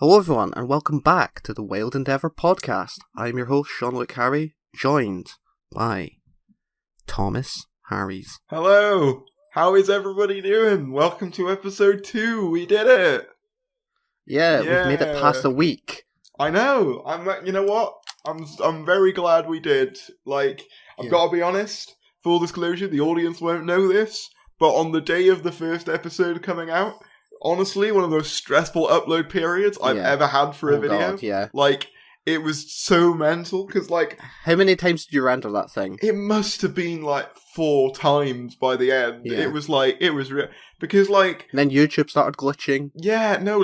Hello everyone, and welcome back to the Wild Endeavours podcast. I am your host, Sean Luke Harry, joined by Thomas Harries. Hello! How is everybody doing? Welcome to episode 2, we did it! Yeah, we've made it past a week. I know, you know what? I'm very glad we did. I've got to be honest, full disclosure, the audience won't know this, but on the day of the first episode coming out, honestly, one of those stressful upload periods I've ever had for a video. God, yeah. It was so mental, because, How many times did you render that thing? It must have been, 4 times by the end. Yeah. It was real. Because, And then YouTube started glitching. Yeah, no,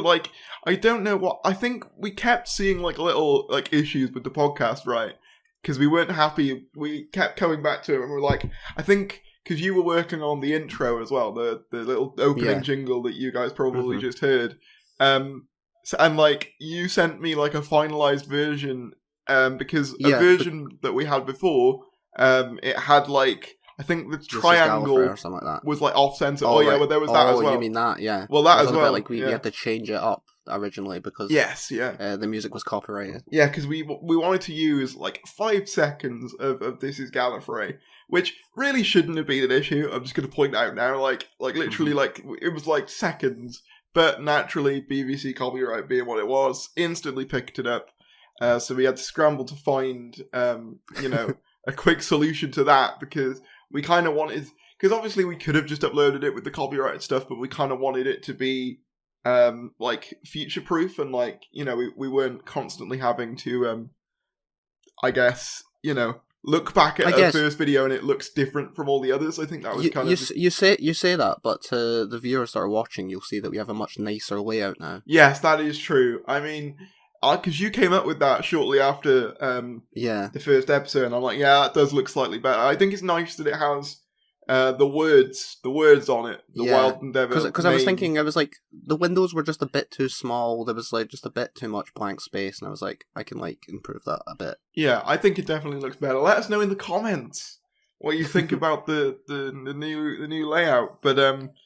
I don't know what... I think we kept seeing, little, issues with the podcast, right? Because we weren't happy. We kept coming back to it, and we're like... I think... Because you were working on the intro as well, the little opening jingle that you guys probably just heard. You sent me, a finalized version, because a version that we had before, it had, I think the triangle or something like that. was, off-center. Well, there was that as well. You mean that, yeah. Well, that as well. We had to change it up originally because the music was copyrighted. Yeah, because we wanted to use, 5 seconds of This Is Gallifrey, which really shouldn't have been an issue. I'm just going to point out now, literally, it was, seconds. But naturally, BBC copyright being what it was, instantly picked it up. So we had to scramble to find, a quick solution to that, because we kind of wanted... Because obviously we could have just uploaded it with the copyrighted stuff, but we kind of wanted it to be, future-proof, and, we weren't constantly having to, look back at our first video and it looks different from all the others. I think that was You say that, but to the viewers that are watching, you'll see that we have a much nicer layout now. Yes, that is true. I mean, because you came up with that shortly after the first episode, and I'm like, yeah, that does look slightly better. I think it's nice that it has the words on it. The Wild Endeavours. Because I was thinking, the windows were just a bit too small. There was just a bit too much blank space, and I was like, I can improve that a bit. Yeah, I think it definitely looks better. Let us know in the comments what you think about the new layout. But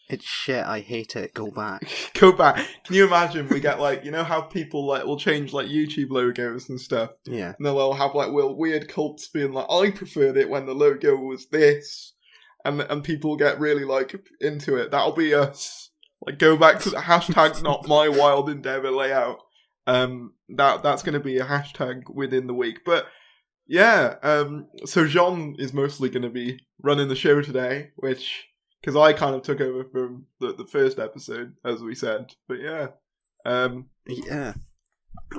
it's shit. I hate it. Go back. Go back. Can you imagine? We get how people will change YouTube logos and stuff. Yeah, and they'll have weird cults being I preferred it when the logo was this. And people get really into it. That'll be us. Go back to the hashtag not my Wild Endeavour layout. That's going to be a hashtag within the week. But yeah, so Jean is mostly going to be running the show today, because I kind of took over from the first episode, as we said. But yeah.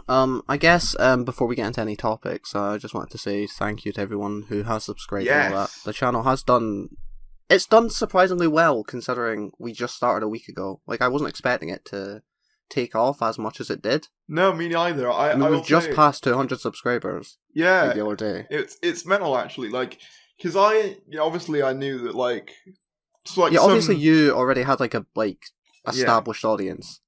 I guess before we get into any topics, I just wanted to say thank you to everyone who has subscribed and all that. The channel has done... It's done surprisingly well, considering we just started a week ago. I wasn't expecting it to take off as much as it did. No, me neither. We've just passed 200 subscribers. Yeah. The other day. It's mental, actually. Because obviously I knew that, obviously you already had, established audience.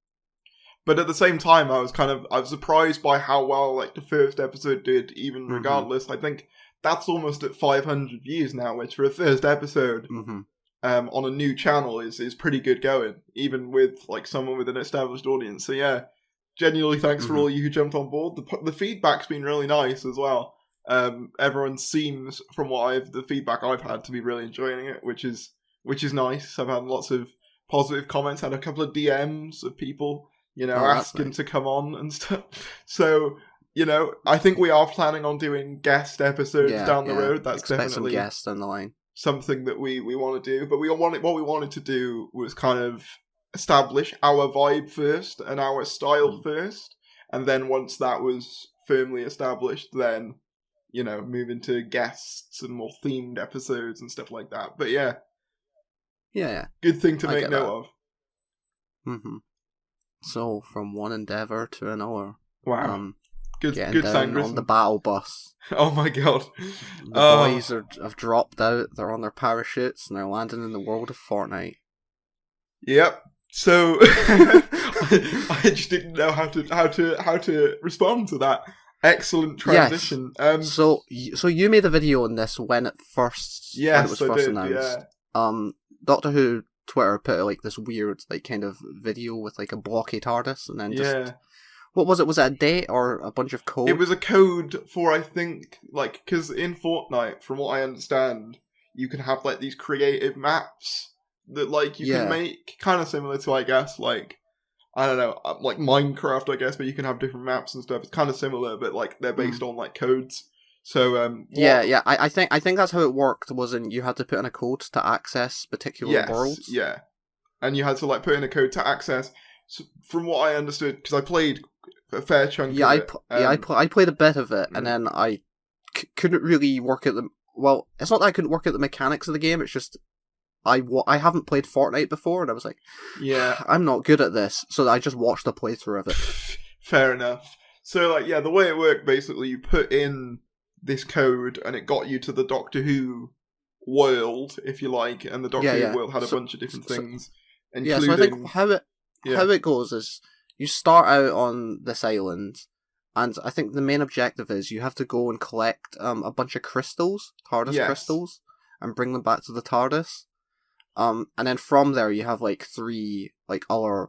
But at the same time, I was surprised by how well, the first episode did, even regardless. I think... That's almost at 500 views now, which for a first episode on a new channel is pretty good going, even with someone with an established audience. So yeah, genuinely thanks for all of you who jumped on board. The feedback's been really nice as well. Everyone seems, from the feedback I've had, to be really enjoying it, which is nice. I've had lots of positive comments, had a couple of DMs of people, asking to come on and stuff. So. I think we are planning on doing guest episodes down the road. That's definitely some guests on the line. Something that we want to do. But what we wanted to do was kind of establish our vibe first and our style first. And then once that was firmly established, then, move into guests and more themed episodes and stuff like that. But yeah. Yeah. Good thing to make note of. So, from one endeavour to another. Wow. Good down on the battle bus. Oh my god. The boys have dropped out, they're on their parachutes, and they're landing in the world of Fortnite. Yep. So I just didn't know how to respond to that excellent transition. Yes. So you made a video on this when it was first announced. Yeah. Doctor Who Twitter put this weird kind of video with a blocky TARDIS, and then just What was it? Was it a date or a bunch of code? It was a code for, I think, like, because in Fortnite, from what I understand, you can have, like, these creative maps that, like, you can make, kind of similar to, I guess, like, I don't know, like Minecraft, I guess, but you can have different maps and stuff. It's kind of similar, but, like, they're based on, like, codes. So, I think that's how it worked, wasn't you had to put in a code to access particular worlds? Yeah. And you had to, like, put in a code to access, so from what I understood, because I played a fair chunk of it. I played a bit of it, and then I couldn't really work at the... Well, it's not that I couldn't work at the mechanics of the game, it's just... I haven't played Fortnite before, and I was like, I'm not good at this, so I just watched a playthrough of it. Fair enough. So, like, the way it worked, basically, you put in this code, and it got you to the Doctor Who world, if you like, and the Doctor Who world had a bunch of different things, including... so I think how it goes is, you start out on this island, and I think the main objective is you have to go and collect a bunch of crystals, TARDIS crystals, and bring them back to the TARDIS. And then from there you have like 3 like other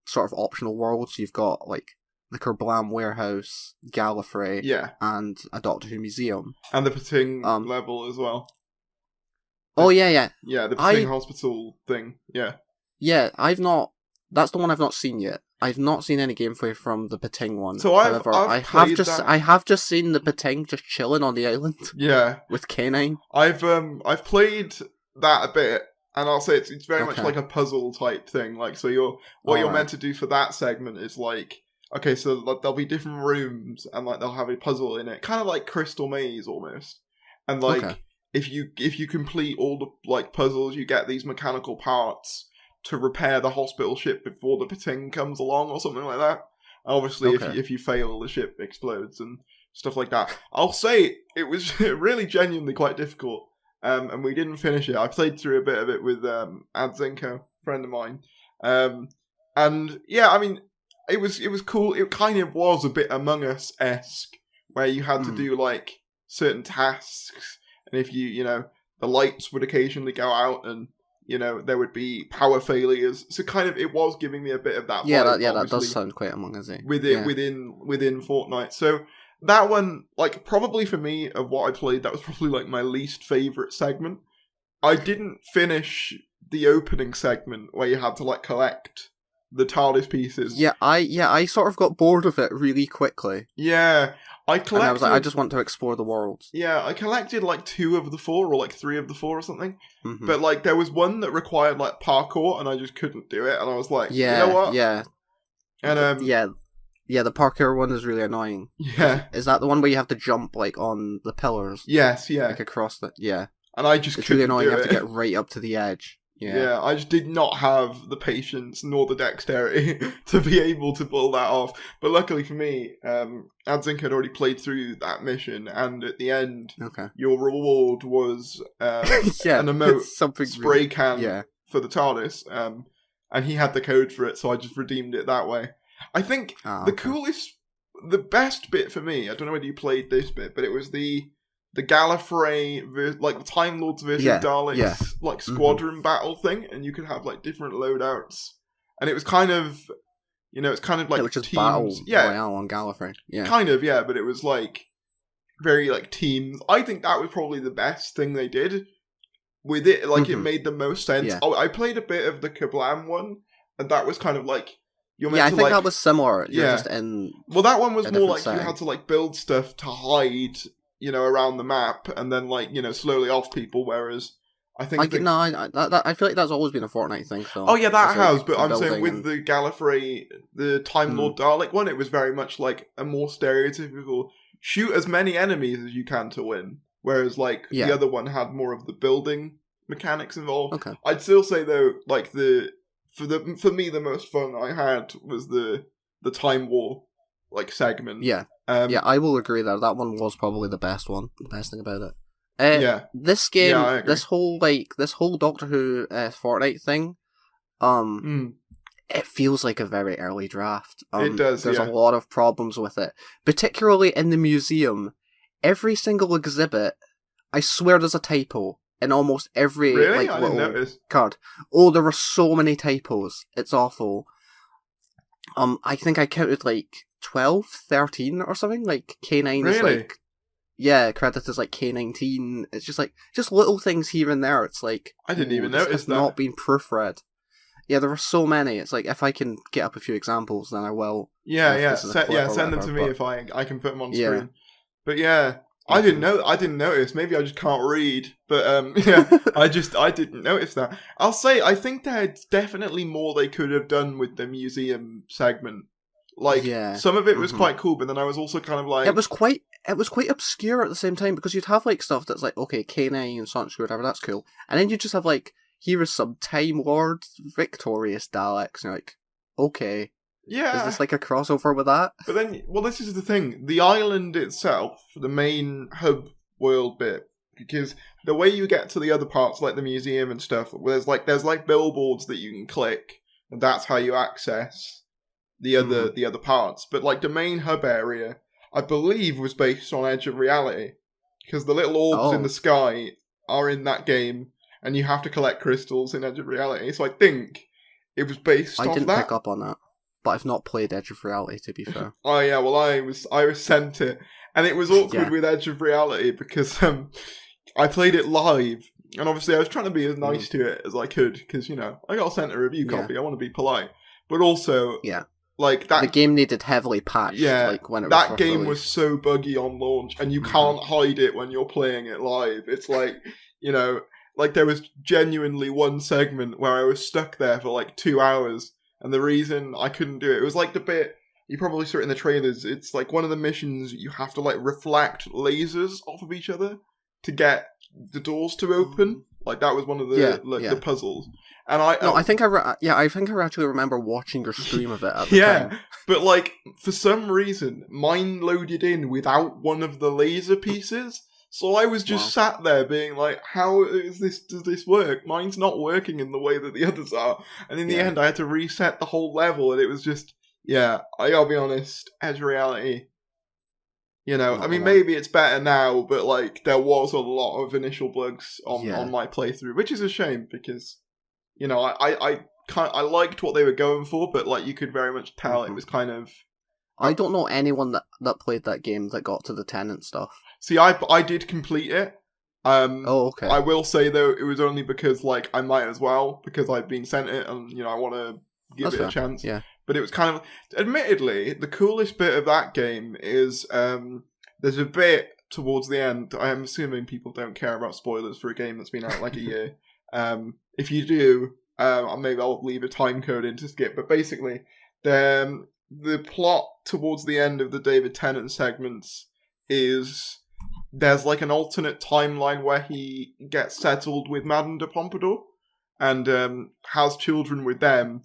sort of optional worlds. You've got like the Kerblam warehouse, Gallifrey, and a Doctor Who museum, and the Pating level as well. Oh yeah, the Pating hospital thing. Yeah, that's the one I've not seen yet. I've not seen any gameplay from the Pating one. So I have just seen the Pating just chilling on the island. Yeah, with K9. I've played that a bit, and I'll say it's very much like a puzzle type thing. Like, so you're meant to do for that segment is like, okay, so like, there'll be different rooms, and like they'll have a puzzle in it, kind of like Crystal Maze almost. And like if you complete all the like puzzles, you get these mechanical parts to repair the hospital ship before the Pating comes along or something like that. Obviously, if you fail, the ship explodes and stuff like that. I'll say it was really genuinely quite difficult, and we didn't finish it. I played through a bit of it with Adzinko, a friend of mine, and yeah, I mean, it was cool. It kind of was a bit Among Us-esque, where you had to do like certain tasks, and if you know, the lights would occasionally go out, and you know, there would be power failures. So kind of, it was giving me a bit of that. That does sound quite Among Us. Within Fortnite. So that one, like, probably for me, of what I played, that was probably like my least favourite segment. I didn't finish the opening segment where you had to like collect the TARDIS pieces. I sort of got bored of it really quickly. Yeah. I was like, I just want to explore the world. Yeah, I collected like 2 of the 4 or like 3 of the 4 or something. Mm-hmm. But like there was one that required like parkour and I just couldn't do it. And I was like, you know what? Yeah. And the parkour one is really annoying. Yeah. Is that the one where you have to jump like on the pillars? Yes, yeah. Like across the And I just it's couldn't really annoying. do You have to get right up to the edge. Yeah, I just did not have the patience nor the dexterity to be able to pull that off. But luckily for me, Adzink had already played through that mission, and at the end, your reward was an emote spray can for the TARDIS, and he had the code for it, so I just redeemed it that way. I think the best bit for me, I don't know whether you played this bit, but it was the Gallifrey, like the Time Lords versus Daleks, like squadron battle thing, and you could have like different loadouts, and it was kind of, you know, it's kind of like which is battle royale on Gallifrey, kind of, but it was like very like teams. I think that was probably the best thing they did with it. Like it made the most sense. Yeah. I played a bit of the Kerblam one, and that was kind of like you're meant to, I think that was similar. Just in that one was more like you had to like build stuff to hide, you know, around the map, and then like, you know, slowly off people. Whereas I think I feel like that's always been a Fortnite thing. So that has. But I'm saying with the Gallifrey, the Time Lord Dalek one, it was very much like a more stereotypical shoot as many enemies as you can to win. Whereas like the other one had more of the building mechanics involved. Okay. I'd still say though, like for me the most fun I had was the Time War like segment. Yeah. I will agree that one was probably the best one. The best thing about it. This game, this whole Doctor Who Fortnite thing, it feels like a very early draft. It does. There's a lot of problems with it, particularly in the museum. Every single exhibit, I swear, there's a typo in almost every little card. Oh, there were so many typos. It's awful. I think I counted like 12, 13 or something. Like K9 is Really? like, yeah, credit is like K19. It's just like, just little things here and there. It's like, I didn't even this notice has that. not been proofread. Yeah, there are so many. It's like, if I can get up a few examples, then I will. Yeah. Send them to me if I can put them on screen. But yeah, I didn't notice. Maybe I just can't read. But yeah, I didn't notice that. I'll say I think there's definitely more they could have done with the museum segment. Like some of it was quite cool, but then I was also kind of like it was quite obscure at the same time, because you'd have like stuff that's like, okay, K9 and such, whatever, that's cool, and then you just have like, here is some Time Lord victorious Daleks, and you're like, okay. Yeah. Is this like a crossover with that? But then, well, this is the thing. The island itself, the main hub world bit, because the way you get to the other parts, like the museum and stuff, there's like billboards that you can click, and that's how you access the other parts. But like the main hub area, I believe, was based on Edge of Reality, because the little orbs in the sky are in that game, and you have to collect crystals in Edge of Reality. So I think it was based off that. I didn't pick up on that. But I've not played Edge of Reality, to be fair. Oh yeah, well I was sent it, and it was awkward with Edge of Reality because I played it live, and obviously I was trying to be as nice to it as I could, because I got sent a review copy. I want to be polite, but also like that the game needed heavily patched. Yeah, like when it that was game was so buggy on launch, and you can't hide it when you're playing it live. It's like like there was genuinely one segment where I was stuck there for like 2 hours. And the reason I couldn't do it was like the bit, you probably saw it in the trailers, it's like one of the missions you have to like reflect lasers off of each other to get the doors to open. Like that was one of the the puzzles. And I think I actually remember watching your stream of it at the time. But like for some reason mine loaded in without one of the laser pieces. So I was just sat there being like, how does this work? Mine's not working in the way that the others are. And in the end, I had to reset the whole level, and it was just, I gotta be honest, Edge Reality, I mean, maybe it's better now, but like, there was a lot of initial bugs on my playthrough, which is a shame, because, I liked what they were going for, but like, you could very much tell it was kind of... I don't know anyone that played that game that got to the Tenant stuff. See, I did complete it. Okay. I will say, though, it was only because, like, I might as well, because I've been sent it, and, I want to give it a chance. Yeah. But it was kind of... Admittedly, the coolest bit of that game is, there's a bit towards the end, I am assuming people don't care about spoilers for a game that's been out, like, a year. If you do, maybe I'll leave a time code in to skip, but basically, the plot towards the end of the David Tennant segments is... There's like an alternate timeline where he gets settled with Madame de Pompadour and has children with them.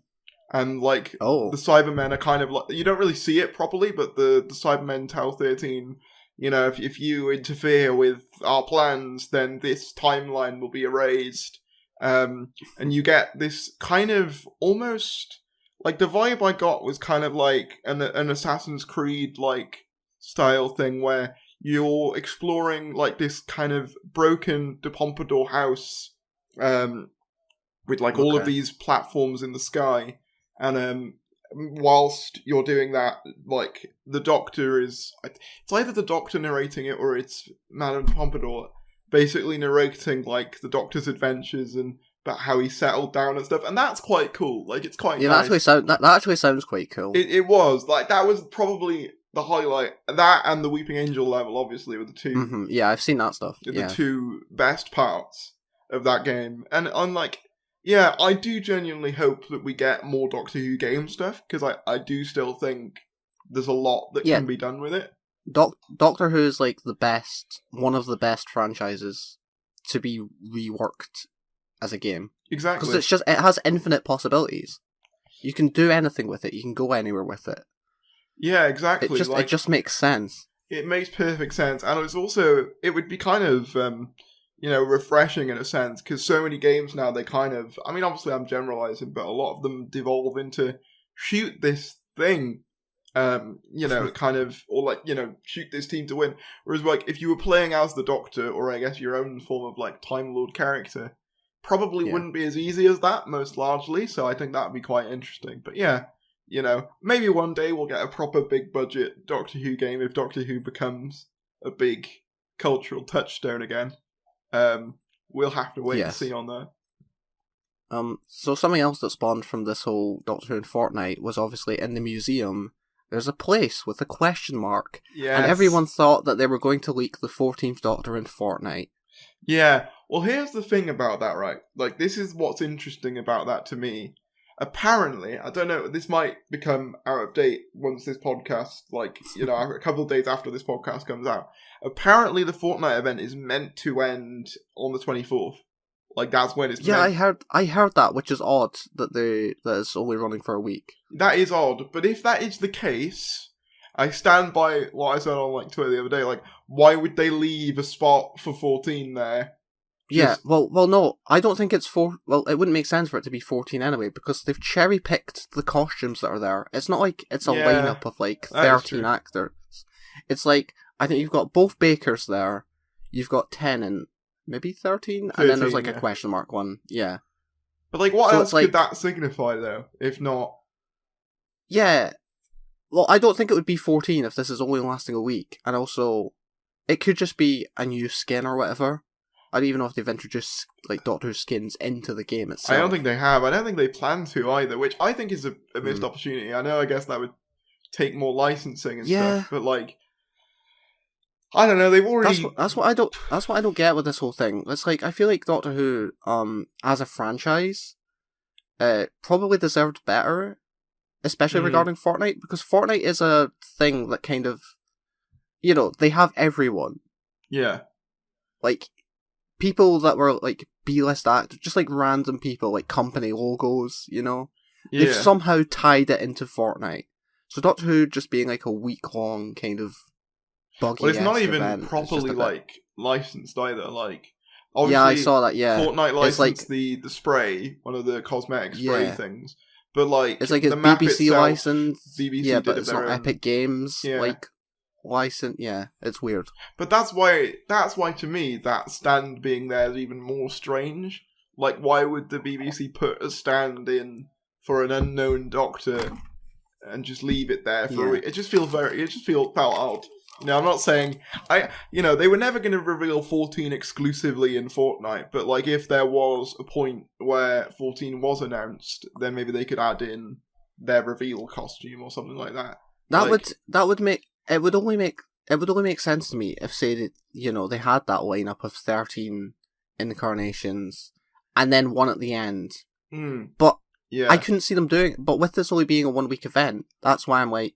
And like the Cybermen are kind of like, you don't really see it properly, but the Cybermen tell 13, if you interfere with our plans, then this timeline will be erased. And you get this kind of almost like the vibe I got was kind of like an Assassin's Creed like style thing where you're exploring like this kind of broken de Pompadour house with like all of these platforms in the sky, and whilst you're doing that, like the Doctor is, it's either the Doctor narrating it or it's Madame de Pompadour basically narrating like the Doctor's adventures and about how he settled down and stuff, and that's quite cool. Like it's quite nice. That actually sounds quite cool. It was like that was probably the highlight. That and the Weeping Angel level, obviously, were the two. Yeah, I've seen that stuff. The two best parts of that game. And I'm like, I do genuinely hope that we get more Doctor Who game stuff, because I do still think there's a lot that can be done with it. Doctor Who is like one of the best franchises to be reworked as a game. Exactly. Because it has infinite possibilities. You can do anything with it. You can go anywhere with it. Yeah, exactly. It just makes sense. It makes perfect sense, and it would be kind of, refreshing in a sense, because so many games now, they kind of, I mean, obviously I'm generalizing, but a lot of them devolve into shoot this thing, kind of, or like, shoot this team to win. Whereas like, if you were playing as the Doctor, or I guess your own form of like Time Lord character, probably wouldn't be as easy as that, most largely, so I think that would be quite interesting. But you know, maybe one day we'll get a proper big budget Doctor Who game if Doctor Who becomes a big cultural touchstone again. We'll have to wait and see on that. So something else that spawned from this whole Doctor Who and Fortnite was obviously in the museum. There's a place with a question mark. Yes. And everyone thought that they were going to leak the 14th Doctor in Fortnite. Yeah. Well, here's the thing about that, right? Like, this is what's interesting about that to me. Apparently, I don't know, this might become out of date once this podcast, like, you know, a couple of days after this podcast comes out. Apparently, the Fortnite event is meant to end on the 24th. Like, that's when it's meant. I heard that, which is odd that it's only running for a week. That is odd, but if that is the case, I stand by what I said on like Twitter the other day. Like, why would they leave a spot for 14 there? Well, no, I don't think it's well, it wouldn't make sense for it to be 14 anyway, because they've cherry-picked the costumes that are there. It's not like it's a lineup of like 13 actors. It's like, I think you've got both Bakers there, you've got Tennant, maybe 13, and then there's like a question mark one. Yeah. But like, what else could that signify though, if not? Yeah. Well, I don't think it would be 14 if this is only lasting a week. And also, it could just be a new skin or whatever. I don't even know if they've introduced like Doctor Who skins into the game itself. I don't think they have. I don't think they plan to either, which I think is a missed opportunity. I know, I guess that would take more licensing and stuff, but like, I don't know. They've already. That's what I don't get with this whole thing. It's like, I feel like Doctor Who, as a franchise, probably deserved better, especially regarding Fortnite, because Fortnite is a thing that kind of, you know, they have everyone. Yeah. Like, people that were like B-list actors, just like random people, like company logos, you know? Yeah. They've somehow tied it into Fortnite. So Doctor Who just being like a week-long kind of buggy. Well, it's not even properly like licensed either. Like, obviously, yeah, I saw that. Yeah, Fortnite licensed the spray, one of the cosmetic spray things, but like it's like it's the map BBC itself, license. BBC but it's not own. Epic Games like license. Yeah, it's weird. But that's why to me that stand being there is even more strange. Like, why would the BBC put a stand in for an unknown Doctor and just leave it there for a week? It just felt odd. Now, I'm not saying they were never going to reveal 14 exclusively in Fortnite, but like, if there was a point where 14 was announced, then maybe they could add in their reveal costume or something like that. It would only make sense to me if, say, they had that lineup of 13 incarnations and then one at the end. But I couldn't see them doing it. But with this only being a 1 week event, that's why I'm like,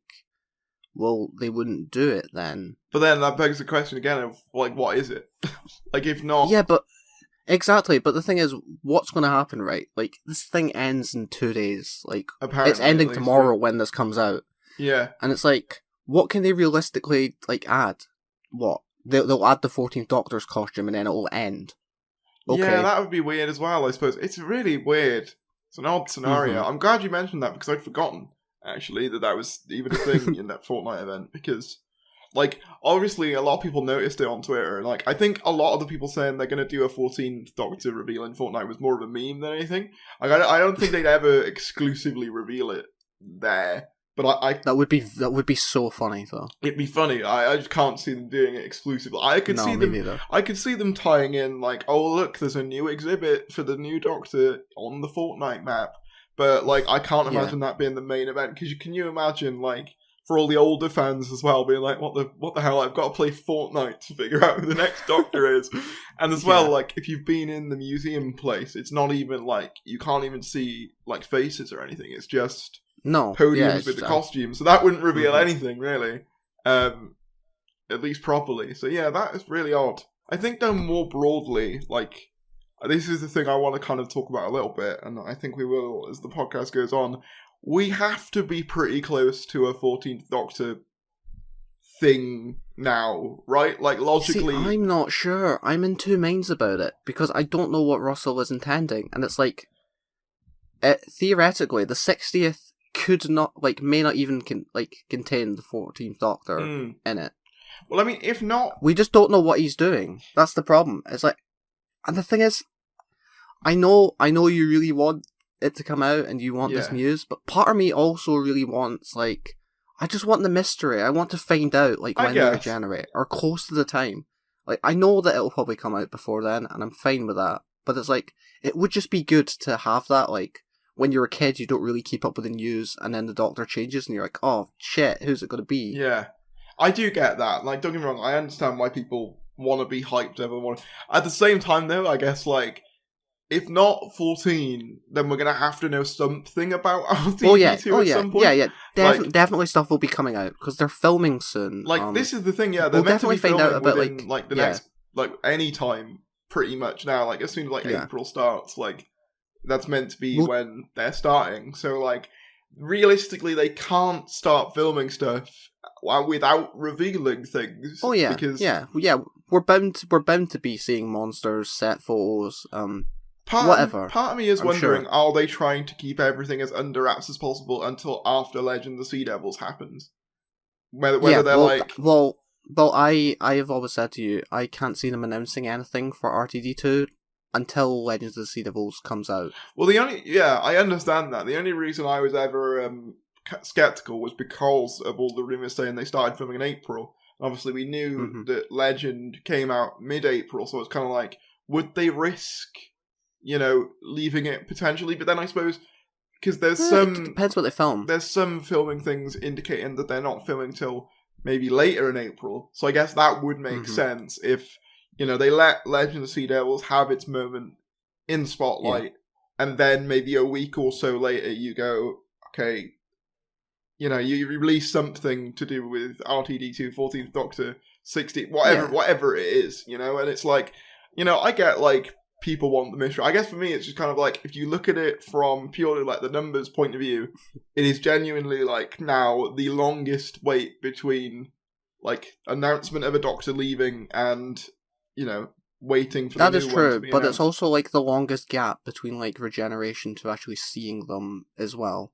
well, they wouldn't do it then. But then that begs the question again of, like, what is it? Like, if not... Yeah, but... Exactly, but the thing is, what's going to happen, right? Like, this thing ends in 2 days. Like, apparently, it's ending tomorrow when this comes out. Yeah. And it's like, what can they realistically, like, add? What? They'll add the 14th Doctor's costume and then it'll end. Okay. Yeah, that would be weird as well, I suppose. It's really weird. It's an odd scenario. I'm glad you mentioned that, because I'd forgotten, actually, that was even a thing in that Fortnite event, because, like, obviously a lot of people noticed it on Twitter, and, like, I think a lot of the people saying they're going to do a 14th Doctor reveal in Fortnite was more of a meme than anything. Like, I don't think they'd ever exclusively reveal it there, but that would be so funny, though. It'd be funny. I just can't see them doing it exclusively. I could see them tying in, like, oh, look, there's a new exhibit for the new Doctor on the Fortnite map. But, like, I can't imagine that being the main event, because can you imagine, like, for all the older fans as well, being like, what the hell, I've got to play Fortnite to figure out who the next Doctor is. And as well, like, if you've been in the museum place, it's not even, like, you can't even see, like, faces or anything. It's just podiums with the costumes. So that wouldn't reveal anything, really. At least properly. So yeah, that is really odd. I think, though, more broadly, like, this is the thing I want to kind of talk about a little bit, and I think we will as the podcast goes on. We have to be pretty close to a 14th Doctor thing now, right? Like, logically... See, I'm not sure. I'm in two minds about it, because I don't know what Russell is intending, and it's like, theoretically, the 60th could not, like, may not even contain the 14th Doctor in it. Well, I mean, if not... We just don't know what he's doing. That's the problem. It's like... And the thing is, I know you really want it to come out and you want this news, but part of me also really wants, like, I just want the mystery. I want to find out, like, when they regenerate, or close to the time. Like, I know that it'll probably come out before then, and I'm fine with that, but it's like, it would just be good to have that, like, when you're a kid, you don't really keep up with the news, and then the Doctor changes, and you're like, oh, shit, who's it going to be? Yeah. I do get that. Like, don't get me wrong, I understand why people want to be hyped At the same time, though, I guess, like, if not 14, then we're going to have to know something about RTD2 at some point. Yeah. Definitely stuff will be coming out, because they're filming soon. Like, this is the thing, they're meant to be filming within, like, the next, like, any time, pretty much now. Like, as soon as, like, April starts, like, that's meant to be when they're starting. So, like, realistically, they can't start filming stuff without revealing things. Oh yeah, because we're bound to be seeing monsters, set photos, whatever. Part of me is wondering, are they trying to keep everything as under wraps as possible until after Legend of the Sea Devils happens? Whether they're like... Well, I have always said to you, I can't see them announcing anything for RTD2 until Legends of the Sea Devils comes out. Well, I understand that. The only reason I was ever skeptical was because of all the rumours saying they started filming in April. Obviously, we knew that Legend came out mid-April, so it's kind of like, would they risk, leaving it potentially? But then I suppose, because there's some... It depends what they film. There's some filming things indicating that they're not filming till maybe later in April. So I guess that would make sense if, they let Legend of the Sea Devils have its moment in Spotlight, and then maybe a week or so later you go, okay, you release something to do with RTD2, 14th Doctor, 16, whatever it is, and it's like, I get, like, people want the mystery. I guess for me, it's just kind of like, if you look at it from purely, like, the numbers point of view, it is genuinely, like, now the longest wait between, like, announcement of a Doctor leaving and, waiting for the new one to be announced. That is true, but it's also, like, the longest gap between, like, regeneration to actually seeing them as well.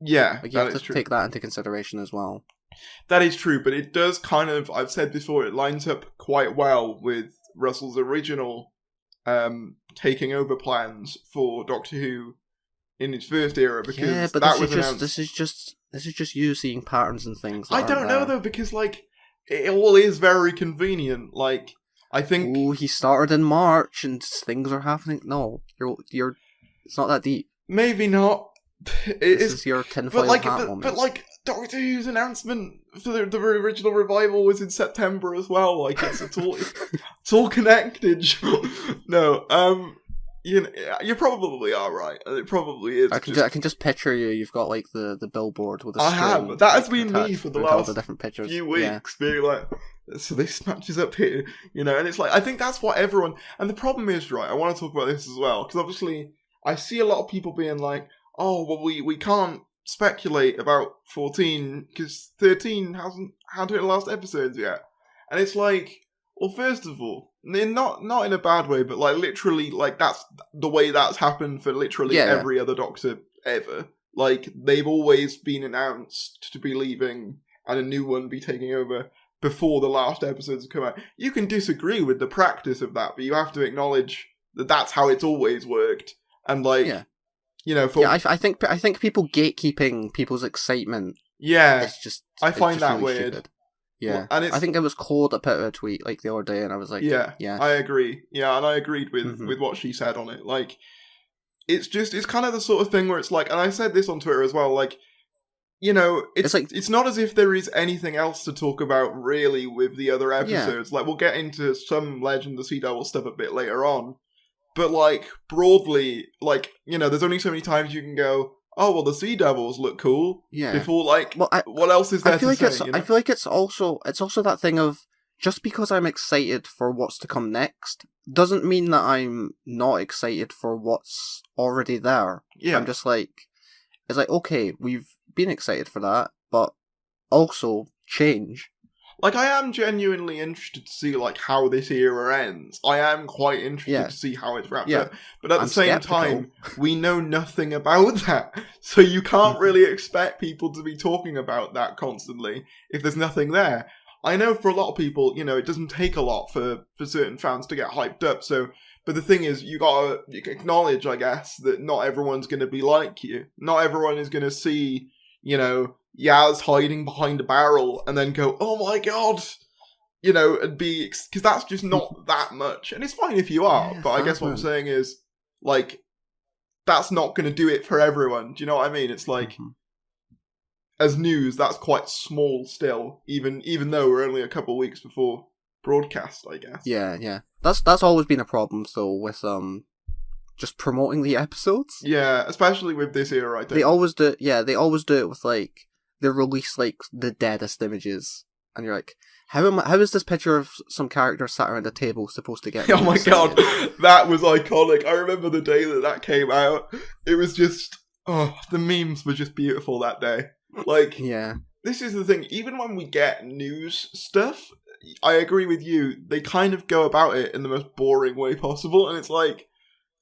Yeah, like, you have to take that into consideration as well. That is true, but it does kind of, I've said before, it lines up quite well with Russell's original taking over plans for Doctor Who in its first era, because but that was announced. This is just you seeing patterns and things. I don't know though, because like it all is very convenient. Like I think he started in March and things are happening. No, you're. It's not that deep. Maybe not. This is your tinfoil hat moment. But like Doctor Who's announcement for the original revival was in September as well. Like it's all connected. No, you probably are right. It probably is. I can just picture you. You've got like the billboard with a string. I have. That has been me for the last the different pictures. few weeks, being like, so this matches up here, and it's like I think that's what everyone. And the problem is, right? I want to talk about this as well because obviously I see a lot of people being like, oh, well, we can't speculate about 14 because 13 hasn't had her last episodes yet. And it's like, well, first of all, not in a bad way, but like literally, like that's the way that's happened for literally every other Doctor ever. Like they've always been announced to be leaving and a new one be taking over before the last episodes come out. You can disagree with the practice of that, but you have to acknowledge that that's how it's always worked. And like. Yeah. I think people gatekeeping people's excitement. Yeah, I find that really weird. Stupid. Yeah, well, I think it was Cole that put out a tweet like the other day, and I was like, yeah, I agree. Yeah, and I agreed with what she said on it. Like, it's kind of the sort of thing where it's like, and I said this on Twitter as well. Like, it's not as if there is anything else to talk about really with the other episodes. Yeah. Like, we'll get into some Legend of the Sea Devil stuff a bit later on. But, like, broadly, like, there's only so many times you can go, oh, well, the Sea Devils look cool. Yeah. Before, like, what else is there to say? I feel like it's also that thing of, just because I'm excited for what's to come next, doesn't mean that I'm not excited for what's already there. Yeah. I'm just like, it's like, okay, we've been excited for that, but also change. Like, I am genuinely interested to see, like, how this era ends. I am quite interested to see how it's wrapped up. But at the same time, we know nothing about that. So you can't really expect people to be talking about that constantly if there's nothing there. I know for a lot of people, it doesn't take a lot for certain fans to get hyped up. So, but the thing is, you acknowledge, I guess, that not everyone's going to be like you. Not everyone is going to see, Yaz hiding behind a barrel and then go, oh my god, and be, because that's just not that much. And it's fine if you are, but I guess what I'm saying is, like, that's not going to do it for everyone. Do you know what I mean? It's like, as news, that's quite small still, even though we're only a couple of weeks before broadcast, I guess. Yeah. That's always been a problem, though, with just promoting the episodes. Yeah, especially with this era, I think. They always do it with, like, they release, like, the deadest images, and you're like, how is this picture of some character sat around a table supposed to get... Oh my god, that was iconic. I remember the day that came out. It was just... Oh, the memes were just beautiful that day. Like, yeah. This is the thing. Even when we get news stuff, I agree with you. They kind of go about it in the most boring way possible, and it's like,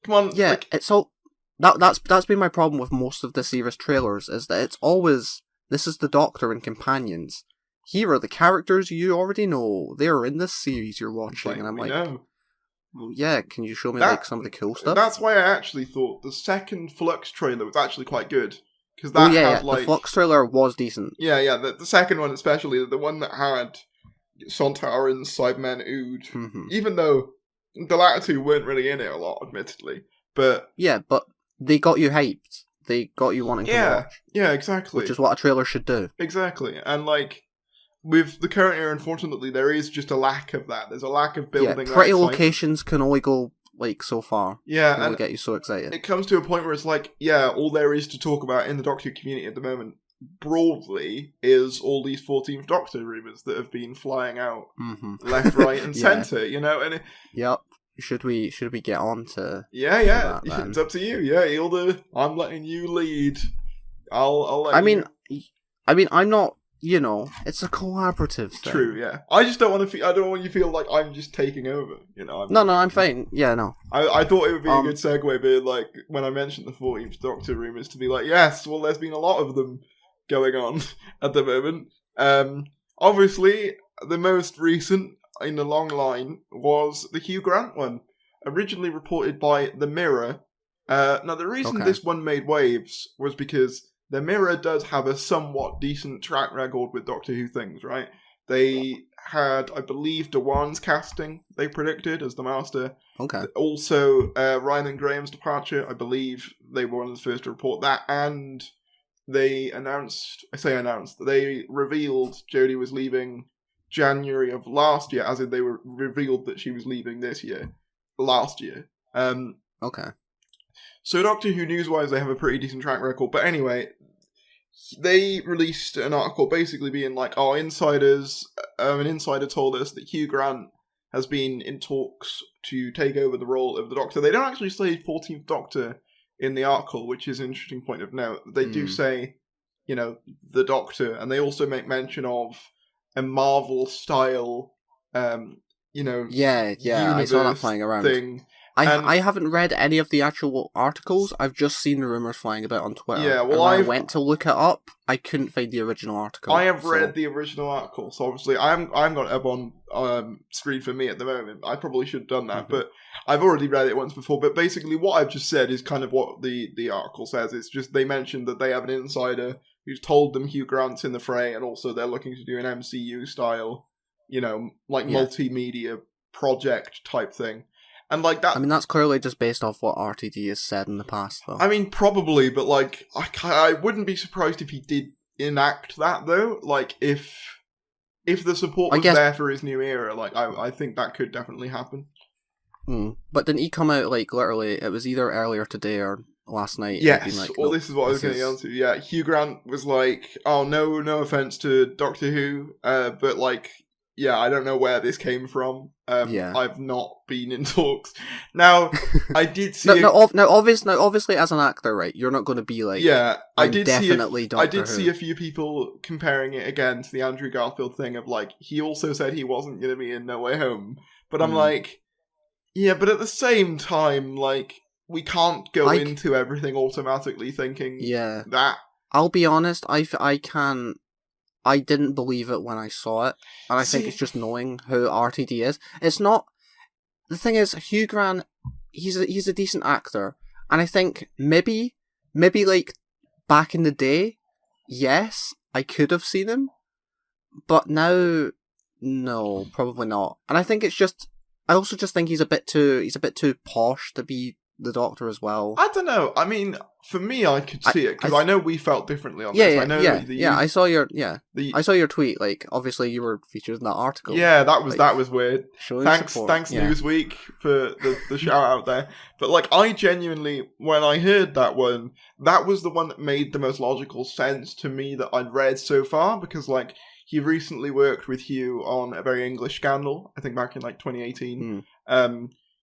come on. Yeah, like, it's all... That's been my problem with most of this era's trailers, is that it's always, this is the Doctor and companions. Here are the characters you already know. They are in this series you're watching, and I'm like, well, yeah, can you show me like some of the cool stuff? That's why I actually thought the second Flux trailer was actually quite good. Because that had, like, the Flux trailer was decent. Yeah, the second one especially, the one that had Sontarans, Cybermen, Ood, even though the latter two weren't really in it a lot, admittedly. But yeah, but they got you hyped. They got you wanting to watch. Yeah, exactly. Which is what a trailer should do. Exactly. And, like, with the current era, unfortunately, there is just a lack of that. There's a lack of building. Yeah, pretty locations can only go, like, so far. Yeah, and get you so excited. It comes to a point where it's like, yeah, all there is to talk about in the Doctor community at the moment, broadly, is all these 14th Doctor rumours that have been flying out left, right, and centre. And yep. Should we get on to? Yeah. That, it's up to you. Yeah, I'm letting you lead. I'll let. I mean, I'm not. It's a collaborative thing. True, yeah. I just don't want to. I don't want you to feel like I'm just taking over. No, I'm fine. Yeah, no. I thought it would be a good segue, but like when I mentioned the 14th Doctor rumours, to be like, yes, well, there's been a lot of them going on at the moment. Obviously, the most recent in the long line was the Hugh Grant one, originally reported by The Mirror. Now, the reason this one made waves was because The Mirror does have a somewhat decent track record with Doctor Who things, right? They had, I believe, Dewan's casting, they predicted, as the Master. Okay. Also, Ryan and Graham's departure, I believe they were one of the first to report that, and they they revealed Jodie was leaving January of last year, as in they were revealed that she was leaving last year. Okay. So Doctor Who news-wise, they have a pretty decent track record. But anyway, they released an article basically being like, an insider told us that Hugh Grant has been in talks to take over the role of the Doctor. They don't actually say 14th Doctor in the article, which is an interesting point of note. They do say, the Doctor, and they also make mention of a Marvel-style, yeah, I saw that flying around. Thing. I haven't read any of the actual articles. I've just seen the rumours flying about on Twitter. Yeah, well, I went to look it up. I couldn't find the original article. I have read the original article, so obviously I'm got it up on screen for me at the moment. I probably should have done that, but I've already read it once before. But basically, what I've just said is kind of what the article says. It's just they mentioned that they have an insider who's told them Hugh Grant's in the fray, and also they're looking to do an MCU style, multimedia project type thing. And like that, I mean, that's clearly just based off what RTD has said in the past, though. I mean, probably, but like, I wouldn't be surprised if he did enact that, though. Like, if the support was there for his new era, like, I think that could definitely happen. But didn't he come out, like, literally, it was either earlier today or last night? Yes, like, well, this is what I was getting onto. Yeah, Hugh Grant was like, oh, no offense to Doctor Who, but like, yeah, I don't know where this came from. I've not been in talks. Now, I did see... obviously, as an actor, right, you're not going to be like... Yeah, I did see a few people comparing it again to the Andrew Garfield thing of, like, he also said he wasn't going to be in No Way Home. But I'm like, yeah, but at the same time, like, we can't go into everything automatically thinking that. I'll be honest, I didn't believe it when I saw it, and I think it's just knowing who RTD is. It's not. The thing is, Hugh Grant, he's a decent actor, and I think maybe like back in the day, yes, I could have seen him, but now, no, probably not. And I think it's just. I also just think he's a bit too posh to be the Doctor as well. I don't know. I mean, for me, I could see it because I know we felt differently on this. I saw your tweet. Like, obviously, you were featured in that article. Yeah, that was weird. Thanks, Newsweek for the shout out there. But like, I genuinely, when I heard that one, that was the one that made the most logical sense to me that I'd read so far, because like, he recently worked with Hugh on A Very English Scandal, I think back in like 2018.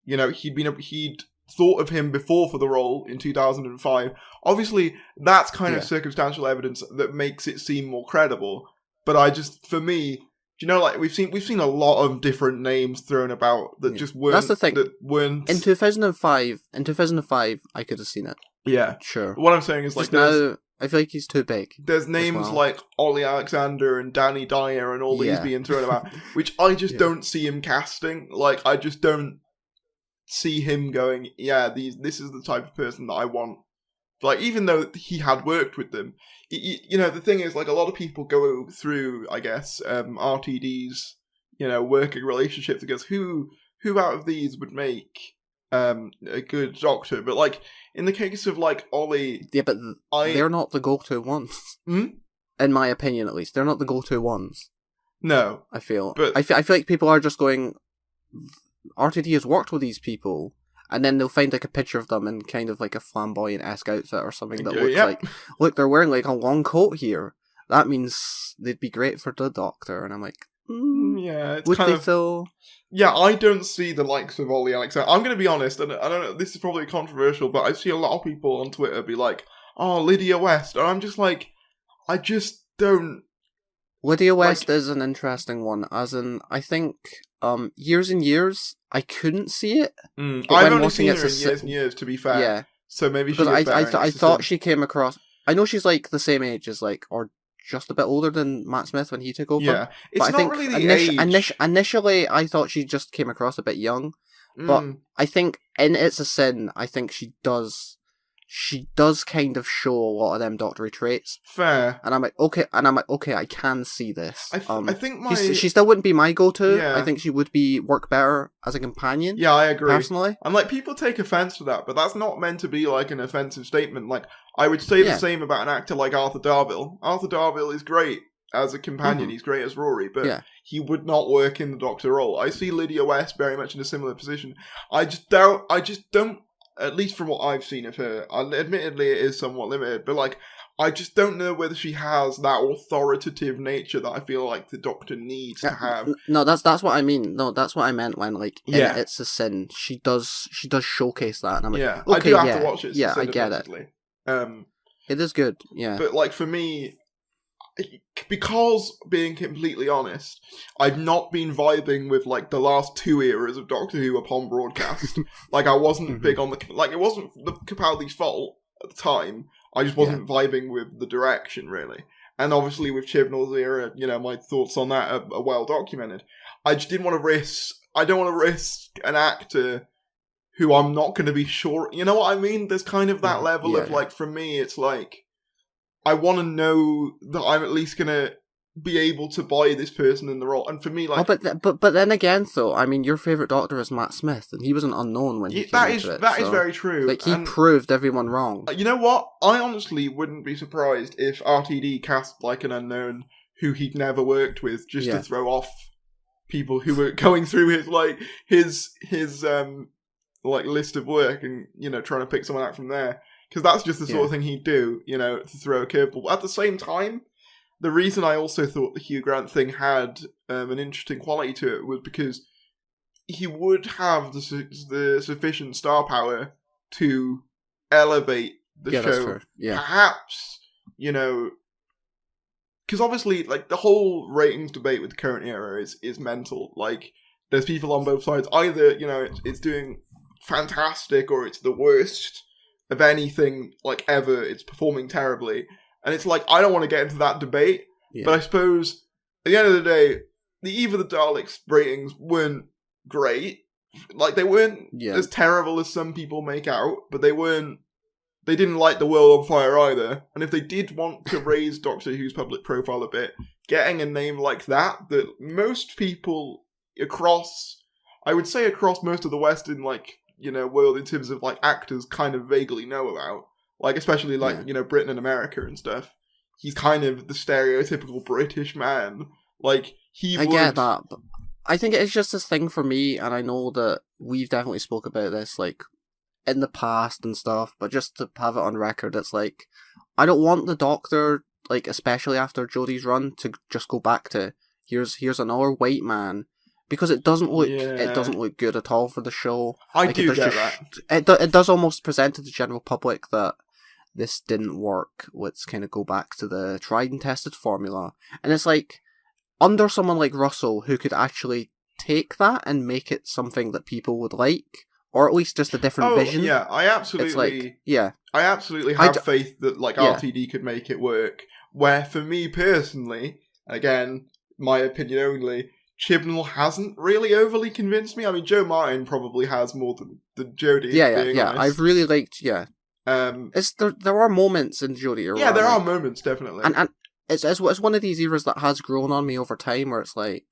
You know, he'd thought of him before for the role in 2005. Obviously, that's kind of circumstantial evidence that makes it seem more credible. But for me, you know, like we've seen a lot of different names thrown about that just weren't. That's the thing. That weren't in 2005. In 2005, I could have seen it. Yeah, sure. What I'm saying is like now, I feel like he's too big. There's names like Ollie Alexander and Danny Dyer and all these being thrown about, which I just don't see him casting. Like, I just don't see him going, this is the type of person that I want. Like, even though he had worked with them, you know, the thing is, like, a lot of people go through, I guess, RTD's, you know, working relationships against who out of these would make a good Doctor. But, like, in the case of, like, Ollie... Yeah, but they're not the go-to ones. In my opinion, at least. They're not the go-to ones. No. I feel. But I feel like people are just going... RTD has worked with these people, and then they'll find like a picture of them in kind of like a flamboyant-esque outfit or something that looks like, look, they're wearing like a long coat here. That means they'd be great for the Doctor. And I'm like, it's would kind they of... though? Yeah, I don't see the likes of Ollie Alexander. I'm going to be honest, and I don't know, this is probably controversial, but I see a lot of people on Twitter be like, oh, Lydia West, and I'm just like, I just don't... Lydia West is an interesting one, as in, I think, years and years, I couldn't see it. I've only seen her in years and years, to be fair. Yeah. So maybe she was better. I thought she came across... I know she's like the same age as like, or just a bit older than Matt Smith when he took over. Yeah, it's not really the age. Initially, I thought she just came across a bit young, but I think in It's a Sin, I think she does kind of show a lot of them doctory traits. Fair. And I'm like, okay, I can see this. I think she still wouldn't be my go-to. Yeah. I think she would work better as a companion. Yeah, I agree. Personally. And like, people take offense to that, but that's not meant to be like an offensive statement. Like, I would say the same about an actor like Arthur Darvill. Arthur Darvill is great as a companion. He's great as Rory, but he would not work in the Doctor role. I see Lydia West very much in a similar position. I just don't, at least from what I've seen of her, admittedly it is somewhat limited, but like, I just don't know whether she has that authoritative nature that I feel like the Doctor needs to have. No, that's what I mean. No, that's what I meant when, like, in It's a Sin, she does showcase that, and I'm like, okay, I do have to watch it. Yeah, I get it. It is good, yeah. But like, for me, because, being completely honest, I've not been vibing with like the last two eras of Doctor Who upon broadcast. Like, I wasn't big on like, it wasn't the Capaldi's fault at the time. I just wasn't vibing with the direction, really. And obviously with Chibnall's era, you know, my thoughts on that are well documented. I just didn't want to risk... I don't want to risk an actor who I'm not going to be sure... You know what I mean? There's kind of that level of, like, for me, it's like, I want to know that I'm at least going to be able to buy this person in the role. And for me, like... But then again, though, I mean, your favourite Doctor is Matt Smith, and he was an unknown when he came into it. That is very true. Like, he proved everyone wrong. You know what? I honestly wouldn't be surprised if RTD cast, like, an unknown who he'd never worked with, just to throw off people who were going through his list of work and, you know, trying to pick someone out from there. Because that's just the sort of thing he'd do, you know, to throw a curveball. At the same time, the reason I also thought the Hugh Grant thing had an interesting quality to it was because he would have the sufficient star power to elevate the show. That's true. Yeah. Perhaps, you know, because obviously, like, the whole ratings debate with the current era is mental. Like, there's people on both sides. Either, you know, it's doing fantastic or it's the worst of anything, like, ever. It's performing terribly. And it's like, I don't want to get into that debate. But I suppose, at the end of the day, the Eve of the Daleks ratings weren't great. Like, they weren't as terrible as some people make out, but they didn't light the world on fire either. And if they did want to raise Doctor Who's public profile a bit, getting a name like that most people across most of the Western, world in terms of, actors kind of vaguely know about. Like, especially, Britain and America and stuff. He's kind of the stereotypical British man. Like, I get that, but I think it's just this thing for me, and I know that we've definitely spoke about this, in the past and stuff, but just to have it on record, it's I don't want the Doctor, especially after Jodie's run, to just go back to, here's another white man, because it doesn't look good at all for the show. I do get that. It does almost present to the general public that this didn't work. Let's kind of go back to the tried and tested formula. And it's under someone like Russell, who could actually take that and make it something that people would like, or at least just a different vision. Yeah, I absolutely have faith that RTD could make it work. Where for me personally, again, my opinion only, Chibnall hasn't really overly convinced me. I mean, Joe Martin probably has more than Jodie. Yeah. I've really liked. There are moments in Jodie. Yeah, there are moments definitely, and it's one of these eras that has grown on me over time, where it's I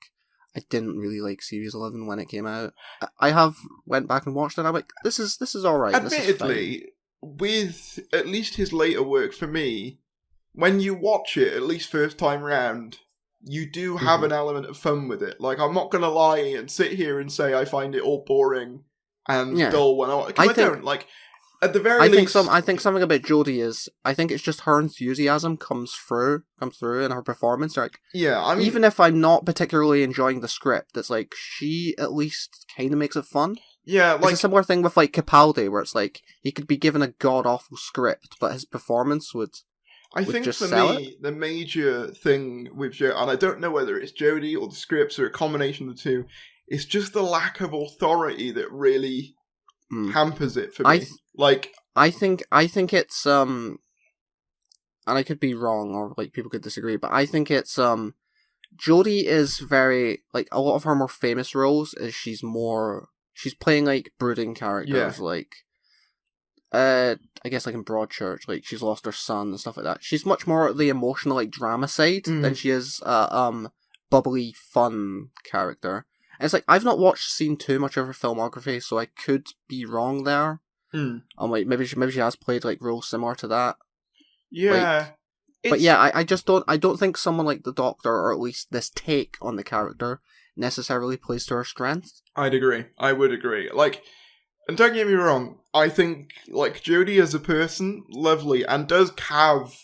didn't really like Series 11 when it came out. I have went back and watched it, and I'm this is alright. Admittedly, with at least his later work, for me, when you watch it, at least first time round, you do have an element of fun with it. I'm not gonna lie and sit here and say I find it all boring and dull when I don't. At the very least, I think something about Jodie is, I think it's just her enthusiasm comes through in her performance. Even if I'm not particularly enjoying the script, it's she at least kind of makes it fun. Yeah, it's a similar thing with Capaldi, where it's he could be given a god awful script, but his performance would. I think for me, the major thing with Jodie, and I don't know whether it's Jodie or the scripts or a combination of the two, it's just the lack of authority that really hampers it for me. I think it's and I could be wrong, or people could disagree, but I think it's Jodie is very a lot of her more famous roles is she's playing brooding characters I guess in Broadchurch, she's lost her son and stuff like that. She's much more the emotional drama side than she is bubbly fun character. And it's I've not seen too much of her filmography, so I could be wrong there. Maybe she has played roles similar to that. Yeah. But yeah, I just don't think someone like the Doctor, or at least this take on the character, necessarily plays to her strengths. I'd agree. I would agree. And don't get me wrong, I think Jodie as a person, lovely, and does have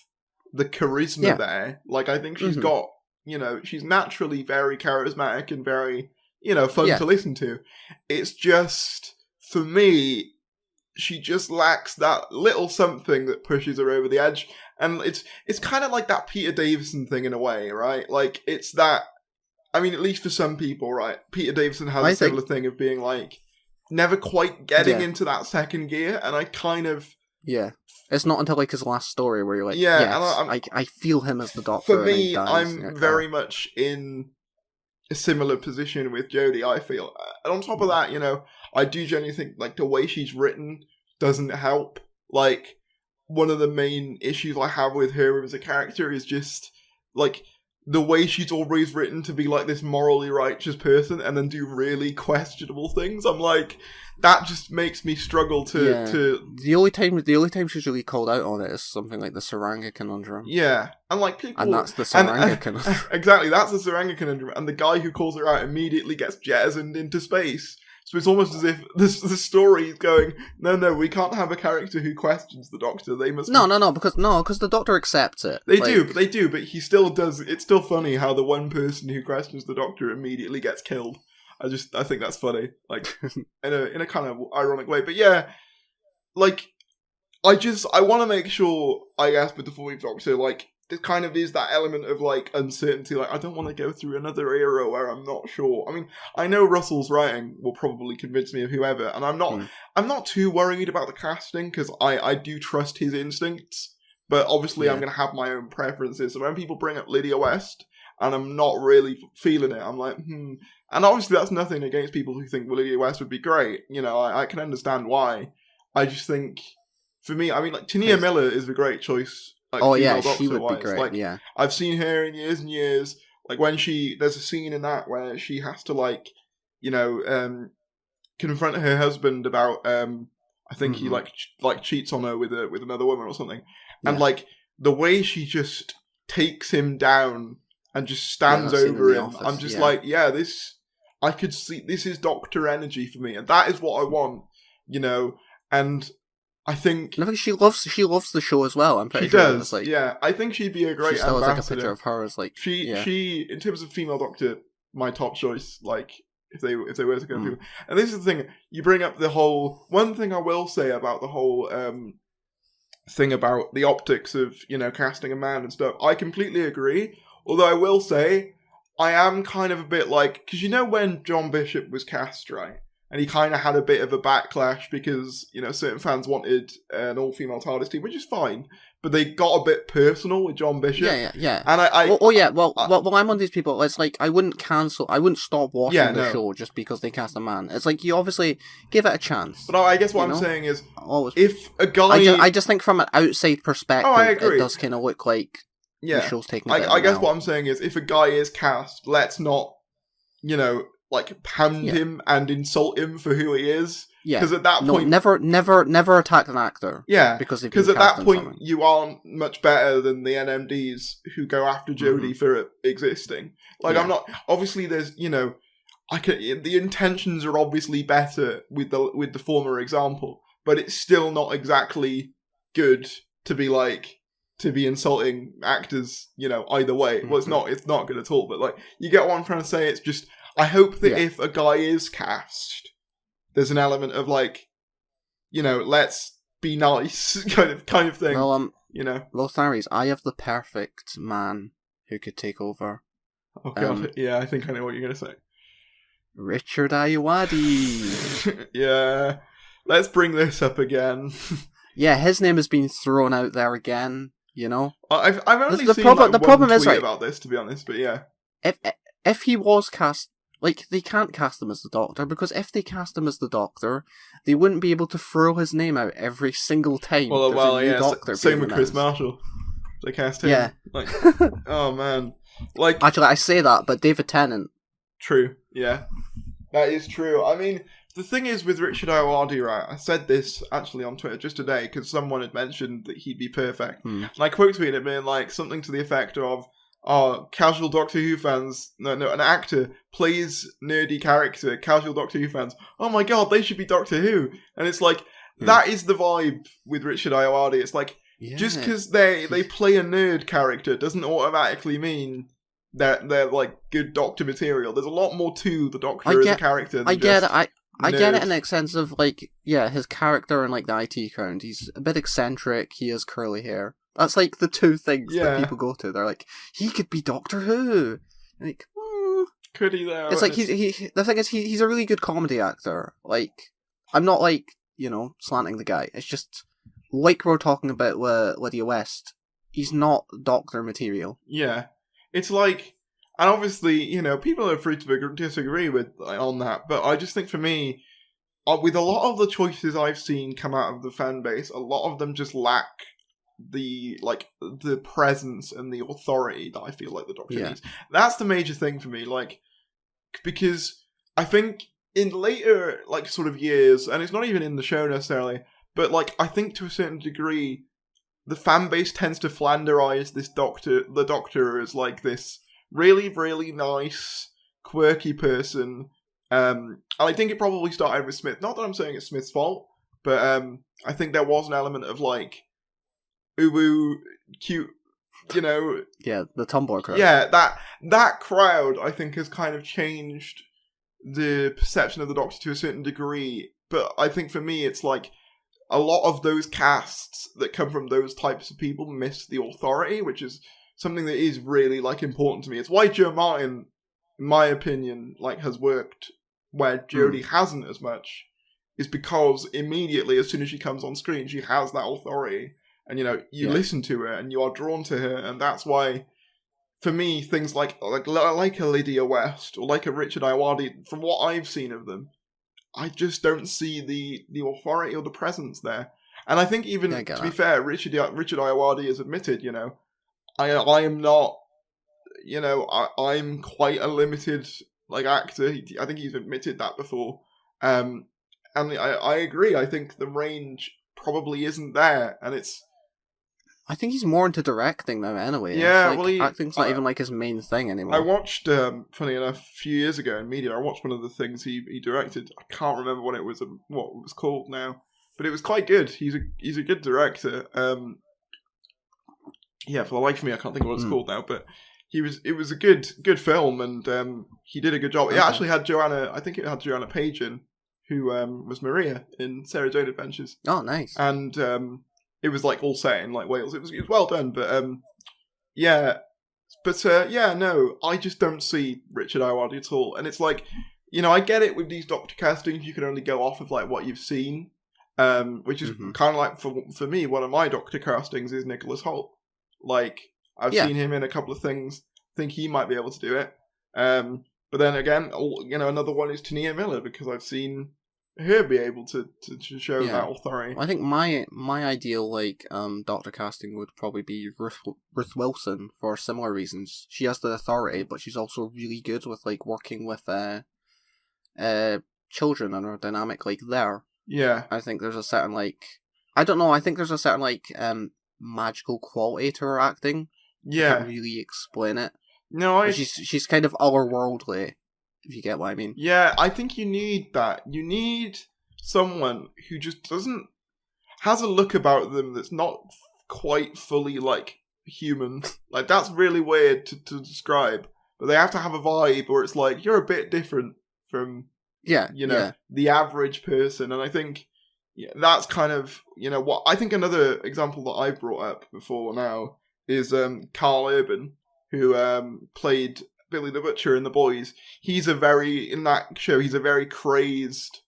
the charisma there. I think she's got, she's naturally very charismatic and very, fun to listen to. It's just, for me, she just lacks that little something that pushes her over the edge. And it's kind of like that Peter Davison thing in a way, right? It's that, I mean, at least for some people, right? Peter Davison has a similar thing of being never quite getting into that second gear, and I kind of... Yeah. It's not until his last story where you're yes, I feel him as the Doctor. For me, I'm very much in a similar position with Jodie, I feel. And on top of that, I do genuinely think, the way she's written doesn't help. One of the main issues I have with her as a character is just, the way she's always written to be, this morally righteous person and then do really questionable things. I'm that just makes me struggle to... The only time she's really called out on it is something like the Saranga conundrum. Yeah, and people... And that's the Saranga conundrum. Exactly, that's the Saranga conundrum. And the guy who calls her out immediately gets jettisoned into space. So it's almost as if the story is going, no, we can't have a character who questions the Doctor. They must... No, because the Doctor accepts it. They do, but he still does... It's still funny how the one person who questions the Doctor immediately gets killed. I think that's funny, in a kind of ironic way. But yeah, I want to make sure, I guess, with the 4th Doctor, there kind of is that element of, uncertainty. I don't want to go through another era where I'm not sure. I mean, I know Russell's writing will probably convince me of whoever, and I'm not too worried about the casting, because I do trust his instincts. But obviously I'm going to have my own preferences. So when people bring up Lydia West, and I'm not really feeling it, I'm like, And obviously that's nothing against people who think Lydia West would be great. You know, I can understand why. I just think, for me, I mean, like, Tania Miller is a great choice. Like, she would be great, like, I've seen her in years and years. Like, when there's a scene in that where she has to, like, you know, confront her husband about, I think he, like cheats on her with another woman or something. And, like, the way she just takes him down and just stands over him, I'm just like, I could see, this is Doctor energy for me. And that is what I want, you know, and I think she loves the show as well. I'm pretty sure. She does. Like, I think she'd be a great ambassador. She still has like a picture of her as like she in terms of female Doctor, my top choice. Like if they were to go through. And this is the thing. You bring up the whole one thing I will say about the whole thing about the optics of, you know, casting a man and stuff. I completely agree. Although I will say I am kind of a bit like, because you know when John Bishop was cast, right? And he kind of had a bit of a backlash because, you know, certain fans wanted an all-female TARDIS team, which is fine. But they got a bit personal with John Bishop. Yeah. And Well, I'm one of these people. It's like I wouldn't stop watching the show just because they cast a man. It's like you obviously give it a chance. But I guess what I'm saying is, if a guy, I just think from an outside perspective, it does kind of look like the show's taking. I guess what I'm saying is, if a guy is cast, let's not, you know, like pound him and insult him for who he is. Yeah. Because at that point, never attack an actor. Yeah. Because at that point, you aren't much better than the NMDs who go after Jodie for existing. Like I'm not. Obviously, there's, you know, the intentions are obviously better with the former example, but it's still not exactly good to be insulting actors, you know, either way. Well, it's not good at all. But like, you get what I'm trying to say. It's just, I hope that if a guy is cast, there's an element of like, you know, let's be nice kind of thing. Well, you know, Lotharies, I have the perfect man who could take over. Oh god, I think I know what you're gonna say. Richard Ayoade. Yeah, let's bring this up again. Yeah, his name has been thrown out there again. You know, I've only seen one tweet about this, to be honest. But yeah, if he was cast, like, they can't cast him as the Doctor, because if they cast him as the Doctor, they wouldn't be able to throw his name out every single time. Doctor same with Chris Marshall. They cast him. Yeah. Like, oh man. Like, actually, I say that, but David Tennant. True. Yeah, that is true. I mean, the thing is with Richard Ayoade, right? I said this actually on Twitter just today because someone had mentioned that he'd be perfect, and I quote tweeted it being like something to the effect of, casual Doctor Who fans, an actor plays nerdy character, casual Doctor Who fans, oh my god, they should be Doctor Who. And it's like, that is the vibe with Richard Ayoade. It's like, just because they play a nerd character doesn't automatically mean that they're like good Doctor material. There's a lot more to the Doctor as a character than I get it in the sense of, like, his character and, like, the IT crowd. He's a bit eccentric, he has curly hair. That's, like, the two things that people go to. They're like, he could be Doctor Who. Like, could he though? It's like, the thing is, he's a really good comedy actor. Like, I'm not, like, you know, slanting the guy. It's just, like we're talking about Lydia West, he's not Doctor material. Yeah. It's like, and obviously, you know, people are free to disagree on that, but I just think for me, with a lot of the choices I've seen come out of the fan base, a lot of them just lack the presence and the authority that I feel like the Doctor needs. That's the major thing for me, like, because I think in later, like, sort of years, and it's not even in the show necessarily, but, like, I think to a certain degree, the fan base tends to Flanderize the Doctor as, like, this really, really nice, quirky person. And I think it probably started with Smith. Not that I'm saying it's Smith's fault, but I think there was an element of, like, uwu, cute, you know. Yeah, the tomboy crowd. Yeah, that crowd, I think, has kind of changed the perception of the Doctor to a certain degree. But I think for me, it's like, a lot of those casts that come from those types of people miss the authority, which is something that is really, like, important to me. It's why Jo Martin, in my opinion, like, has worked where Jodie hasn't as much, is because immediately, as soon as she comes on screen, she has that authority. and you listen to her and you are drawn to her, and that's why, for me, things like a Lydia West or like a Richard Ayoade, from what I've seen of them, I just don't see the authority or the presence there. And I think even, to be fair, Richard Ayoade has admitted, I am not, I'm quite a limited actor. I think he's admitted that before. And I agree. I think the range probably isn't there, and it's. I think he's more into directing now, anyway. Yeah, acting's not even his main thing anymore. I watched, funny enough, a few years ago in media, I watched one of the things he directed. I can't remember what it was called now, but it was quite good. He's a good director. For the life of me, I can't think of what it's called now, but it was a good film, and he did a good job. Okay. It actually had Joanna Page in, who was Maria in Sarah Jane Adventures. Oh, nice. And it was all set in Wales. It was well done, but no, I just don't see Richard Ayoade at all. And it's I get it with these Doctor castings, you can only go off of what you've seen, which is kind of for me, one of my Doctor castings is Nicholas Hoult. I've seen him in a couple of things. I think he might be able to do it. But then again, another one is Tania Miller, because I've seen her be able to show that authority. I think my ideal Doctor casting would probably be Ruth Wilson, for similar reasons. She has the authority, but she's also really good with working with children and her dynamic there. Yeah. I think there's a certain I don't know, I think there's a certain magical quality to her acting. Yeah. I can't really explain it. No, she's kind of otherworldly, if you get what I mean. Yeah, I think you need that. You need someone who just has a look about them that's not quite fully human. That's really weird to describe, but they have to have a vibe where it's you're a bit different from the average person. And I think that's kind of what I think. Another example that I've brought up before now is Carl Urban, who played Billy the Butcher in The Boys. In that show, he's a very crazed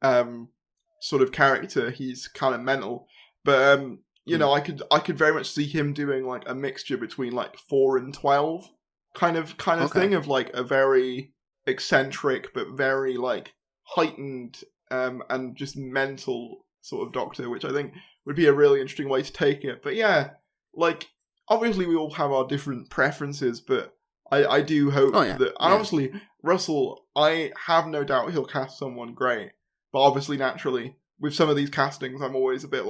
sort of character. He's kind of mental. But, I could very much see him doing a mixture between 4 and 12 kind of thing, of a very eccentric but very heightened and just mental sort of Doctor, which I think would be a really interesting way to take it. But yeah, obviously we all have our different preferences, but I do hope that... And obviously, Russell, I have no doubt he'll cast someone great. But obviously, naturally, with some of these castings, I'm always a bit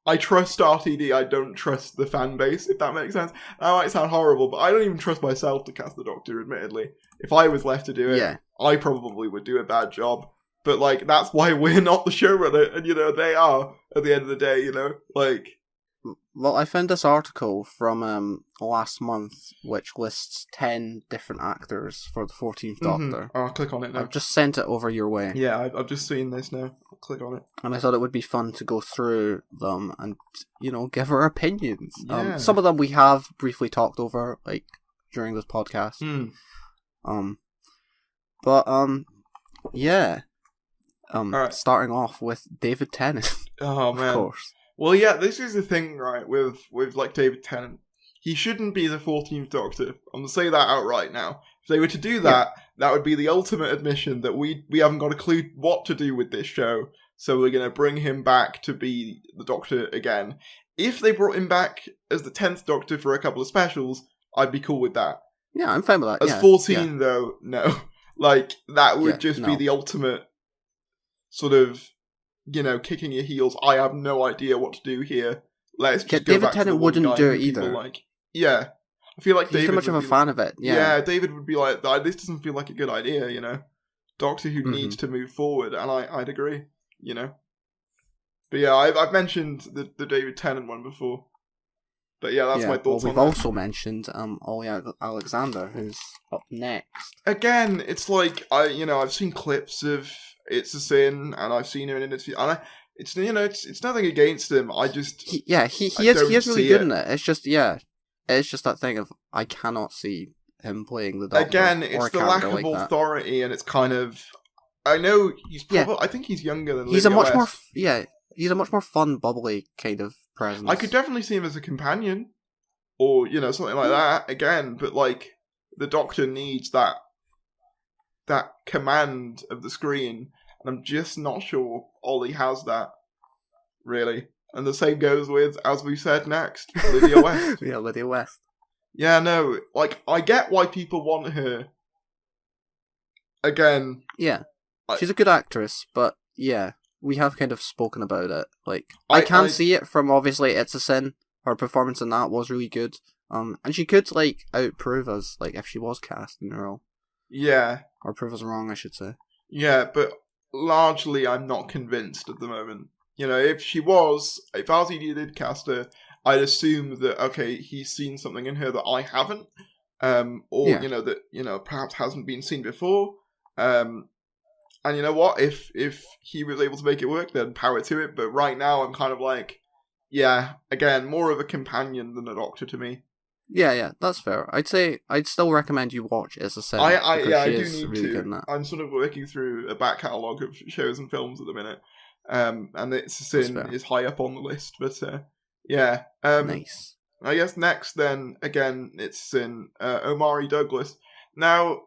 I trust RTD, I don't trust the fan base, if that makes sense. That might sound horrible, but I don't even trust myself to cast the Doctor, admittedly. If I was left to do it, I probably would do a bad job. But, that's why we're not the showrunner, and, they are, at the end of the day, Well, I found this article from last month, which lists 10 different actors for the 14th Doctor. I'll click on it now. I've just sent it over your way. Yeah, I've just seen this now. I'll click on it. And I thought it would be fun to go through them and, give our opinions. Yeah. Some of them we have briefly talked over, during this podcast. Right. Starting off with David Tennant. Oh, man. Of course. Well, yeah, this is the thing, right, with David Tennant. He shouldn't be the 14th Doctor. I'm going to say that outright now. If they were to do that, that would be the ultimate admission that we haven't got a clue what to do with this show, so we're going to bring him back to be the Doctor again. If they brought him back as the 10th Doctor for a couple of specials, I'd be cool with that. Yeah, I'm fine with that. As 14, though, no. That would be the ultimate sort of... kicking your heels. I have no idea what to do here. Let's just go David back Tennant to the wouldn't do it either. Yeah, I feel like he's David too much of a fan of it. Yeah, David would be like, this doesn't feel like a good idea. Doctor Who needs to move forward, and I'd agree. But yeah, I've mentioned the David Tennant one before. But yeah, that's my thoughts. We've also mentioned Ollie Alexander, who's up next. Again, it's I've seen clips of It's a Sin, and I've seen him in an interview, and it's nothing against him. I just he is really good in it. It's just that thing of I cannot see him playing the Doctor. Again, it's the lack of authority, and it's kind of I know he's probably I think he's younger than he's Lydia a much West. more He's a much more fun, bubbly kind of presence. I could definitely see him as a companion, or something like that again. But like the Doctor needs that command of the screen, and I'm just not sure Ollie has that really. And the same goes with, as we said next, Lydia West. Yeah, Lydia West. Yeah, no, like I get why people want her. Again, yeah, she's a good actress, but yeah. We have kind of spoken about it. Like, I can see it from, obviously, It's a Sin. Her performance in that was really good. And she could, like, outprove us, like, if she was cast in the role. Yeah. Or prove us wrong, I should say. Yeah, but largely I'm not convinced at the moment. If RTD did cast her, I'd assume that, okay, he's seen something in her that I haven't. That, perhaps hasn't been seen before. And you know what? If he was able to make it work, then power to it. But right now, I'm kind of like, yeah, again, more of a companion than a Doctor to me. Yeah, that's fair. I'd say I'd still recommend you watch It's a Sin. I do need really to. I'm sort of working through a back catalogue of shows and films at the minute, and It's a Sin is high up on the list. But yeah, nice. I guess next then again, It's a Sin. Omari Douglas. Now,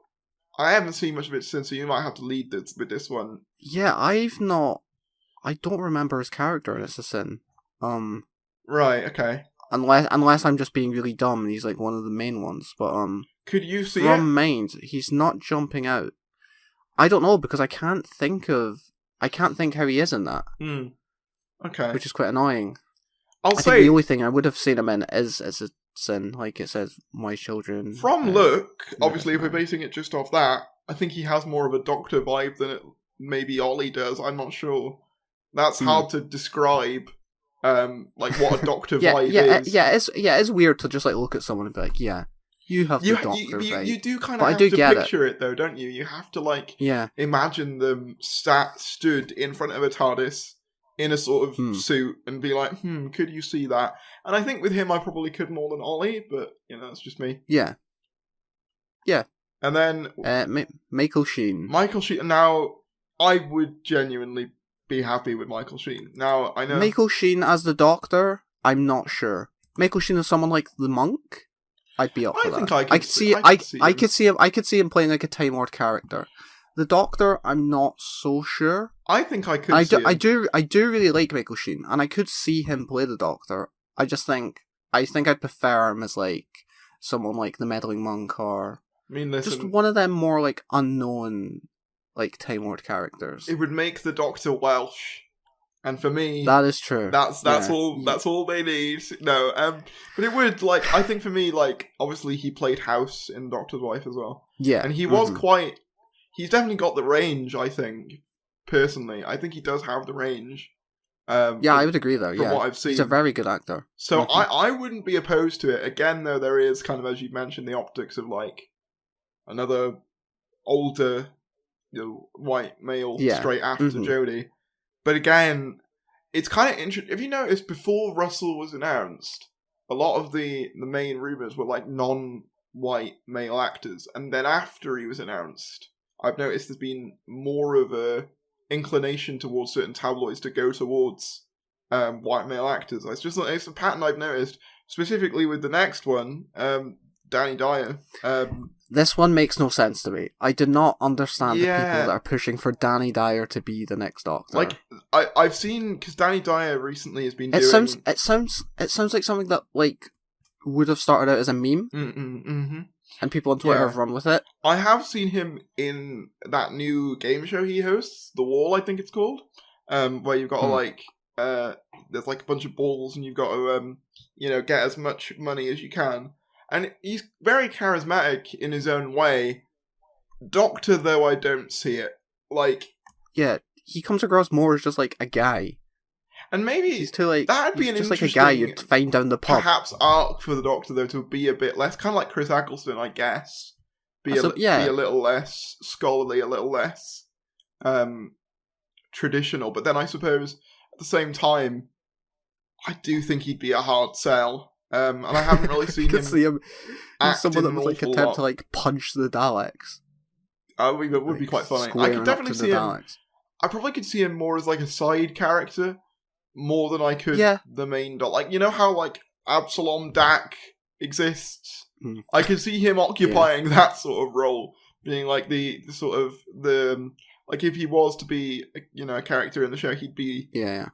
I haven't seen much of it since, so you might have to lead with this one. Yeah, I don't remember his character in It's a Sin. Right, okay. Unless I'm just being really dumb and he's like one of the main ones, but could you see from mind, he's not jumping out. I don't know, because I can't think how he is in that. Okay. Which is quite annoying. I think the only thing I would have seen him in is It's a Sin, like it says, my children. From look, obviously, if we're basing it just off that, I think he has more of a Doctor vibe than maybe Ollie does. I'm not sure. That's hard to describe. Like what a Doctor vibe is. It's weird to just like look at someone and be like, yeah, you have the Doctor vibe. You do kind of have to picture it though, don't you? You have to like imagine them stood in front of a TARDIS in a sort of suit and be like, could you see that? And I think with him, I probably could more than Ollie, but, that's just me. Yeah. And then... Michael Sheen. Now, I would genuinely be happy with Michael Sheen. Now, I know... Michael Sheen as the Doctor, I'm not sure. Michael Sheen as someone like the Monk, I'd be up for that. I could see him playing like a Time Lord character. The Doctor, I'm not so sure. I think I could see him. I do really like Michael Sheen, and I could see him play the Doctor. I think I'd prefer him as like someone like the Meddling Monk, or just one of them more like unknown like Time Lord characters. It would make the Doctor Welsh, and for me, that is true. That's all. That's all they need. No, but it would like I think for me like obviously he played House in Doctor's Wife as well. Yeah, and he was quite. He's definitely got the range. I think personally, I think he does have the range. I would agree though. From what I've seen, he's a very good actor. So I wouldn't be opposed to it. Again, though, there is kind of, as you mentioned, the optics of like another older, white male straight after Jodie. But again, it's kind of interesting. If you notice, before Russell was announced, a lot of the main rumors were like non-white male actors, and then after he was announced, I've noticed there's been more of a inclination towards certain tabloids to go towards white male actors. It's a pattern I've noticed, specifically with the next one, Danny Dyer. This one makes no sense to me. I did not understand the people that are pushing for Danny Dyer to be the next Doctor. Like I've seen, because Danny Dyer recently has been doing. It sounds like something that like would have started out as a meme. And people on Twitter have run with it. I have seen him in that new game show he hosts, The Wall, I think it's called, where you've got to there's like a bunch of balls and you've got to get as much money as you can. And he's very charismatic in his own way. Doctor, though, I don't see it. Like, yeah, he comes across more as just like a guy. And maybe he's too like that'd be an just interesting, like a guy you'd find down the pub. Perhaps arc for the Doctor though to be a bit less, kind of like Chris Eccleston, I guess. Be a little less scholarly, a little less traditional. But then I suppose at the same time, I do think he'd be a hard sell. And I haven't really seen him. See him someone that would like attempt to like punch the Daleks. It would be quite funny. I could definitely see him. I probably could see him more as like a side character. more than I could the main Doctor. Like, you know how, like, Absalom Dak exists? I could see him occupying that sort of role, being, like, the sort of, like, if he was to be, you know, a character in the show, he'd be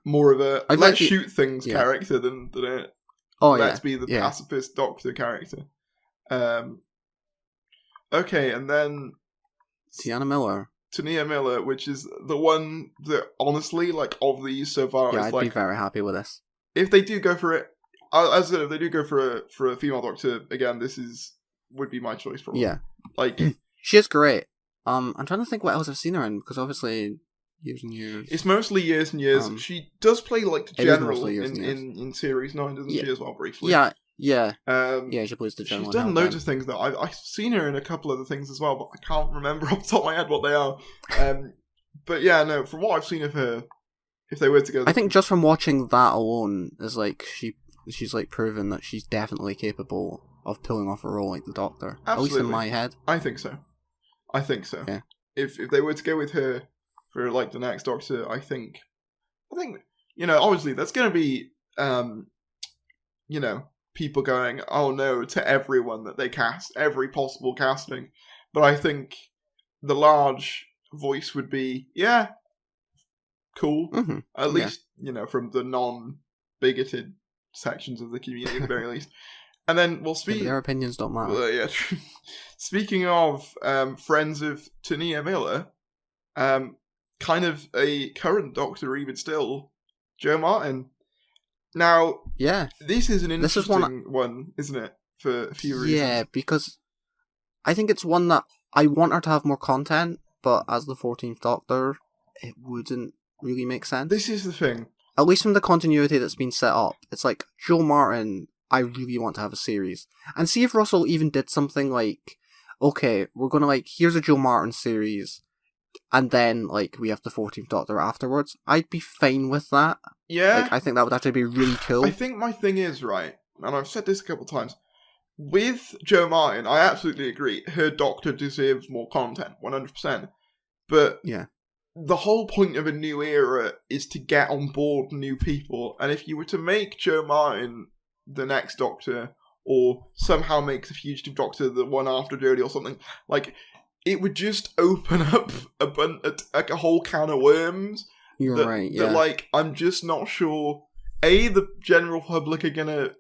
more of a let's shoot things character than a let's be the pacifist Doctor character. Okay, and then Tania Miller, which is the one that, honestly, like, of these so far, is I'd be very happy with this. If they do go for it, as I said, if they do go for a female Doctor, again, would be my choice, probably. Yeah. Like, she is great. I'm trying to think what else I've seen her in, because obviously, years and years. It's mostly years and years. She does play, like, the General in Series 9, doesn't she, as well, briefly? Yeah. She plays the General. She's done loads of things, though. I've seen her in a couple of the things as well, but I can't remember off the top of my head what they are. But yeah, no, from what I've seen of her, if they were to go... I think just from watching that alone, is like, she's like proven that she's definitely capable of pulling off a role like the Doctor. Absolutely. At least in my head. I think so. Yeah. If they were to go with her for, like, the next Doctor, I think, you know, obviously there's going to be, you know, people going, oh no, to everyone that they cast, every possible casting. But I think the large voice would be, cool. Mm-hmm. At least, you know, from the non-bigoted sections of the community at the very least. And then we'll speak... their opinions don't matter. Speaking of friends of Tania Miller, kind of a current Doctor even still, Jo Martin. Now, this is an interesting one, isn't it? For a few reasons. Yeah, because I think it's one that I want her to have more content, but as the 14th Doctor, it wouldn't really make sense. This is the thing. At least from the continuity that's been set up, it's like, Jo Martin, I really want to have a series. And see if Russell even did something like, okay, we're going to, like, here's a Jo Martin series, and then, like, we have the 14th Doctor afterwards. I'd be fine with that. Yeah. Like, I think that would actually be really cool. I think my thing is, right, and I've said this a couple of times, with Jo Martin, I absolutely agree, her Doctor deserves more content, 100%. But the whole point of a new era is to get on board new people, and if you were to make Jo Martin the next Doctor, or somehow make the Fugitive Doctor the one after Jodie or something, like, it would just open up a whole can of worms. You're right, yeah. That, like, I'm just not sure, A, the general public are gonna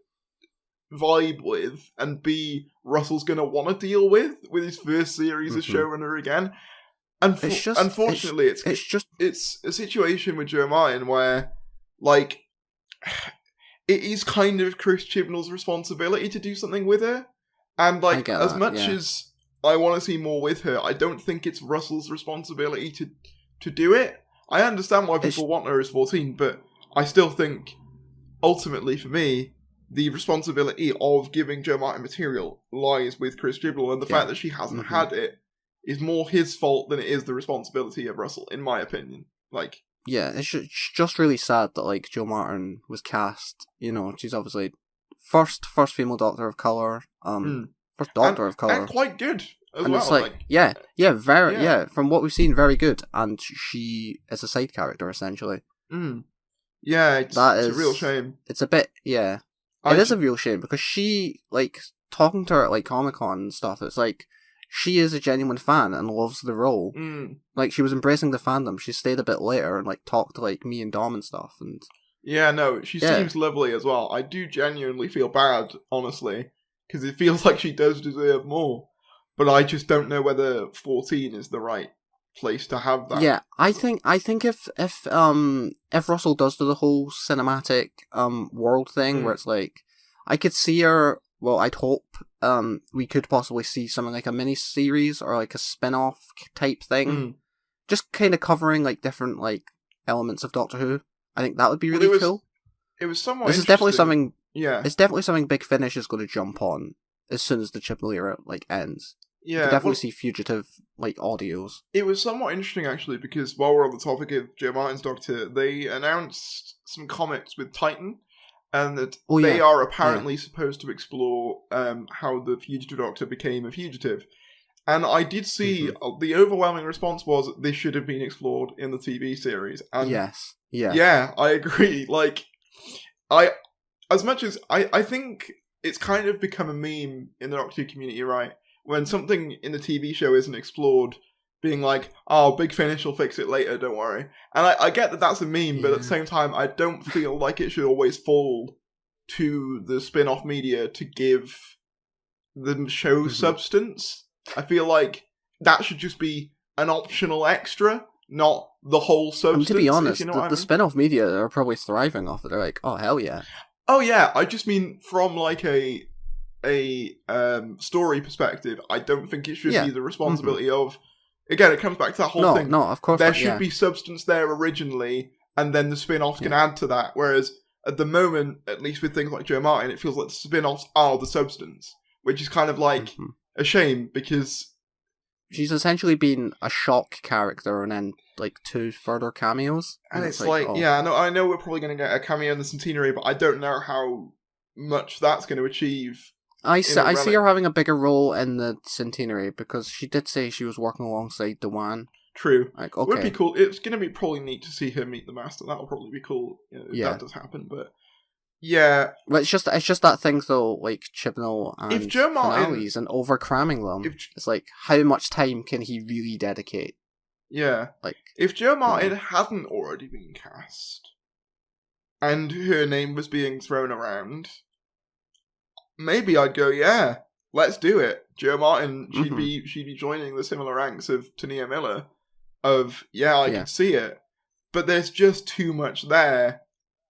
vibe with, and B, Russell's gonna want to deal with his first series as showrunner again. And unfortunately, it's a situation with Jo Martin where, like, it is kind of Chris Chibnall's responsibility to do something with her. And, like, as much as I want to see more with her, I don't think it's Russell's responsibility to do it. I understand why people want her as 14, but I still think, ultimately for me, the responsibility of giving Jo Martin material lies with Chris Chibnall, and the fact that she hasn't had it is more his fault than it is the responsibility of Russell, in my opinion. Like, yeah, it's just really sad that, like, Jo Martin was cast. You know, she's obviously first female Doctor of colour, first Doctor of colour, and quite good as and well. It's like, very from what we've seen, very good. And she is a side character essentially. Yeah, it's a real shame. It's a bit, it is a real shame because she, like, talking to her at, like, Comic-Con and stuff, it's like, she is a genuine fan and loves the role. Like, she was embracing the fandom. She stayed a bit later and, like, talked to, like, me and Dom and stuff. And she seems lovely as well. I do genuinely feel bad, honestly, because it feels like she does deserve more. But I just don't know whether 14 is the right place to have that. Yeah, I think if Russell does do the whole cinematic world thing where it's like, I could see her. Well, I'd hope we could possibly see something like a mini-series or like a spin-off type thing. Just kind of covering, like, different, like, elements of Doctor Who. I think that would be really cool. It was somewhat This is definitely something... Yeah. It's definitely something Big Finish is going to jump on as soon as the Chibnall era, like, ends. Yeah. You can definitely see fugitive, like, audios. It was somewhat interesting, actually, because while we're on the topic of Jo Martin's Doctor, they announced some comics with Titan, and that they are apparently supposed to explore how the Fugitive Doctor became a fugitive. And I did see the overwhelming response was this should have been explored in the TV series. And yes. Yeah. Yeah, I agree. Like, as much as I think it's kind of become a meme in the Doctor Who community, right? When something in the TV show isn't explored, being like, oh, Big Finish will fix it later, don't worry. And I get that that's a meme, but at the same time, I don't feel like it should always fall to the spin-off media to give the show substance. I feel like that should just be an optional extra, not the whole substance. To be honest, you know the spin-off media are probably thriving off it. They're like, oh, hell yeah. Oh, yeah. I just mean from, like, a story perspective, I don't think it should be the responsibility of... Again, it comes back to that whole thing. No, of course there not, should be substance there originally, and then the spin-offs can add to that. Whereas, at the moment, at least with things like Joe Martin, it feels like the spin-offs are the substance. Which is kind of like a shame, because... She's essentially been a shock character and then, like, 2 further cameos. And it's like, I know we're probably going to get a cameo in the Centenary, but I don't know how much that's going to achieve. I see her having a bigger role in the Centenary, because she did say she was working alongside Dewan. True. Like, okay. It would be cool. It's going to be probably neat to see her meet the Master. That'll probably be cool if that does happen, but... Yeah. But it's just that thing though, like Chibnall and if Joe Martin, finales and overcramming them. It's like, how much time can he really dedicate? Yeah. Like, if Joe Martin hadn't already been cast, and her name was being thrown around, maybe I'd go, yeah, let's do it. Joe Martin, she'd be joining the similar ranks of Tania Miller. I could see it, but there's just too much there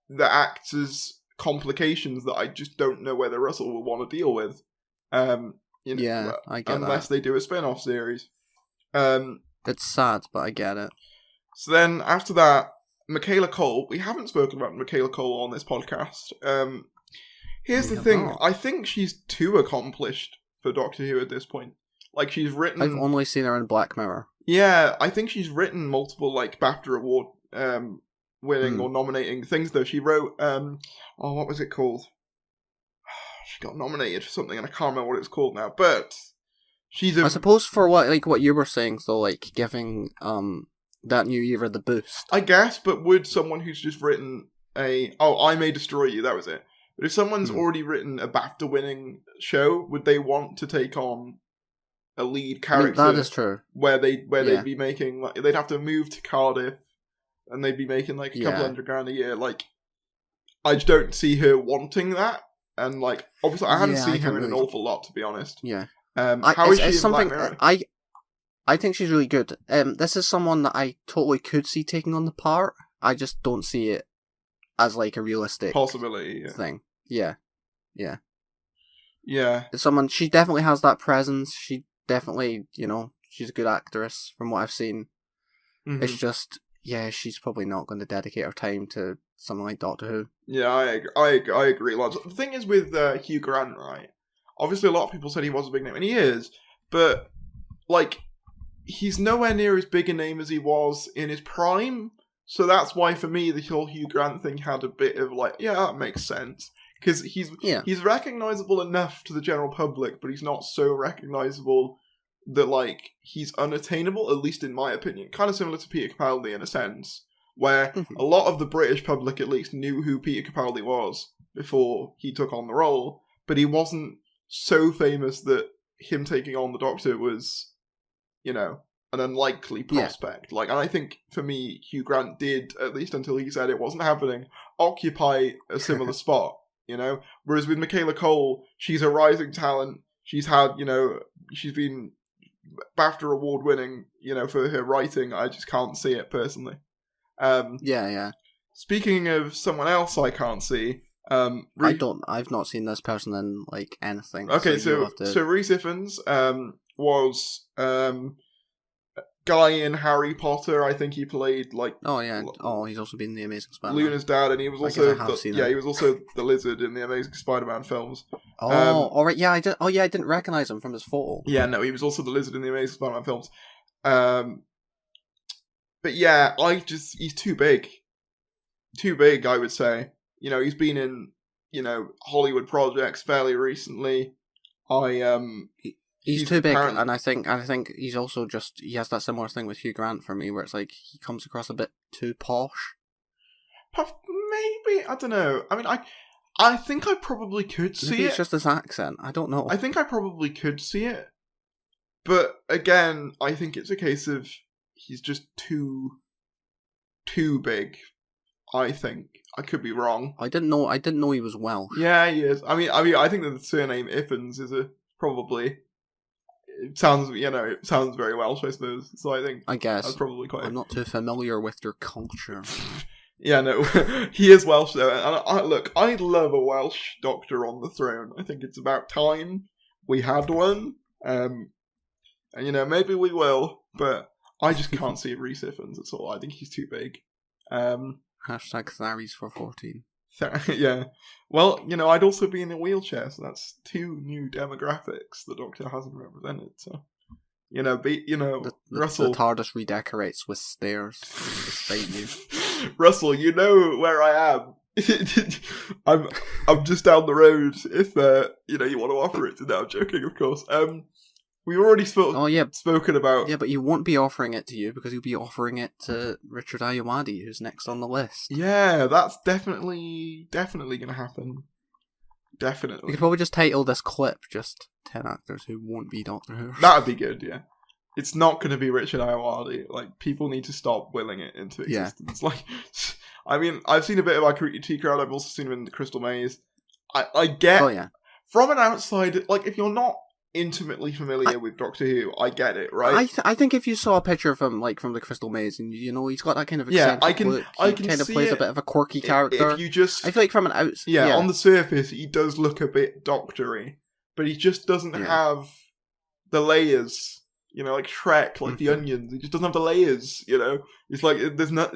that acts as complications that I just don't know whether Russell will want to deal with. I get unless they do a spin-off series. It's sad, but I get it. So then, after that, Michaela Cole. We haven't spoken about Michaela Cole on this podcast. Here's the thing. Not. I think she's too accomplished for Doctor Who at this point. Like, she's written... I've only seen her in Black Mirror. Yeah, I think she's written multiple, like, BAFTA award winning or nominating things, though. She wrote, what was it called? She got nominated for something, and I can't remember what it's called now, but she's I suppose for what you were saying, so, like, giving, that new era the boost. I guess, but would someone who's just written I May Destroy You, that was it. But if someone's already written a BAFTA-winning show, would they want to take on a lead character? That is true. Where they'd be making, like, they'd have to move to Cardiff, and they'd be making, like, a couple $100,000 a year. Like, I just don't see her wanting that. And, like, obviously, I haven't seen her in an awful lot, to be honest. Yeah. How is she in Black Mirror? I think she's really good. This is someone that I totally could see taking on the part. I just don't see it as, like, a realistic possibility thing. Yeah. It's someone, she definitely has that presence. She definitely, she's a good actress from what I've seen. Mm-hmm. It's just, she's probably not going to dedicate her time to something like Doctor Who. Yeah, I agree. The thing is with Hugh Grant, right? Obviously, a lot of people said he was a big name, and he is, but, like, he's nowhere near as big a name as he was in his prime. So that's why, for me, the whole Hugh Grant thing had a bit of, like, that makes sense. Because he's recognisable enough to the general public, but he's not so recognisable that, like, he's unattainable, at least in my opinion. Kind of similar to Peter Capaldi in a sense, where a lot of the British public at least knew who Peter Capaldi was before he took on the role, but he wasn't so famous that him taking on the Doctor was, an unlikely prospect. Like, and I think, for me, Hugh Grant did, at least until he said it wasn't happening, occupy a similar spot. Whereas with Michaela Cole, she's a rising talent. She's had, she's been BAFTA award winning, for her writing. I just can't see it personally. Speaking of someone else I can't see, I've not seen this person in, like, anything. Okay, so Rhys Ifans was guy in Harry Potter. I think he played, like... Oh, yeah. He's also been in The Amazing Spider-Man. Luna's dad, and he was also... he was also the lizard in the Amazing Spider-Man films. Alright, yeah, I didn't recognise him from his photo. Yeah, no, he was also the lizard in the Amazing Spider-Man films. But yeah, he's too big. Too big, I would say. He's been in, Hollywood projects fairly recently. He's too big, and I think he's also he has that similar thing with Hugh Grant for me, where it's like he comes across a bit too posh. Maybe, I don't know. I mean, I think I probably could see Maybe it. It's just his accent. I don't know. I think I probably could see it, but again, I think it's a case of he's just too big. I think I could be wrong. I didn't know he was Welsh. Yeah, he is. I mean, I think that the surname Iffens is probably. It sounds very Welsh, I suppose. So I guess that's probably quite. I'm not too familiar with your culture. Yeah, no, he is Welsh though. And look, I'd love a Welsh doctor on the throne. I think it's about time we had one. And maybe we will, but I just can't see Rhys Ifans at all. I think he's too big. Hashtag Tharies for 14. Yeah. Well, I'd also be in a wheelchair, so that's two new demographics the Doctor hasn't represented. So, Russell. The TARDIS redecorates with stairs, despite you. Russell, you know where I am. I'm just down the road. If you want to offer it to. No, I'm joking, of course. We've already spoken about... Yeah, but you won't be offering it to you because you'll be offering it to Richard Ayoade, who's next on the list. Yeah, that's definitely going to happen. Definitely. We could probably just title this clip just 10 actors who won't be Doctor Who. That would be good, yeah. It's not going to be Richard Ayoade. Like, people need to stop willing it into existence. Yeah. Like, I mean, I've seen a bit of Ikaruti T Crowd. I've also seen him in The Crystal Maze. I get... Oh, yeah. From an outside... Like, if you're not intimately familiar with Doctor Who, I get it, right? I think if you saw a picture of him, like, from The Crystal Maze, and, he's got that kind of eccentric look, he kind of plays a bit of a quirky character. If you just... I feel like from an outside... Yeah, on the surface, he does look a bit doctory, but he just doesn't have the layers, like Shrek, like the onions. He just doesn't have the layers, It's like, there's not,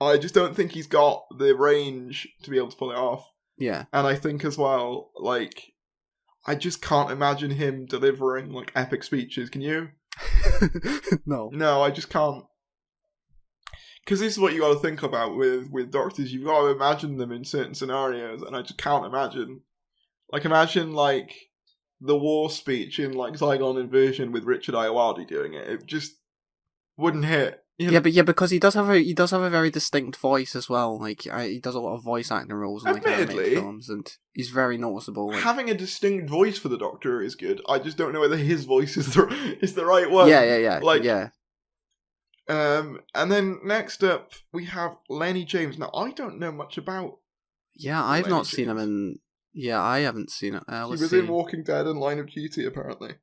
I just don't think he's got the range to be able to pull it off. Yeah. And I think as well, like... I just can't imagine him delivering, like, epic speeches. Can you? No. No, I just can't. Because this is what you got to think about with doctors. You've got to imagine them in certain scenarios, and I just can't imagine. Like, imagine, like, the war speech in, like, Zygon Inversion with Richard Ayoade doing it. It just wouldn't hit. Yeah, because he does have a very distinct voice as well. Like, he does a lot of voice acting roles in, like, animated films, and he's very noticeable. Like... Having a distinct voice for the Doctor is good. I just don't know whether his voice is the right one. Yeah. Like, yeah. And then next up we have Lenny James. Now I don't know much about. Yeah, I've not seen him in. Yeah, I haven't seen it. He was in Walking Dead and Line of Duty, apparently.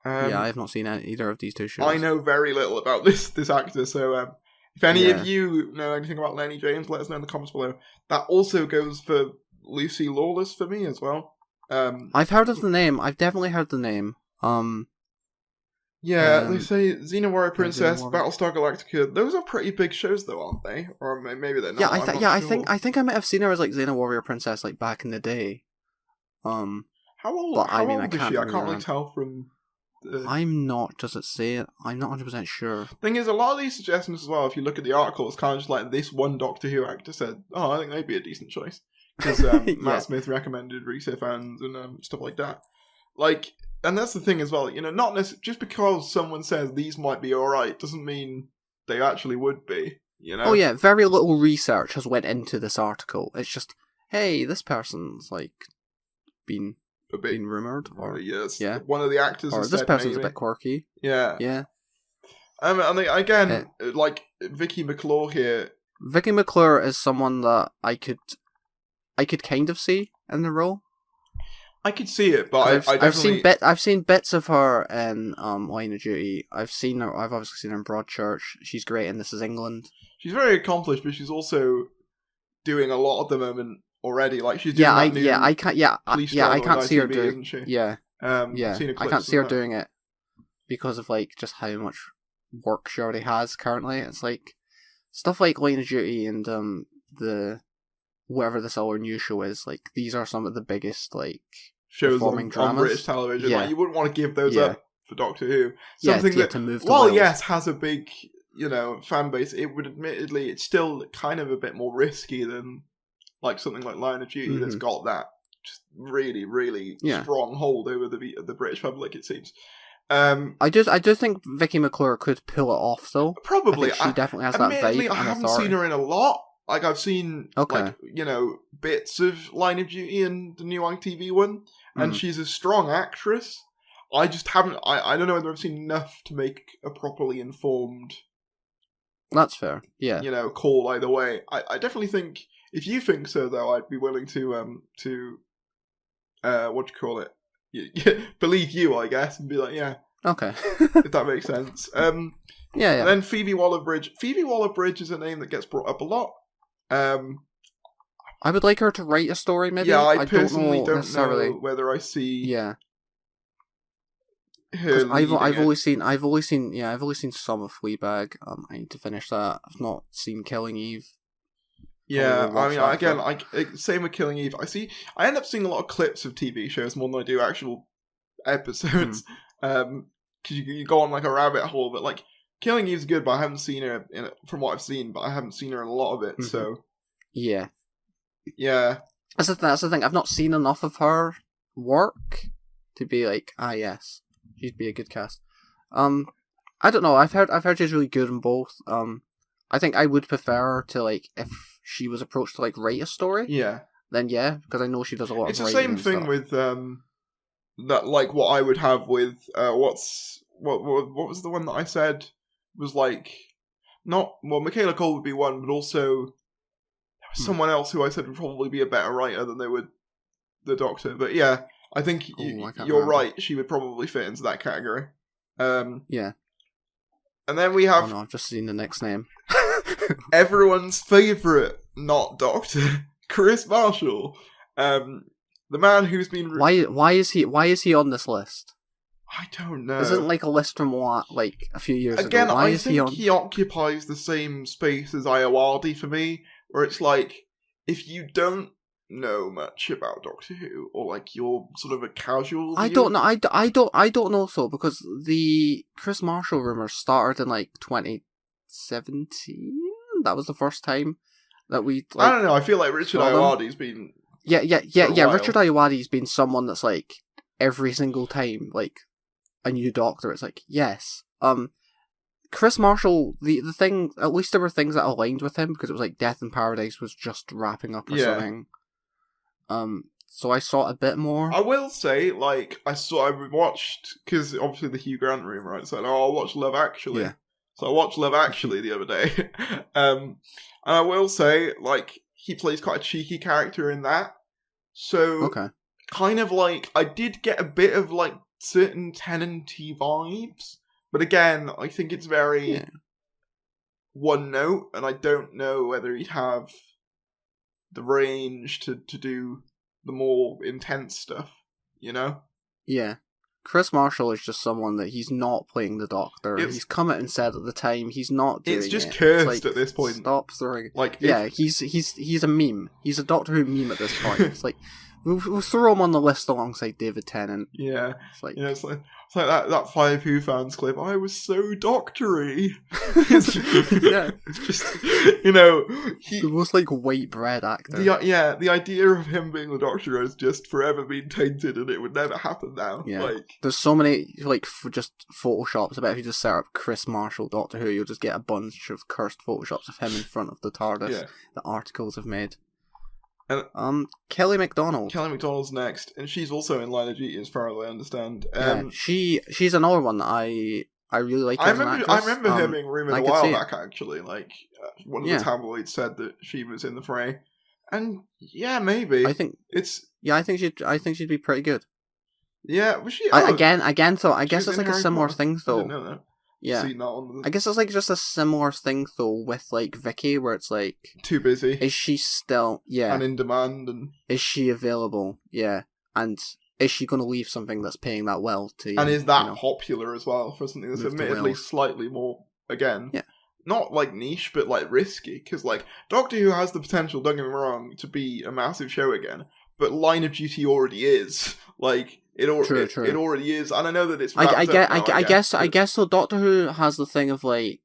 Yeah, I have not seen either of these two shows. I know very little about this actor, so if any of you know anything about Lenny James, let us know in the comments below. That also goes for Lucy Lawless for me as well. I've heard of the name. I've definitely heard the name. They say Xena Warrior Princess, Battlestar Galactica. Those are pretty big shows, though, aren't they? Or maybe they're not. Yeah, I think I might have seen her as like Xena Warrior Princess, like back in the day. How old is she? I can't really tell from. I'm not. Does it say it? I'm not 100% sure. Thing is, a lot of these suggestions as well. If you look at the article, it's kind of just like this one Doctor Who actor said, "Oh, I think they'd be a decent choice." Because Matt Smith recommended Rhys Ifans and stuff like that. Like, and that's the thing as well. Not necessarily just because someone says these might be all right doesn't mean they actually would be. Oh yeah, very little research has went into this article. It's just, hey, this person's like been rumoured, or yes, one of the actors, or this person's a bit quirky. Yeah. And again, like Vicky McClure here. Vicky McClure is someone that I could kind of see in the role. I could see it, but I've seen bits of her in Line of Duty. I've obviously seen her in Broadchurch. She's great in This Is England. She's very accomplished, but she's also doing a lot at the moment already. Like she's doing I can't see her doing. Yeah, I can't see her doing it because of like just how much work she already has currently. It's like stuff like Line of Duty and the whatever this other new show is. Like these are some of the biggest like shows on British television. Yeah. Like you wouldn't want to give those up for Doctor Who. Something that to move. Yes, has a big fan base. It would it's still kind of a bit more risky than like something like Line of Duty that's got that just really, really Yeah. strong hold over the British public, it seems. I just think Vicky McClure could pull it off, though. Probably. I think she definitely has that vibe. I haven't seen her in a lot. Like, I've seen, like, you know, bits of Line of Duty and the new ITV one, and she's a strong actress. I just haven't, I don't know whether I've seen enough to make a properly informed... That's fair, yeah. You know, call either way. I definitely think, if you think so, though, I'd be willing to what do you call it? Believe you, I guess, and be like, yeah. Okay. If that makes sense. Yeah. And then Phoebe Waller-Bridge. Phoebe Waller-Bridge is a name that gets brought up a lot. I would like her to write a story, maybe. Yeah, I personally don't necessarily know whether I see. Yeah. I've always seen some of Fleabag. I need to finish that. I've not seen Killing Eve. Yeah, I mean, again, same with Killing Eve. I end up seeing a lot of clips of TV shows more than I do actual episodes. Because you go on like a rabbit hole, but like Killing Eve's good, but I haven't seen her in it from what I've seen. But I haven't seen her in a lot of it, so yeah. That's the thing. I've not seen enough of her work to be like, yes, she'd be a good cast. I don't know. I've heard she's really good in both. I think I would prefer to like if she was approached to like write a story. Yeah. Then yeah, because I know she does a lot. It's of the writing same thing stuff. with that, like what I would have with what was the one that I said was like Michaela Cole would be one, but also there was someone else who I said would probably be a better writer than they would the Doctor. But yeah, I think you're right. She would probably fit into that category. Yeah. And then we have... Oh no, I've just seen the next name. everyone's favourite not Doctor, Chris Marshall. The man who's been... Why is he on this list? I don't know. Isn't like a list from what, like a few years Again, ago? I think he occupies the same space as Iowadi for me, where it's like, if you don't know much about Doctor Who, or like you're sort of a casual I don't know. I don't know so, because the Chris Marshall rumours started in like 2017. That was the first time that we. Like, I don't know. I feel like Richard Iowadi's been. Yeah. Richard Iowadi's been someone that's like every single time, like a new Doctor. It's like yes. Chris Marshall. The thing. At least there were things that aligned with him because it was like Death in Paradise was just wrapping up or something. So I saw a bit more. I will say, like, I watched, because obviously the Hugh Grant room, right? So I'll watch Love Actually. Yeah. So I watched Love Actually the other day. And I will say, like, he plays quite a cheeky character in that. So, kind of like, I did get a bit of, like, certain Tennant-y vibes. But again, I think it's very one note, and I don't know whether he'd have the range to do the more intense stuff, you know? Yeah. Chris Marshall is just someone that he's not playing the Doctor. He's come out and said at the time he's not doing it. It's just cursed at this point. Stop throwing... Like, he's a meme. He's a Doctor Who meme at this point. It's like, we'll throw him on the list alongside David Tennant. Yeah. It's like... You know, it's like that Five Who fans clip, I was so doctory. Yeah. It's just, you know... the most, like, white bread actor. The idea of him being the Doctor has just forever been tainted, and it would never happen now. Yeah. Like, there's so many, like, just photoshops. I bet if you just set up Chris Marshall, Doctor Who, you'll just get a bunch of cursed photoshops of him in front of the TARDIS that articles have made. Kelly MacDonald. Kelly MacDonald's next, and she's also in Line of Duty, as far as I understand. She's another one that I really like. I remember her being rumoured a while back. Actually, like one of the tabloids said that she was in the fray, and maybe I think she'd be pretty good. Yeah, was she? Again, so I guess it's like a similar thing, though. I didn't know that. Yeah, I guess it's like just a similar thing though with like Vicky, where it's like too busy. Is she still and in demand, and is she available? Yeah, and is she going to leave something that's paying that well to? And is that popular as well for something that's admittedly slightly more not like niche but like risky? Because like Doctor Who has the potential, don't get me wrong, to be a massive show again, but Line of Duty already is like. It already is, and I know that it's. I guess so. Doctor Who has the thing of like,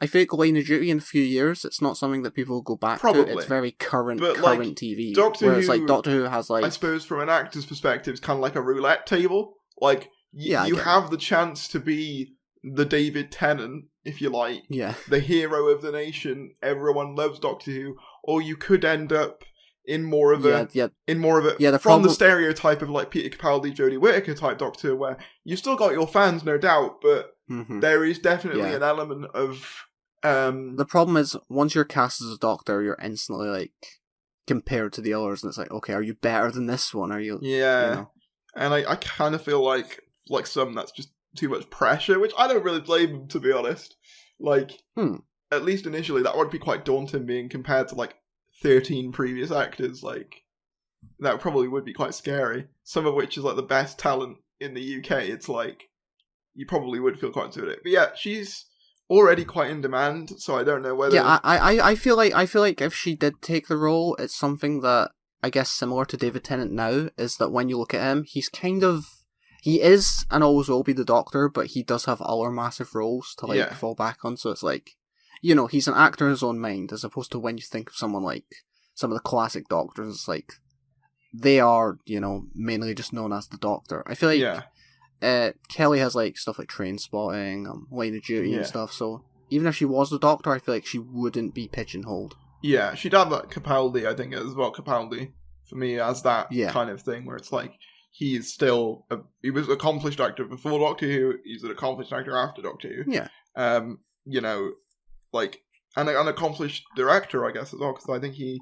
I feel like Line of Duty in a few years, it's not something that people go back to. It's very current TV. Doctor whereas Who, like Doctor Who has like, I suppose from an actor's perspective, it's kind of like a roulette table. Like you have the chance to be the David Tennant, if you like, the hero of the nation. Everyone loves Doctor Who, or you could end up in more of a the stereotype of like Peter Capaldi, Jodie Whittaker type Doctor, where you still got your fans, no doubt, but there is definitely an element of the problem is once you're cast as a Doctor, you're instantly like compared to the others, and it's like, okay, are you better than this one? Are you? Yeah, you know? And I kind of feel like some that's just too much pressure, which I don't really blame them, to be honest. Like, at least initially, that would be quite daunting being compared to like 13 previous actors. Like, that probably would be quite scary. Some of which is like the best talent in the UK. It's like, you probably would feel quite intimidated. But yeah, she's already quite in demand, so I don't know whether... Yeah, I feel like if she did take the role, it's something that, I guess similar to David Tennant now, is that when you look at him, he's kind of... He is and always will be the Doctor, but he does have other massive roles to like fall back on, so it's like, you know, he's an actor in his own mind, as opposed to when you think of someone like some of the classic Doctors, it's like, they are, you know, mainly just known as the Doctor. I feel like Kelly has like stuff like Trainspotting, Line of Duty and stuff, so even if she was the Doctor, I feel like she wouldn't be pigeonholed. Yeah, she'd have that Capaldi, I think, as well. Capaldi, for me, as that kind of thing, where it's like, he was an accomplished actor before Doctor Who, he's an accomplished actor after Doctor Who. Yeah. You know, like, and an accomplished director, I guess, as well, because I think he's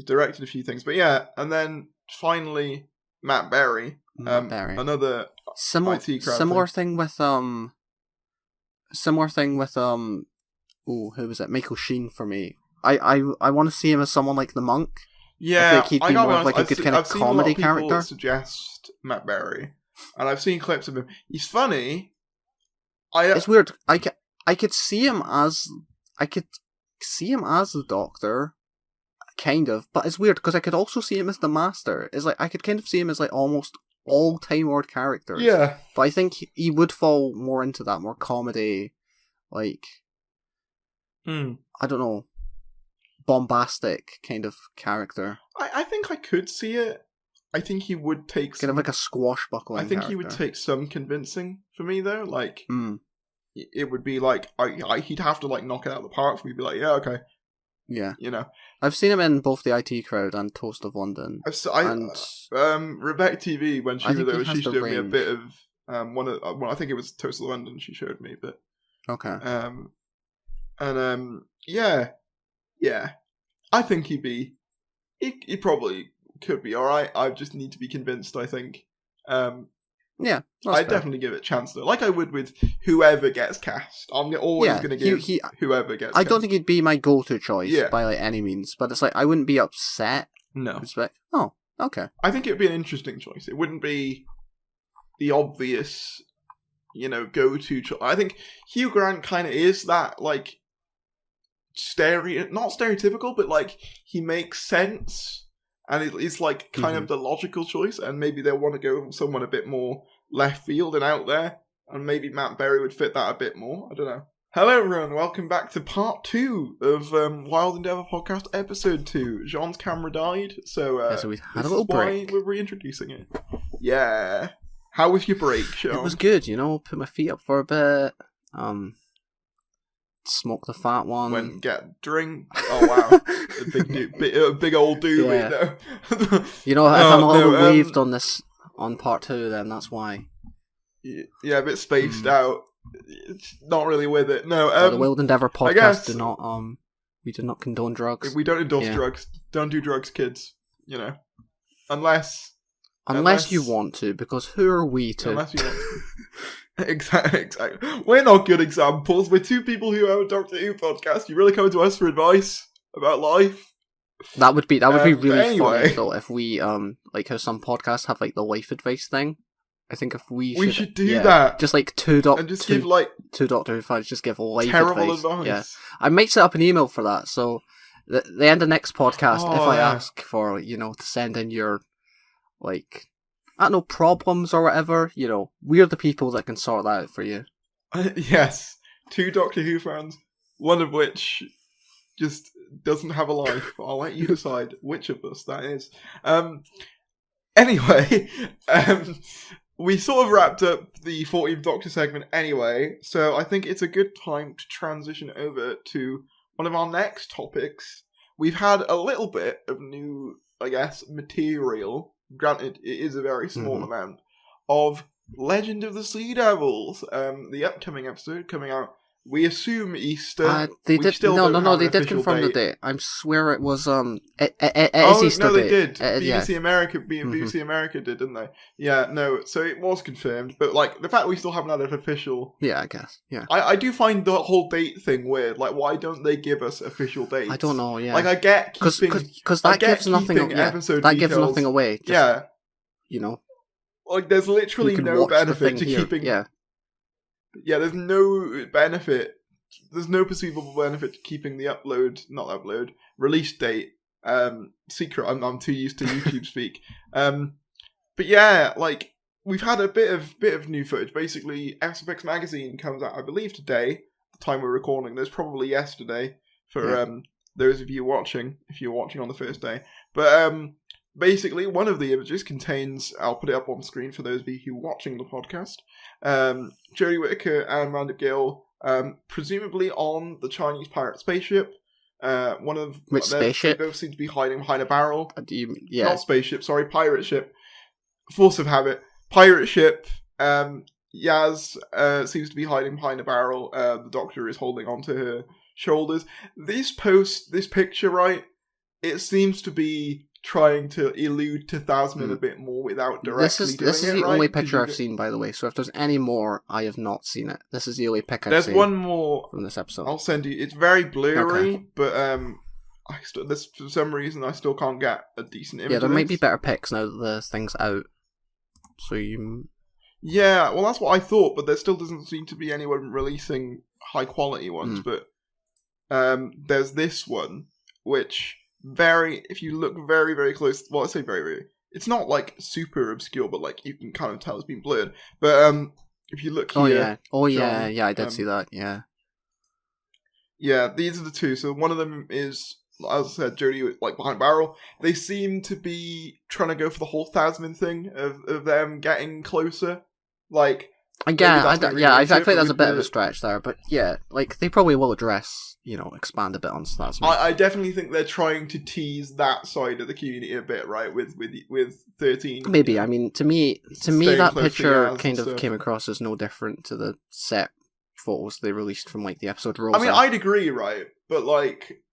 directed a few things. But yeah, and then finally, Matt Berry. Another similar thing with who was it? Michael Sheen for me. I want to see him as someone like the Monk. Yeah, I think he'd be more of like a good kind of comedy character. Suggest Matt Berry, and I've seen clips of him. He's funny. It's weird. I could see him as the Doctor, kind of, but it's weird because I could also see him as the Master. It's like I could kind of see him as like almost all Time Lord characters. Yeah, but I think he would fall more into that more comedy, like I don't know, bombastic kind of character. I think I could see it. I think he would take kind of like a swashbuckling. I think he would take some convincing for me though. Like it would be like he'd have to like knock it out of the park for me to be like, yeah, okay. Yeah, you know, I've seen him in both the IT Crowd and Toast of London. Rebecca TV when she was there, she showed me a bit of I think it was Toast of London. She showed me, but okay. Yeah, I think he probably could be alright. I just need to be convinced, I think. Yeah, I'd definitely give it a chance though, like I would with whoever gets cast. I'm always going to give whoever gets cast. I don't think he'd be my go-to choice by like any means, but it's like I wouldn't be upset. No. It's like, oh, okay. I think it would be an interesting choice. It wouldn't be the obvious, you know, go-to choice. I think Hugh Grant kind of is that, like, not stereotypical, but like he makes sense, and it's like kind of the logical choice. And maybe they'll want to go with someone a bit more left field and out there, and maybe Matt Berry would fit that a bit more. I don't know. Hello everyone, welcome back to part 2 of Wild Endeavour podcast, episode 2. Jean's camera died, so we had a little break. We're reintroducing it. Yeah. How was your break, Jean? It was good, you know. Put my feet up for a bit. Smoke the fat one. When get drink. Oh wow, a big old doobie. Yeah. You know, if I'm a little waved on this on part 2, then that's why. Yeah, a bit spaced out. It's not really with it. No, the Wild Endeavour podcast we do not condone drugs. We don't endorse drugs. Don't do drugs, kids. You know, unless you want to, because who are we to? Unless you want to. Exactly. We're not good examples. We're two people who have a Doctor Who podcast. You really coming to us for advice about life? That would be really funny though if we like how some podcasts have like the life advice thing. I think if we should do that. Just like two Doctor Who fans just give life terrible advice. Yeah, I might set up an email for that. So the end of next podcast, if I ask for to send in your like. I don't know, problems or whatever, we're the people that can sort that out for you. Yes. 2 Doctor Who fans. one of which just doesn't have a life. I'll let you decide which of us that is. Anyway, we sort of wrapped up the 14th Doctor segment anyway, so I think it's a good time to transition over to one of our next topics. We've had a little bit of new, I guess, material, granted it is a very small amount, of Legend of the Sea Devils, the upcoming episode coming out. We assume Easter. They did confirm the date. I swear it was it is Easter. No, they date. did. BBC America, BBC America did, didn't they? Yeah, no. So it was confirmed, but like the fact we still haven't had an official. Yeah, I guess. Yeah. I do find the whole date thing weird. Like, why don't they give us official dates? I don't know. Yeah. Like, I get because that gives nothing. That gives nothing away. Just, you know. Like, there's literally no benefit to keeping. Yeah. Yeah, there's no benefit. There's no perceivable benefit to keeping the release date secret. I'm too used to YouTube speak. But yeah, like we've had a bit of new footage. Basically, SFX magazine comes out, I believe, today. The time we're recording, there's probably yesterday for those of you watching, if you're watching on the first day. But basically, one of the images contains, I'll put it up on screen for those of you who are watching the podcast, Jodie Whittaker and Amanda Gill, presumably on the Chinese pirate spaceship. Which spaceship? They both seem to be hiding behind a barrel. Not spaceship, sorry, pirate ship. Force of habit. Pirate ship. Yaz seems to be hiding behind a barrel. The Doctor is holding onto her shoulders. This picture, right, it seems to be trying to allude to Thasmin a bit more without directly doing it. This is the only picture I've seen, by the way, so if there's any more, I have not seen it. This is the only pic I've seen. There's one more from this episode. I'll send you. It's very blurry, but for some reason I still can't get a decent image. Yeah, there might be better pics now that the thing's out. So you... Yeah, well that's what I thought, but there still doesn't seem to be anyone releasing high quality ones, but there's this one, which... if you look very, very close, well, I say very, very, it's not like super obscure, but like you can kind of tell it's been blurred. But if you look here, yeah, I did see that. Yeah, these are the two. So one of them is, as I said, Jodie like behind barrel. They seem to be trying to go for the whole Thasmin thing of them getting closer, like. I feel like that's a bit of a stretch there, but yeah, like they probably will address, expand a bit on Thasmin. I definitely think they're trying to tease that side of the community a bit, right? With 13. Maybe, I mean, to me that picture kind of came across as no different to the set photos they released from like the episode Rosa. I mean, I'd agree, right? But like,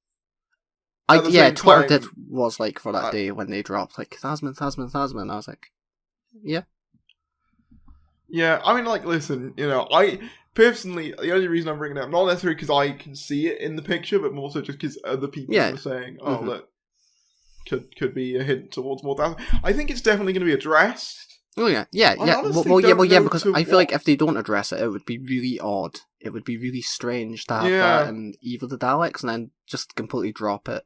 Twitter was like for that day when they dropped like Thasmin. I was like, yeah. Yeah, I mean, like, listen, I personally, the only reason I'm bringing it up, not necessarily because I can see it in the picture, but more so just because other people are saying, look, could be a hint towards more Thasmin. I think it's definitely going to be addressed. Oh, yeah. Because I feel like if they don't address it, it would be really odd. It would be really strange to have that and Evil the Daleks and then just completely drop it.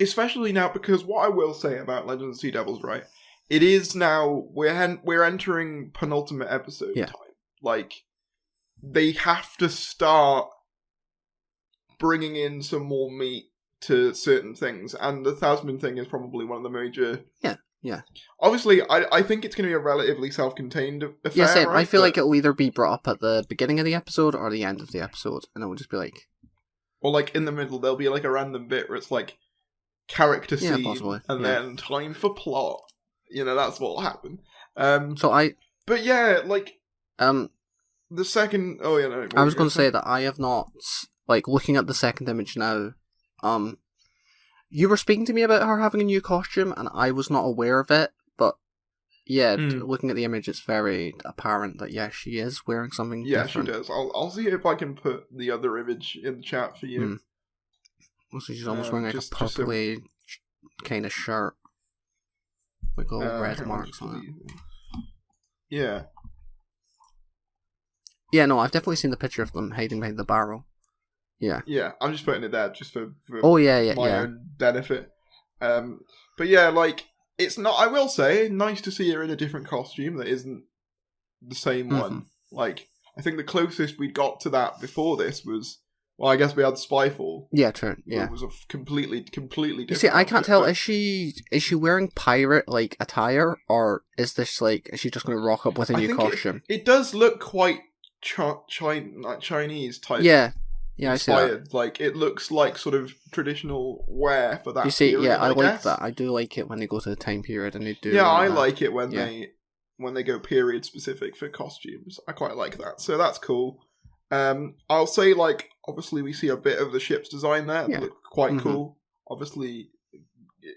Especially now, because what I will say about Legend of the Sea Devils, right? It is now, we're entering penultimate episode time. Like, they have to start bringing in some more meat to certain things, and the Thasmin thing is probably one of the major... Yeah. Obviously, I think it's going to be a relatively self-contained affair, yeah, same. right? I feel like it'll either be brought up at the beginning of the episode or the end of the episode, and it will just be like... Or like in the middle, there'll be like a random bit where it's like character scene, possibly. And then time for plot. That's what will happen. But yeah, like... the second... Oh, yeah, no. I was going to say that I have not... Like, looking at the second image now, you were speaking to me about her having a new costume, and I was not aware of it, but yeah, looking at the image, it's very apparent that, she is wearing something different. Yeah, she does. I'll see if I can put the other image in the chat for you. Also, she's almost wearing like a purpley kind of shirt. With all red marks on it. Yeah. Yeah, no, I've definitely seen the picture of them hiding behind the barrel. Yeah. Yeah, I'm just putting it there just for my own benefit. But yeah, like, it's not, I will say, nice to see her in a different costume that isn't the same one. Like, I think the closest we got to that before this was Well, I guess we had Spyfall. Yeah, true. Yeah, it was a completely different. You see, I can't tell. Is she wearing pirate like attire, or is this like is she just going to rock up with a new costume? It does look quite Chinese type. Yeah, inspired. I see that. Like it looks like sort of traditional wear for that. You see, period, I like that. I do like it when they go to the time period and they do. Yeah, I like it when they go period specific for costumes. I quite like that. So that's cool. I'll say, like, obviously we see a bit of the ship's design there. Yeah. Look quite cool. Obviously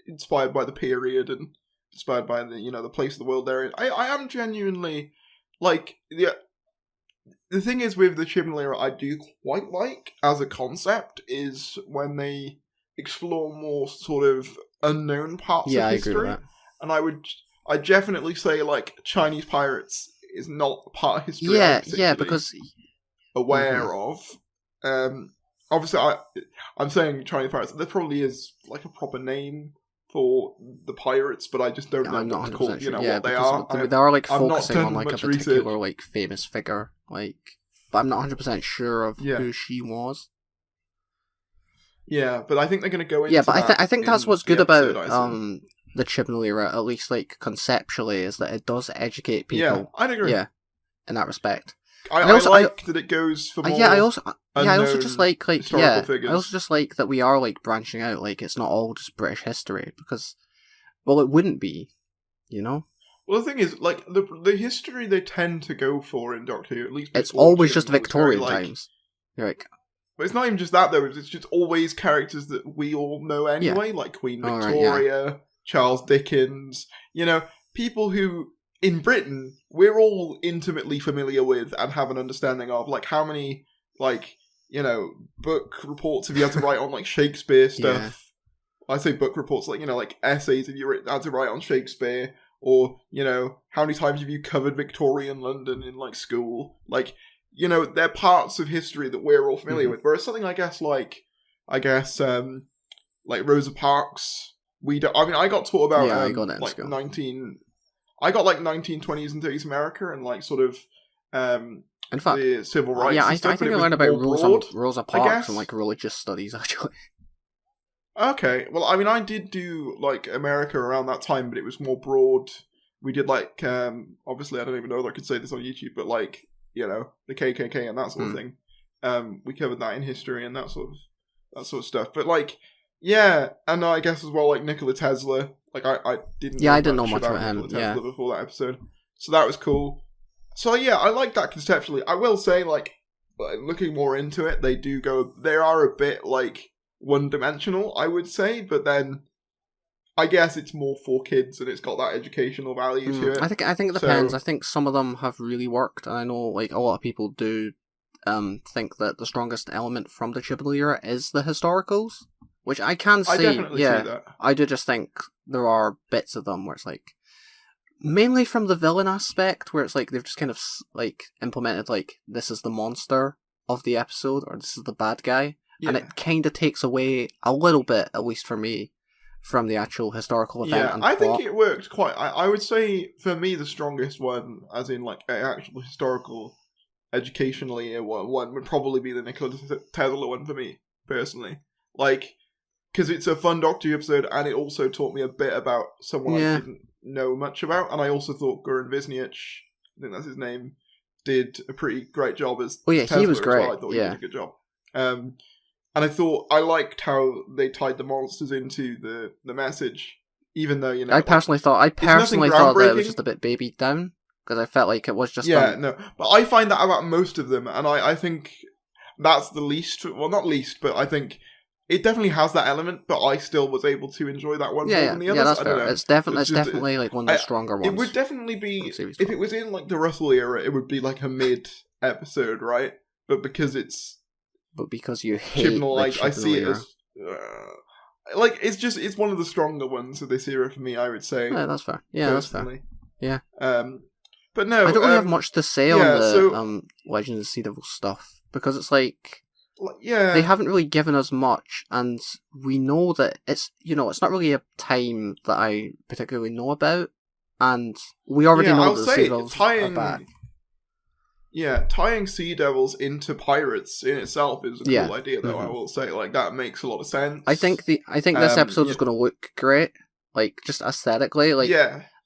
inspired by the period and inspired by the place of the world they're in. I am genuinely, like, the thing is with the Chibnall era I do quite like as a concept is when they explore more sort of unknown parts of history. I agree with that. And I definitely say, like, Chinese pirates is not a part of history. Yeah, because aware of. Obviously, I'm saying Chinese pirates. There probably is like a proper name for the pirates, but I just don't know what to call. Sure. What they are. They are like focusing on like a particular like famous figure, like. But I'm not 100% sure of who she was. Yeah, but I think they're going to go into. Yeah, but I think that's what's good about the Chibnall era, at least like conceptually, is that it does educate people. Yeah, I'd agree. Yeah, in that respect. I like that it goes for more. I also just like figures. I also just like that we are like branching out. Like it's not all just British history because, well, it wouldn't be, you know. Well, the thing is, like the history they tend to go for in Doctor Who, at least it's always just Victorian times. You're like, but it's not even just that though. It's just always characters that we all know anyway, like Queen Victoria, Charles Dickens. People who. In Britain, we're all intimately familiar with and have an understanding of, like, how many, like, book reports have you had to write on, like, Shakespeare stuff. I say book reports, like, like, essays have you had to write on Shakespeare, or, how many times have you covered Victorian London in, like, school? Like, they're parts of history that we're all familiar with. Whereas something, like Rosa Parks, I got taught about, I got, like, 1920s and 30s America and, like, sort of, in fact, the civil rights I stuff, think I learned about Rosa Parks and, like, religious studies, actually. Okay, well, I did do, like, America around that time, but it was more broad. We did, like, obviously, I don't even know if I could say this on YouTube, but, like, the KKK and that sort of thing. We covered that in history and that sort of stuff. But, like, yeah, and I guess as well, like, Nikola Tesla. Like, I didn't know much about him before that episode. So that was cool. So, yeah, I like that conceptually. I will say, like, looking more into it, they are a bit, like, one-dimensional, I would say, but then I guess it's more for kids and it's got that educational value to it. I think it depends. I think some of them have really worked, and I know, like, a lot of people do think that the strongest element from the Chibnall era is the historicals. Which I can see, I definitely see that. I do just think there are bits of them where it's like, mainly from the villain aspect, where it's like they've just kind of like implemented like this is the monster of the episode or this is the bad guy, and it kind of takes away a little bit, at least for me, from the actual historical event. Yeah, and I think it worked quite. I would say for me the strongest one, as in like an actual historical, educationally one, would probably be the Nikola Tesla one for me personally, like. Because it's a fun Doctor Who episode, and it also taught me a bit about someone I didn't know much about, and I also thought Goran Visnjic, I think that's his name, did a pretty great job as Tesla he was great. Well. I thought he did a good job. And I thought, I liked how they tied the monsters into the message, even though, I personally thought that it was just a bit babied down, because I felt like it was just... no, but I find that about most of them, and I think that's the least, well, not least, but I think... It definitely has that element, but I still was able to enjoy that one more than the others. Yeah, that's fair. It's definitely like one of the stronger ones. It would definitely be, if it was in like the Russell era, it would be like a mid-episode, right? But because you hate Chibnall, I see it era. as... like, it's one of the stronger ones of this era for me, I would say. Yeah, that's fair. Yeah, personally. That's fair. Yeah. But no... I don't really have much to say on the Legends of Sea Devil stuff, because it's like... they haven't really given us much, and we know that it's not really a time that I particularly know about, and we already know that the Sea Devils are back. tying sea devils into pirates in itself is a cool idea, though. I will say, like, that makes a lot of sense. I think this episode is going to look great, like just aesthetically, like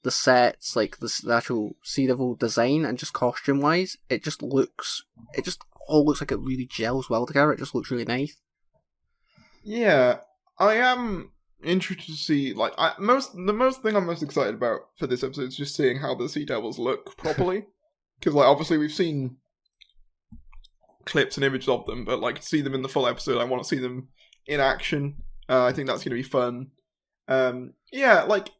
the sets, like the actual sea devil design, and just costume wise, it just all looks like it really gels well together. It just looks really nice. Yeah, I am interested to see, like, the most thing I'm most excited about for this episode is just seeing how the sea devils look properly. Because, like, obviously we've seen clips and images of them, but, like, to see them in the full episode, I want to see them in action. I think that's going to be fun. Like,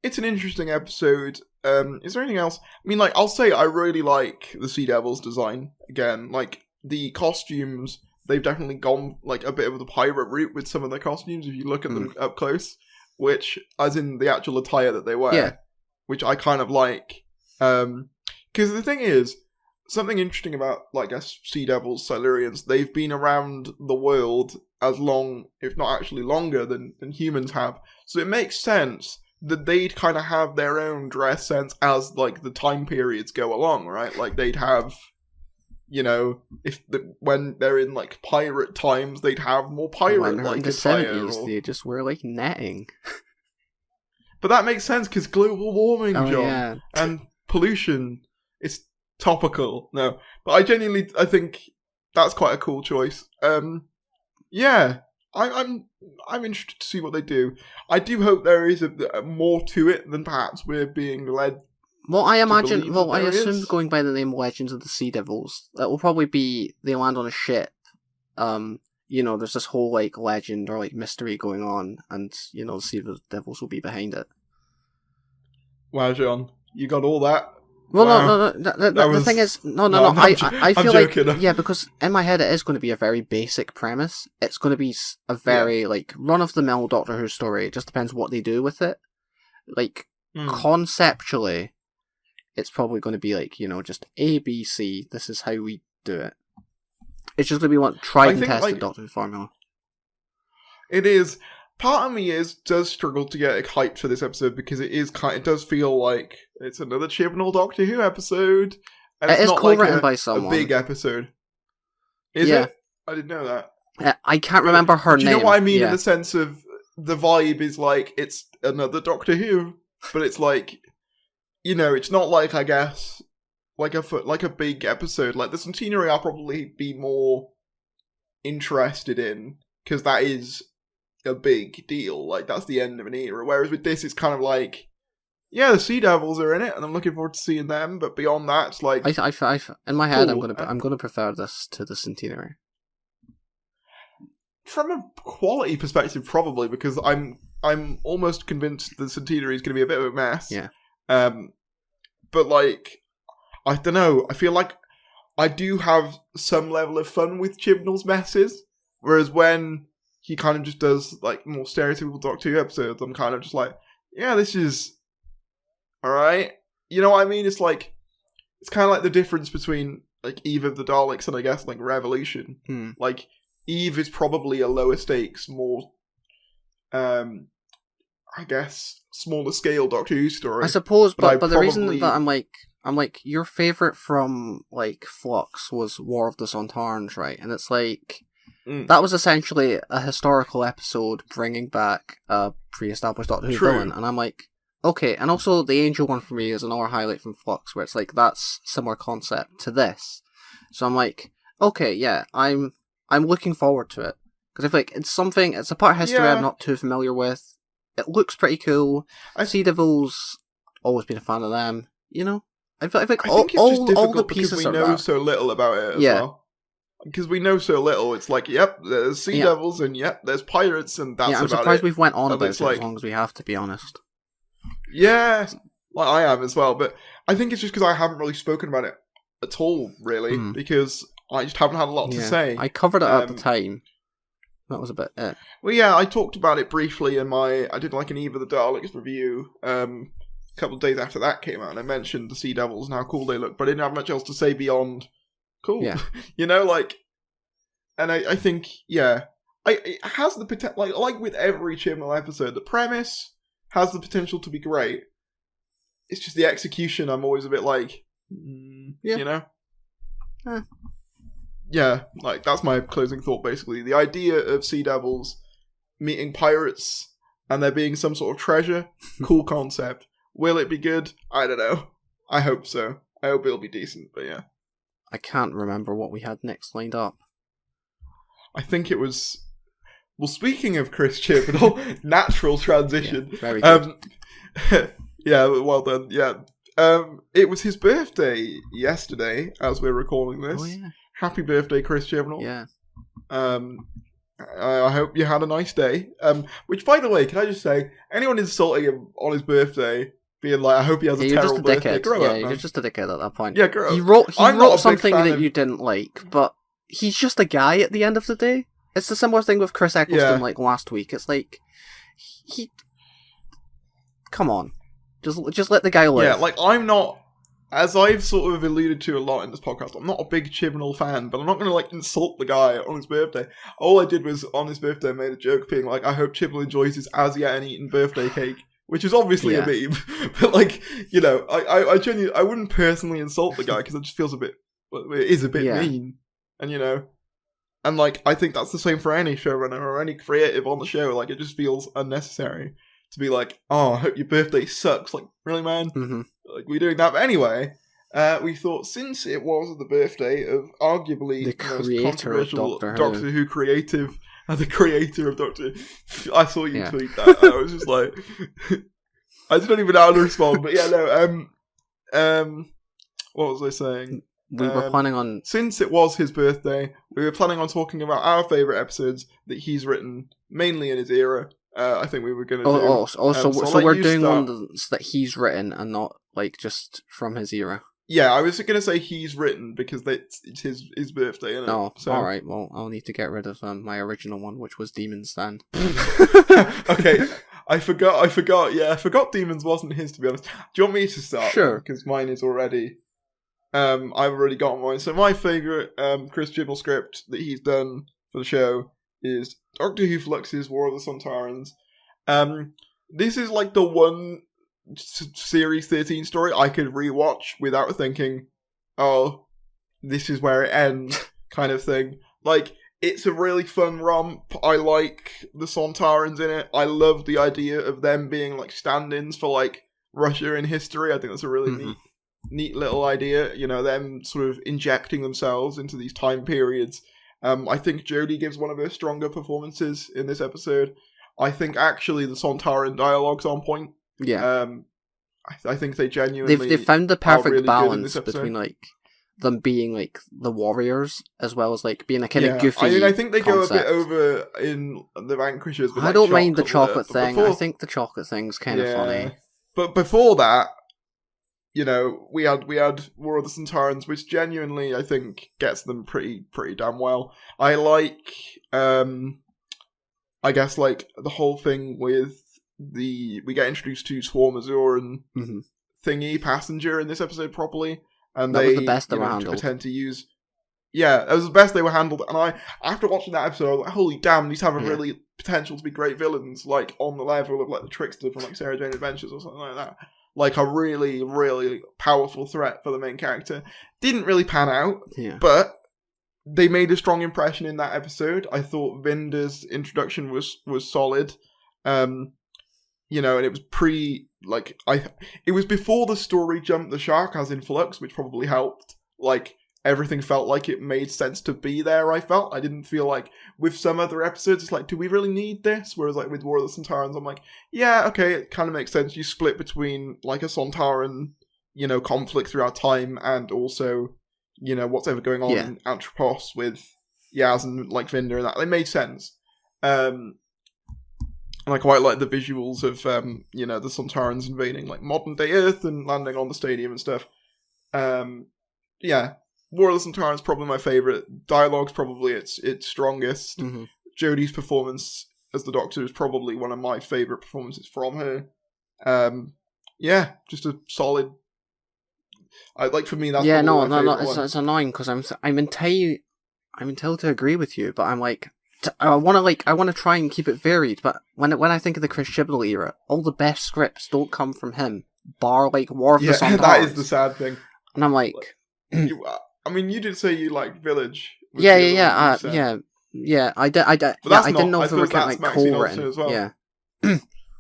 it's an interesting episode. Is there anything else? I mean, like, I'll say I really like the Sea Devils design. Again, like, the costumes, they've definitely gone, like, a bit of the pirate route with some of their costumes, if you look at them up close, which, as in the actual attire that they wear, which I kind of like. Because the thing is, something interesting about, like, Sea Devils, Silurians, they've been around the world as long, if not actually longer, than humans have. So it makes sense that they'd kind of have their own dress sense as, like, the time periods go along, right? Like, they'd have, you know, when they're in, like, pirate times, they'd have more pirate-like attire. In the 70s, they just wear, like, netting. But that makes sense, because global warming, John, and pollution. It's topical. No, but I think that's quite a cool choice. I'm interested to see what they do. I do hope there is a more to it than perhaps we're being led. Well, I assume going by the name Legends of the Sea Devils, that will probably be they land on a ship. You know, there's this whole, like, legend or, like, mystery going on, and, you know, the Sea Devils will be behind it. Wow, John, you got all that. Well, wow. No. The thing is, I feel like, because in my head it is going to be a very basic premise. It's going to be a very, like, run-of-the-mill Doctor Who story. It just depends what they do with it. Like, conceptually, it's probably going to be, like, you know, just A, B, C. This is how we do it. It's just going to be one tried and tested Doctor Who formula. It is. Part of me does struggle to get hyped for this episode because it does feel like it's another Chibnall Doctor Who episode. And it's not co-written by someone. A big episode. Is it? I didn't know that. I can't remember her name. Do you know what I mean in the sense of the vibe is like it's another Doctor Who, but it's like, you know, it's not like, I guess, like a big episode. Like the Centenary I'll probably be more interested in because that is a big deal. Like, that's the end of an era. Whereas with this, it's kind of like, the Sea Devils are in it, and I'm looking forward to seeing them. But beyond that, it's like, in my head, cool. I'm gonna prefer this to the Centenary. From a quality perspective, probably because I'm almost convinced the Centenary is going to be a bit of a mess. Yeah. But like, I don't know. I feel like I do have some level of fun with Chibnall's messes, whereas when he kind of just does, like, more stereotypical Doctor Who episodes, I'm kind of just like, this is alright. You know what I mean? It's like, it's kind of like the difference between, like, Eve of the Daleks and, I guess, like, Revolution. Like, Eve is probably a lower stakes, more, I guess, smaller scale Doctor Who story. I suppose, but the reason that I'm like, your favourite from, like, Flux was War of the Sontarans, right? And it's like, that was essentially a historical episode bringing back a pre-established Doctor Who villain, and I'm like, okay. And also, the Angel one for me is another highlight from Flux, where it's like that's similar concept to this. So I'm like, okay, I'm looking forward to it because I feel like it's a part of history I'm not too familiar with. It looks pretty cool. Sea Devils, always been a fan of them. You know, I feel like all the pieces because we know so little about it as well. Because we know so little, it's like, there's Sea Devils, and there's pirates, and that's about it. I'm surprised we've went on about it as long as we have, to be honest. Yeah, like I am as well, but I think it's just because I haven't really spoken about it at all, really, because I just haven't had a lot to say. I covered it at the time. That was a bit it. Well, I talked about it briefly in I did like an Eve of the Daleks review, a couple of days after that came out, and I mentioned the Sea Devils and how cool they look, but I didn't have much else to say beyond cool. Yeah. You know, like, and I think, it has the potential, like with every Chibnall episode, the premise has the potential to be great. It's just the execution I'm always a bit like, you know? Yeah, like, that's my closing thought, basically. The idea of Sea Devils meeting pirates and there being some sort of treasure, cool concept. Will it be good? I don't know. I hope so. I hope it'll be decent, but yeah. I can't remember what we had next lined up. I think it was... Well, speaking of Chris Chibnall, natural transition. Yeah, very good. Yeah, well done, yeah. It was his birthday yesterday, as we're recording this. Oh, yeah. Happy birthday, Chris Chibnall. Yeah. I hope you had a nice day. Which, by the way, can I just say, anyone insulting him on his birthday, being like, I hope he has a terrible birthday, grow up, man. You're just a dickhead at that point. Yeah, grow up. He wrote something that you didn't like, but he's just a guy at the end of the day. It's the similar thing with Chris Eccleston, like last week. It's like, he... Come on. Just let the guy live. Yeah, like, I'm not... As I've sort of alluded to a lot in this podcast, I'm not a big Chibnall fan, but I'm not going to, like, insult the guy on his birthday. All I did was, on his birthday, I made a joke being like, I hope Chibnall enjoys his as-yet-uneaten birthday cake, which is obviously a meme. But, like, you know, I genuinely... I wouldn't personally insult the guy, because it just feels a bit... It is a bit mean. And, you know... And, like, I think that's the same for any showrunner or any creative on the show. Like, it just feels unnecessary to be like, oh, I hope your birthday sucks. Like, really, man? Mm-hmm. Like, we're doing that. But anyway, we thought since it was the birthday of arguably the most creator controversial of Doctor Who creative, and the creator of Doctor Who. I saw you tweet that. I was just like, I don't even know how to respond. But yeah, no, what was I saying? We were planning on... Since it was his birthday, we were planning on talking about our favourite episodes that he's written, mainly in his era. I think we were going to do... So we're doing ones that he's written and not, like, just from his era. Yeah, I was going to say he's written because it's his birthday, isn't it? Oh, so... alright, well, I'll need to get rid of my original one, which was Demon Stand. Okay, I forgot, yeah, I forgot Demons wasn't his, to be honest. Do you want me to start? Sure. Because mine is already... I've already got mine. So my favourite Chris Chibnall script that he's done for the show is Doctor Who Flux's War of the Sontarans. This is like the one Series 13 story I could rewatch without thinking, oh, this is where it ends, kind of thing. Like, it's a really fun romp. I like the Sontarans in it. I love the idea of them being like stand-ins for like Russia in history. I think that's a really neat little idea, you know, them sort of injecting themselves into these time periods. I think Jodie gives one of her stronger performances in this episode. I think actually the Sontaran dialogue's on point. Yeah. I think they genuinely They've found the perfect really balance between like them being like the warriors as well as like being a kind of goofy. I mean, I think they concept. go a bit over in the Vanquishers. With, I don't mind the chocolate thing. I think the chocolate thing's kind of funny. But before that, you know, we had War of the Sontarans, which genuinely I think gets them pretty damn well. I like, I guess like the whole thing with we get introduced to Swarm Azure and Thingy Passenger in this episode properly, and that was the best they were handled. Tend to use. Yeah, that was the best they were handled, and I after watching that episode, I was like, holy damn, these have a really potential to be great villains, like on the level of like the Trickster from like Sarah Jane Adventures or something like that. Like a really, really powerful threat for the main character. Didn't really pan out, but they made a strong impression in that episode. I thought Vinder's introduction was solid. You know, and it was it was before the story jumped the shark, as in Flux, which probably helped. Like, everything felt like it made sense to be there, I felt. I didn't feel like, with some other episodes, it's like, do we really need this? Whereas, like, with War of the Sontarans, I'm like, yeah, okay, it kind of makes sense. You split between, like, a Sontaran, you know, conflict throughout time, and also, you know, what's ever going on in Anthropos with Yaz and, like, Vinder and that. They made sense. And I quite like the visuals of, you know, the Sontarans invading, like, modern-day Earth and landing on the stadium and stuff. Yeah. War of the Sontarans is probably my favourite. Dialogue's probably its strongest. Jodie's performance as the Doctor is probably one of my favourite performances from her. Yeah, just a solid... for me, that's it's annoying because I'm entitled to agree with you, but I'm like... I want to try and keep it varied, but when I think of the Chris Chibnall era, all the best scripts don't come from him, bar like War of the Sontarans. That is the sad thing. And I'm like... I mean, you did say you liked Village. Yeah. I didn't know I if they were suppose counting that's like Maxine Olsen co-written. as well. Yeah.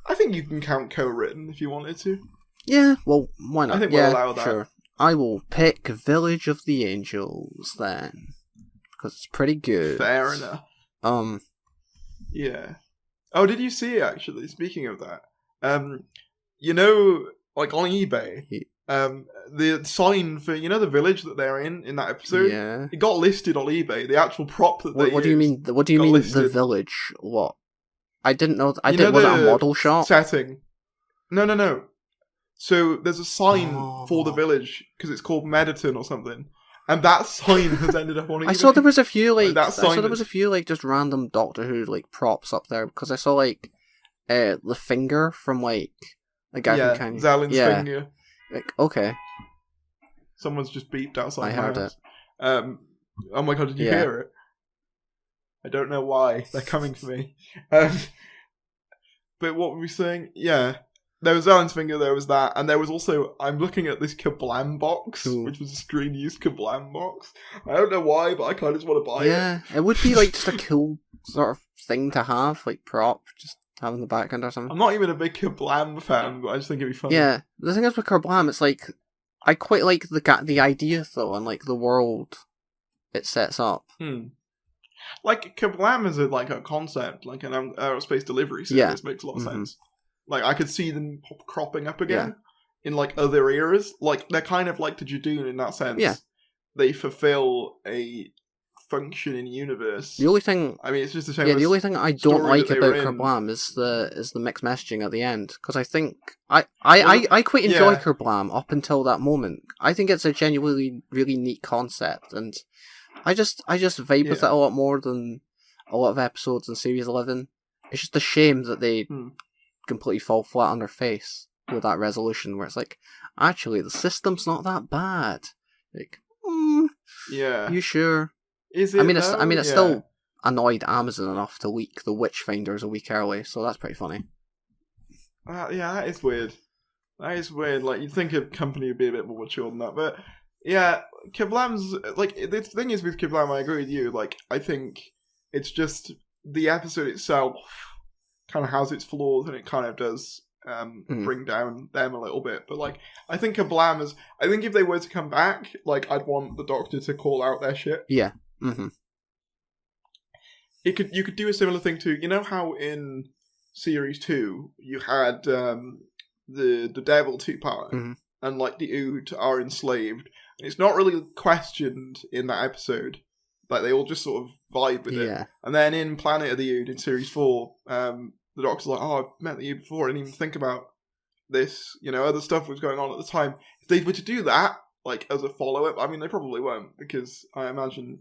I think you can count co-written if you wanted to. Yeah. Well, why not? I think we'll allow that. Sure. I will pick Village of the Angels then, because it's pretty good. Fair enough. Yeah. Oh, did you see it, actually? Speaking of that, you know, like on eBay, the sign for, you know, the village that they're in that episode, it got listed on eBay. The actual prop that they What do you mean? What do you mean listed. The village? What? I didn't know. Was it a model shop? Setting. No. So there's a sign for the village because it's called Mediton or something. And that sign has ended up on eBay. I saw there was a few just random Doctor Who like props up there because I saw like the finger from like a guy from Kanye. Zalin's finger. Like, okay. Someone's just beeped outside. I heard it. Oh my god, did you hear it? I don't know why they're coming for me. But what were we saying? Yeah. There was Zalin's finger, there was that, and there was also, I'm looking at this Kablam box, which was a screen-used Kablam box. I don't know why, but I kind of just want to buy it. Yeah, it would be like just a cool sort of thing to have, like prop, just have in the background or something. I'm not even a big Kablam fan, but I just think it'd be fun. Yeah, the thing is with Kablam, it's like, I quite like the idea though, and like the world it sets up. Like, Kablam is like a concept, like an aerospace delivery service, makes a lot of sense. Like, I could see them cropping up again in, like, other eras. Like, they're kind of like the Judoon in that sense. Yeah. They fulfill a function in universe. The only thing... I mean, it's just a shame. Yeah, the only thing I don't like about Kerblam is the mixed messaging at the end. Because I think... I quite enjoy Kerblam up until that moment. I think it's a genuinely really neat concept. And I just vibe with it a lot more than a lot of episodes in Series 11. It's just a shame that they... completely fall flat on their face with that resolution where it's like, actually, the system's not that bad. Like, you sure? Is it? It's still annoyed Amazon enough to leak the Witchfinders a week early, so that's pretty funny. That is weird. That is weird. Like, you'd think a company would be a bit more mature than that, but yeah, Kablam's like the thing is with Kablam. I agree with you. Like, I think it's just the episode itself kind of has its flaws, and it kind of does bring down them a little bit. But like, I think Kablam is. I think if they were to come back, like, I'd want the Doctor to call out their shit. Yeah. You could do a similar thing to, you know how in Series 2 you had the Devil two-part and like the Ood are enslaved. And it's not really questioned in that episode. Like, they all just sort of vibe with it. And then in Planet of the Ood in Series 4, the Doctor's like, oh, I've met the Ood before, I didn't even think about this. You know, other stuff was going on at the time. If they were to do that, like, as a follow-up, I mean, they probably won't, because I imagine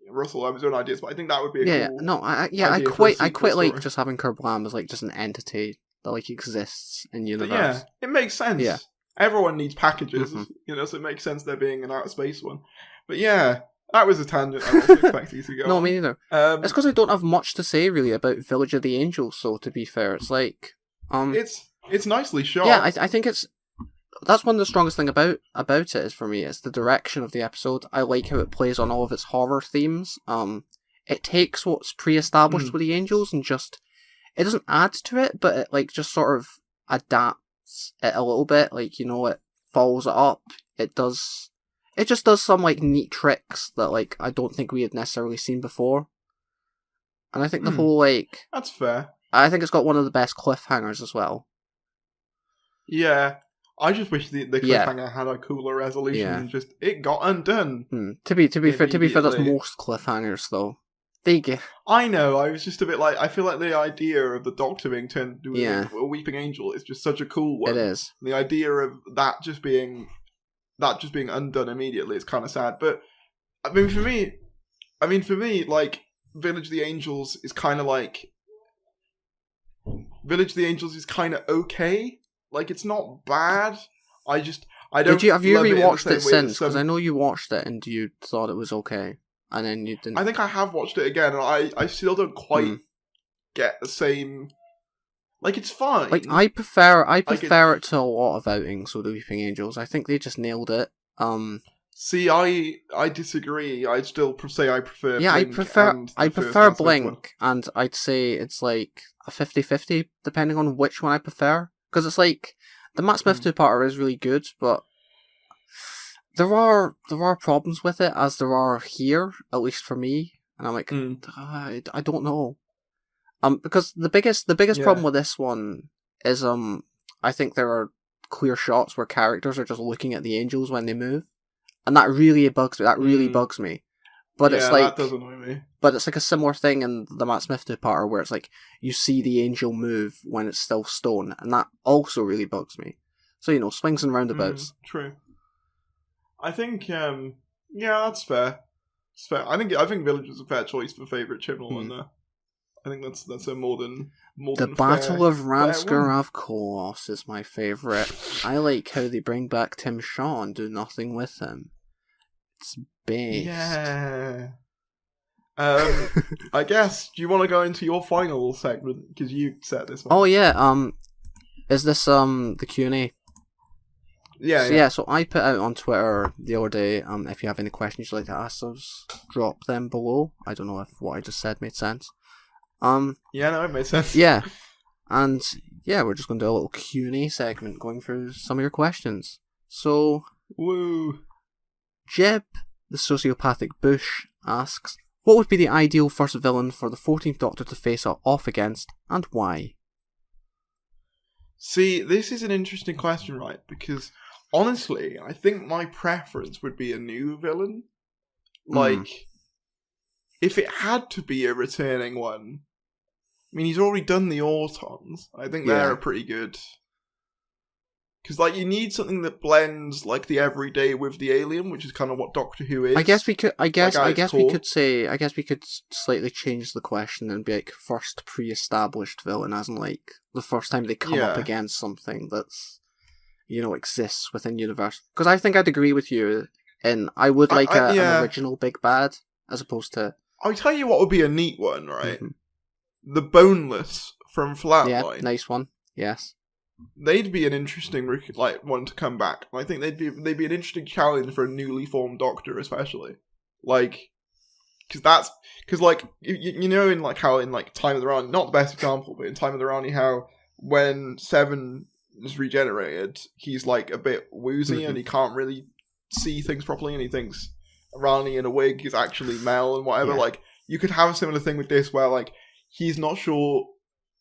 Russell had his own ideas, but I think that would be a cool I quite like just having Kerblam as, like, just an entity that, like, exists in universe. Yeah, it makes sense. Yeah. Everyone needs packages, you know, so it makes sense there being an outer space one. But yeah, that was a tangent I wasn't expecting to go No, on. me neither. It's because I don't have much to say, really, about Village of the Angels, so to be fair, it's like... It's nicely shot. Yeah, I think it's... That's one of the strongest thing about it is, for me, it's the direction of the episode. I like how it plays on all of its horror themes. It takes what's pre-established with the Angels and just... It doesn't add to it, but it, like, just sort of adapts it a little bit. Like, you know, it follows it up. It just does some, like, neat tricks that, like, I don't think we had necessarily seen before. And I think the whole, like... That's fair. I think it's got one of the best cliffhangers as well. Yeah. I just wish the cliffhanger had a cooler resolution and just... It got undone. To be fair, that's most cliffhangers, though. I know, I was just a bit like... I feel like the idea of the Doctor being turned into a weeping angel is just such a cool one. It is. And the idea of that just being undone immediately is kind of sad. But I mean, for me, like, Village of the Angels is kind of like... Village of the Angels is kind of okay. Like, it's not bad. I don't. Have you rewatched it since? Because I know you watched it and you thought it was okay, and then you didn't. I think I have watched it again, and I still don't quite get the same. Like, it's fine. Like, I prefer it to a lot of outings with the Weeping Angels. I think they just nailed it. See, I disagree. I'd still say I prefer Blink. I prefer Blink, and I'd say it's like a 50-50, depending on which one I prefer. Because it's like, the Matt Smith two-parter is really good, but there are problems with it, as there are here, at least for me. And I'm like, I don't know. Because the biggest problem with this one is I think there are clear shots where characters are just looking at the angels when they move, and that really bugs me. That really bugs me. But it's like, that does annoy me. But it's like a similar thing in the Matt Smith two-parter where it's like you see the angel move when it's still stone, and that also really bugs me. So swings and roundabouts. True. I think that's fair. It's fair. I think Village is a fair choice for favourite Chibnall one there. I think that's a more than the Battle of Ramscar Colossus is my favourite. I like how they bring back Tim Shaw and do nothing with him. It's based. Yeah. I guess, do you want to go into your final segment? Because you set this one. Oh yeah, is this the Q&A? Yeah. So I put out on Twitter the other day, if you have any questions you'd like to ask us, drop them below. I don't know if what I just said made sense. Yeah, no, it made sense. Yeah. And yeah, we're just going to do a little Q&A segment going through some of your questions. So, woo. Jeb, the sociopathic Bush, asks, what would be the ideal first villain for the 14th Doctor to face off against, and why? See, this is an interesting question, right? Because, honestly, I think my preference would be a new villain. Like, if it had to be a returning one, I mean, he's already done the Autons. I think they're pretty good. Because, like, you need something that blends, like, the everyday with the alien, which is kind of what Doctor Who is. I guess we could slightly change the question and be like, first pre-established villain, as in, like, the first time they come up against something that's, exists within universe. Because I think I'd agree with you in, I would like an original big bad, as opposed to... I'll tell you what would be a neat one, right? Mm-hmm. The Boneless from Flatline. Yeah, nice one. Yes. They'd be an interesting one to come back. I think they'd be an interesting challenge for a newly formed Doctor, especially. Like, because in like how in like Time of the Rani, not the best example, but in Time of the Rani, how when Seven is regenerated, he's like a bit woozy and he can't really see things properly, and he thinks Rani in a wig is actually Mel and whatever. Like, you could have a similar thing with this where like he's not sure,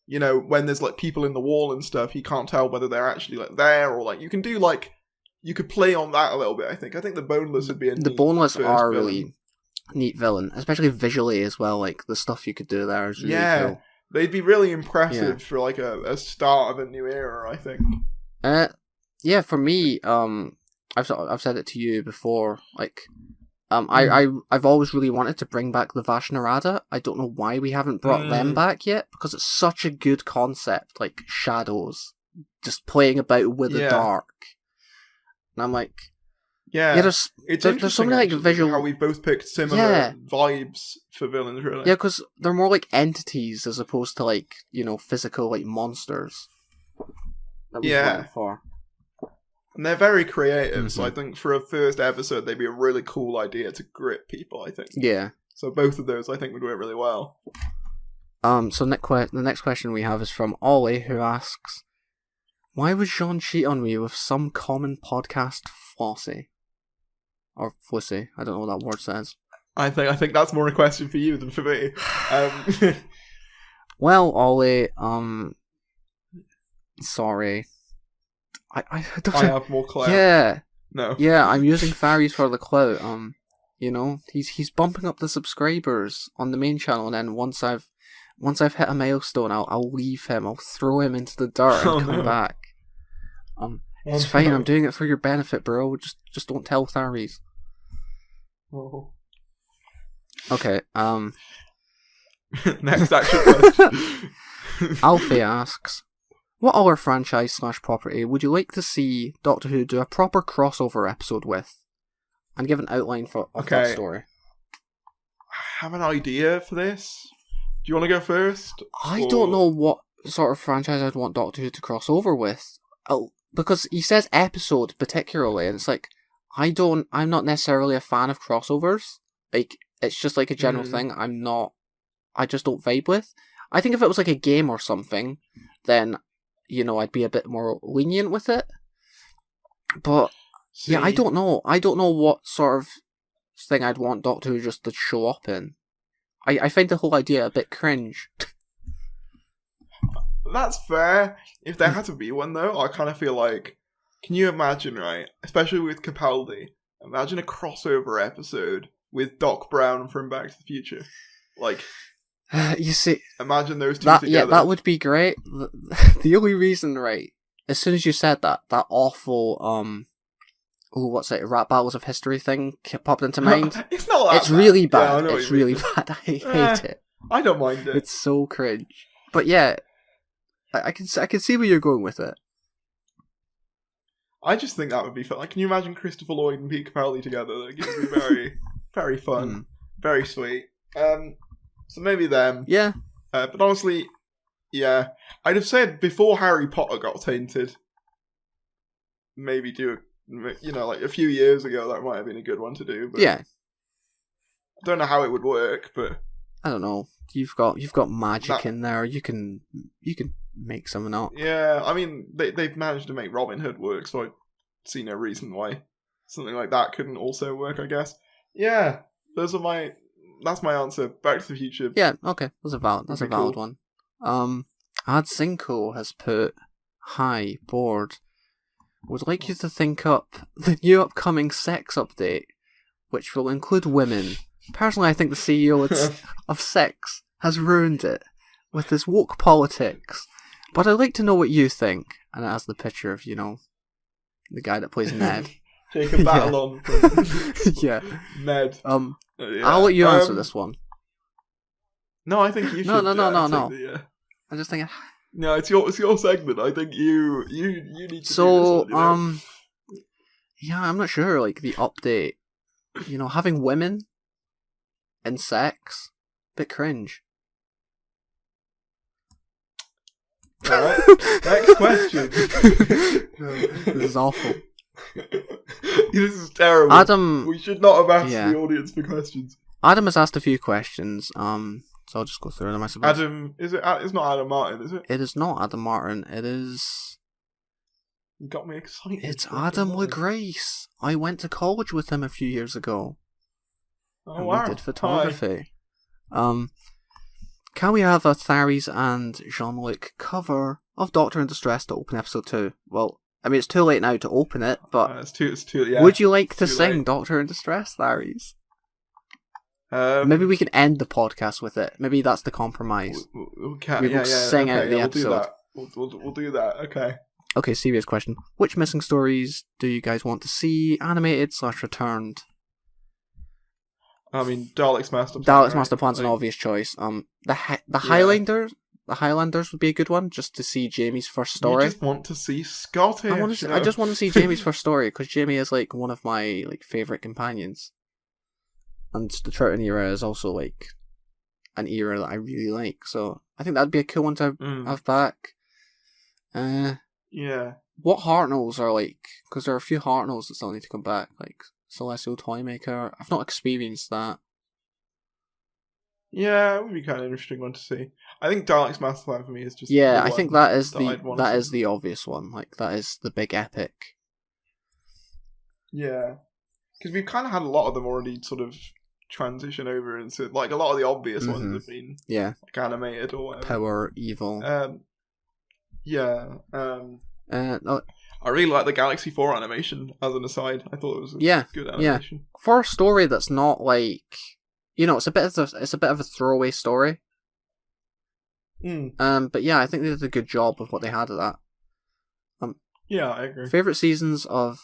when there's like people in the wall and stuff, he can't tell whether they're actually like there, or like you can do like, you could play on that a little bit. I think the Boneless would be the Boneless are villain. Really neat villain, especially visually as well. Like the stuff you could do there is really cool. They'd be really impressive for like a start of a new era, I think. For me, I've said it to you before, like. I've always really wanted to bring back the Vashnarada. I don't know why we haven't brought them back yet, because it's such a good concept, like shadows, just playing about with the dark. And I'm like, there's so many like visual. How we both picked similar vibes for villains, really. Yeah, because they're more like entities as opposed to like physical like monsters. That we went for. And they're very creative, so I think for a first episode, they'd be a really cool idea to grip people, I think. Yeah. So both of those, I think, would work really well. So the next question we have is from Ollie, who asks, why would Jean cheat on me with some common podcast flossy? Or flussy, I don't know what that word says. I think that's more a question for you than for me. Well, Ollie, sorry. I have more clout. Yeah. No. Yeah, I'm using Faries for the clout. He's bumping up the subscribers on the main channel, and then once I've hit a milestone, I'll leave him. I'll throw him into the dirt and come back. It's fine. I'm doing it for your benefit, bro. Just don't tell Faries. Oh. Okay. Next action question. Alfie asks, what other franchise/property would you like to see Doctor Who do a proper crossover episode with? And give an outline of that story. I have an idea for this. Do you want to go first? I don't know what sort of franchise I'd want Doctor Who to cross over with. Because he says episode particularly, and it's like, I'm not necessarily a fan of crossovers. Like, it's just like a general thing. I just don't vibe with. I think if it was like a game or something, then, I'd be a bit more lenient with it. But, yeah, I don't know. I don't know what sort of thing I'd want Doctor Who just to show up in. I find the whole idea a bit cringe. That's fair. If there had to be one, though, I kind of feel like... Can you imagine, right? Especially with Capaldi. Imagine a crossover episode with Doc Brown from Back to the Future. Like... You see... Imagine those two together. Yeah, that would be great. The only reason, right, as soon as you said that awful, what's it, Rap Battles of History thing popped into mind. It's not that It's bad. really bad. Yeah, it's really bad. I hate it. I don't mind it. It's so cringe. But yeah, I can see where you're going with it. I just think that would be fun. Like, can you imagine Christopher Lloyd and Pete Capaldi together? That would be very, very fun. Very sweet. So maybe them. Yeah. But honestly, yeah. I'd have said before Harry Potter got tainted, maybe do, like a few years ago, that might have been a good one to do. But yeah. I don't know how it would work, but... I don't know. You've got magic in there. You can make something up. Yeah, I mean, they've managed to make Robin Hood work, so I see no reason why something like that couldn't also work, I guess. Yeah, that's my answer. Back to the Future. Yeah, okay. That's a valid one. Ad Cinco has put, "Hi, bored. Would like you to think up the new upcoming sex update, which will include women. Personally, I think the CEO of sex has ruined it with his woke politics. But I'd like to know what you think." And it has the picture of, the guy that plays Ned. Jacob Batalon. Yeah. Ned. Yeah. I'll let you answer this one. No, I think you should. No. I'm just thinking. No, it's your segment. I think you need to. So, do this one, yeah, I'm not sure. Like the update, having women in sex, bit cringe. Alright, next question. This is awful. This is terrible. Adam, we should not have asked the audience for questions. Adam has asked a few questions. So I'll just go through them. I suppose. Adam, is it? It's not Adam Martin, is it? It is not Adam Martin. It is. You got me excited. It's Adam LaGrace. I went to college with him a few years ago. Oh and wow! We did photography. Hi. Can we have a Tharies and Jean-Luc cover of Doctor in Distress to open episode 2? Well, I mean, it's too late now to open it, but it's too. Yeah. Would you like to sing Doctor in Distress, Tharies? Maybe we can end the podcast with it. Maybe that's the compromise. We will sing out the episode. We'll do that. Okay. Okay, serious question. Which missing stories do you guys want to see animated / returned? I mean, Dalek's Master Plan. Dalek's Master Plan's an obvious choice. The Highlanders. The Highlanders would be a good one, just to see Jamie's first story. You just want to see Scottish. I just want to see Jamie's first story, because Jamie is like one of my favourite companions. And the Troughton era is also an era that I really like, so I think that'd be a cool one to have back. Yeah. What Hartnells are because there are a few Hartnells that still need to come back, like Celestial Toymaker. I've not experienced that. Yeah, it would be kind of an interesting one to see. I think Dalek's Master Plan for me is just... Yeah, I think that is the obvious one. That is the big epic. Yeah. Because we've kind of had a lot of them already sort of transition over into... a lot of the obvious ones have been animated or whatever. Power, Evil. Yeah. No. I really like the Galaxy 4 animation, as an aside. I thought it was a good animation. Yeah. For a story that's not it's a bit of a throwaway story. But yeah, I think they did a good job with what they had of that. Yeah, I agree. Favorite seasons of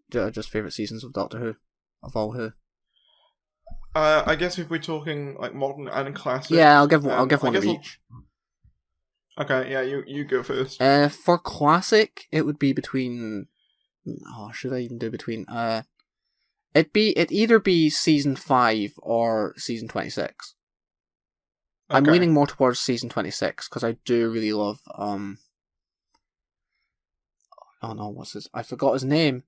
Doctor Who, of all Who. I guess if we're talking modern and classic. Yeah, I'll give one of each. Okay, yeah, you go first. For classic, it would be between. Oh, should I even do between? It'd either be season 5 or season 26. Okay. I'm leaning more towards season 26 because I do really love Oh no, what's his? I forgot his name.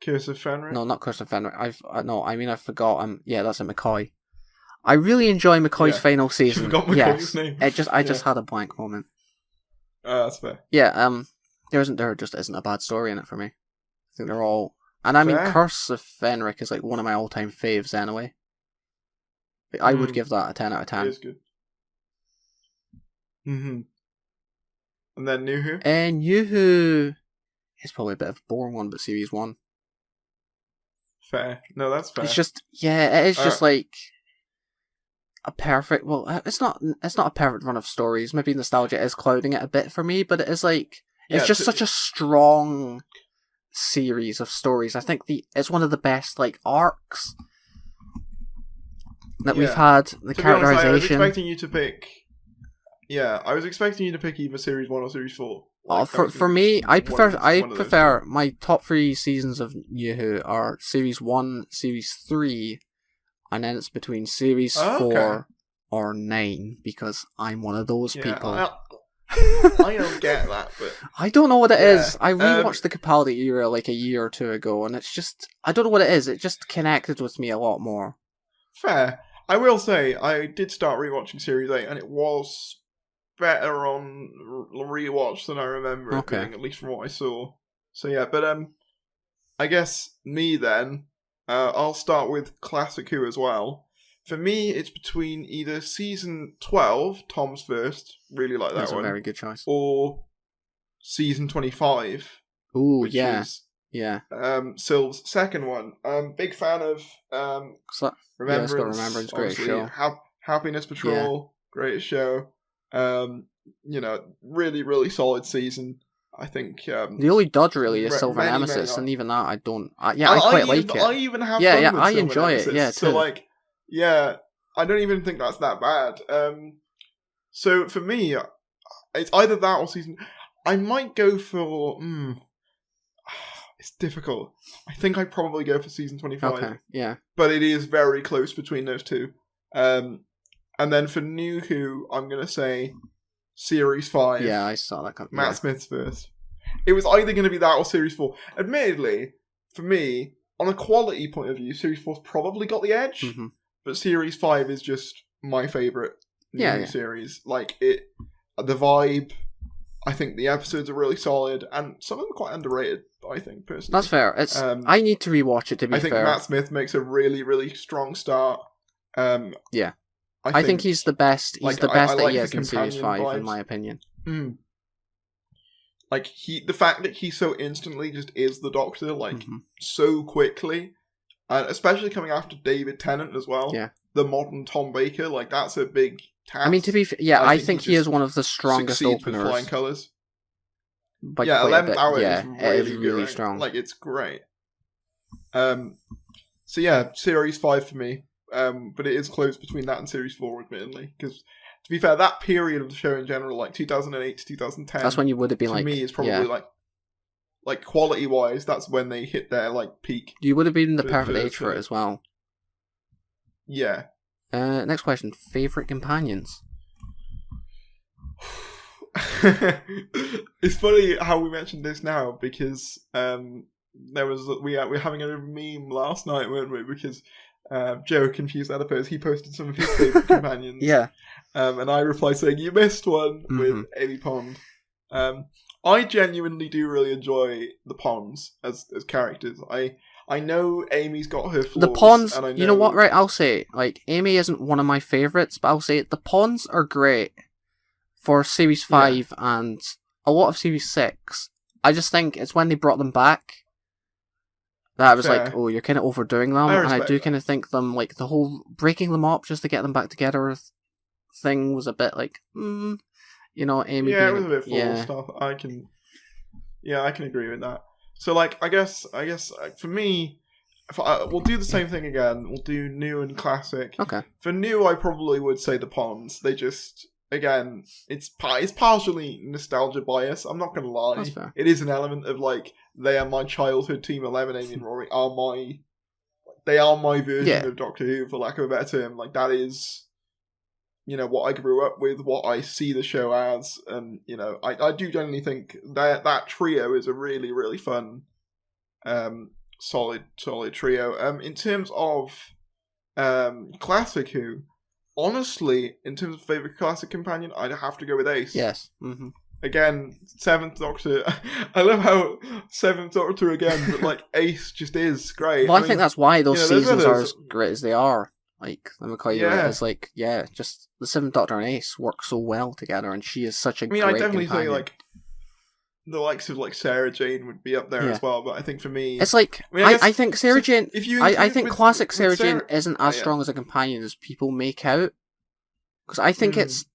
Curse of Fenric? No, not Curse of Fenric. I forgot. Yeah, that's it, McCoy. I really enjoy McCoy's final season. You forgot McCoy's name. I just had a blank moment. That's fair. Yeah, there just isn't a bad story in it for me. I think they're all, and I mean, Curse of Fenric is like one of my all-time faves anyway. I would give that a 10 out of 10. It is good. Mm-hmm. And then New Who? And New Who is probably a bit of a boring one, but series 1. Fair. No, that's fair. It's just, it is just like a perfect, well, it's not a perfect run of stories. Maybe nostalgia is clouding it a bit for me, but it is like, it's just such a strong series of stories. I think it's one of the best like arcs that we've had. The characterization. I was expecting you to pick. Yeah, I was expecting you to pick either series 1 or series 4. Like, for me, I prefer my top 3 seasons of New Who are series 1, series 3, and then it's between series 4 or 9 because I'm one of those people. I don't get that, but I don't know what it is. I rewatched the Capaldi era like a year or two ago, and it's just I don't know what it is. It just connected with me a lot more. Fair. I will say I did start rewatching series 8, and it was better on rewatch than I remember it being, at least from what I saw. So yeah, but I guess me then, I'll start with Classic Who as well. For me, it's between either season 12, Tom's first, really like that That's one. That's a very good choice. Or season 25. Ooh, yeah. Sylv's second one. Big fan of Remembrance. Yeah, Remembrance, great show. Happiness Patrol, great show. Really, really solid season. I think the only dodge really is Silver Nemesis, and even that I quite like it. I even have fun with I Silver enjoy Nemesis, it. Yeah, so too. I don't even think that's that bad. So for me, it's either that or season. I might go for. It's difficult. I think I'd probably go for season 25. Okay, yeah. But it is very close between those two. And then for New Who, I'm going to say Series 5. Yeah, I saw that coming. Matt Smith's first. It was either going to be that or Series 4. Admittedly, for me, on a quality point of view, Series 4's probably got the edge. Mm-hmm. But Series 5 is just my favourite new series. Like, the vibe, I think the episodes are really solid, and some of them are quite underrated, I think, personally. That's fair. I need to rewatch it, to be fair. I think Matt Smith makes a really, really strong start. Yeah. I think he's the best. He's the best that he is in Series 5, in my opinion. Mm. Like, the fact that he so instantly just is the Doctor, so quickly, and especially coming after David Tennant as well. Yeah. The modern Tom Baker, that's a big task. I mean, to be fair, I think he is one of the strongest openers. With flying colours. By 11th hour is really strong. It's great. So yeah, Series 5 for me. But it is close between that and Series 4, admittedly. Because, to be fair, that period of the show in general, 2008 to 2010... That's when you would have been to me, is probably, quality-wise, that's when they hit their, peak. You would have been the perfect age for it as well. Yeah. Next question. Favourite companions? It's funny how we mentioned this now, because we were having a meme last night, weren't we? Because Joe, Confused Adipose, he posted some of his favourite companions. Yeah. And I replied saying, you missed one with Amy Pond. I genuinely do really enjoy the Ponds as characters. I know Amy's got her flaws. The Ponds, and I know... you know what, right? I'll say, Amy isn't one of my favourites, but I'll say the Ponds are great for Series 5 and a lot of Series 6. I just think it's when they brought them back that I was like, oh, you're kind of overdoing them. And I do kind of think them, the whole breaking them up just to get them back together thing was a bit Amy being... Yeah, it was a bit full stuff. I can agree with that. So, I guess for me, we'll do the same thing again. We'll do new and classic. Okay. For new, I probably would say the Ponds. They just, again, it's partially nostalgia bias. I'm not going to lie. That's fair. It is an element of, they are my childhood Team 11, Amy and Rory they are my version of Doctor Who, for lack of a better term. That is, what I grew up with, what I see the show as, and, I do genuinely think that trio is a really, really fun solid trio. In terms of classic Who, honestly, in terms of favourite classic companion, I'd have to go with Ace. Yes. Mm-hmm. Again, Seventh Doctor. I love how Seventh Doctor again, but like Ace just is great. Well, I think that's why those seasons are as great as they are. Like, let me call you it's like, just the Seventh Doctor and Ace work so well together, and she is such a great companion. I definitely say, like, the likes of, like, Sarah Jane would be up there as well, but I think for me... It's like, I think Sarah Jane... I think classic Sarah Jane isn't as strong as a companion as people make out. Because I think it's...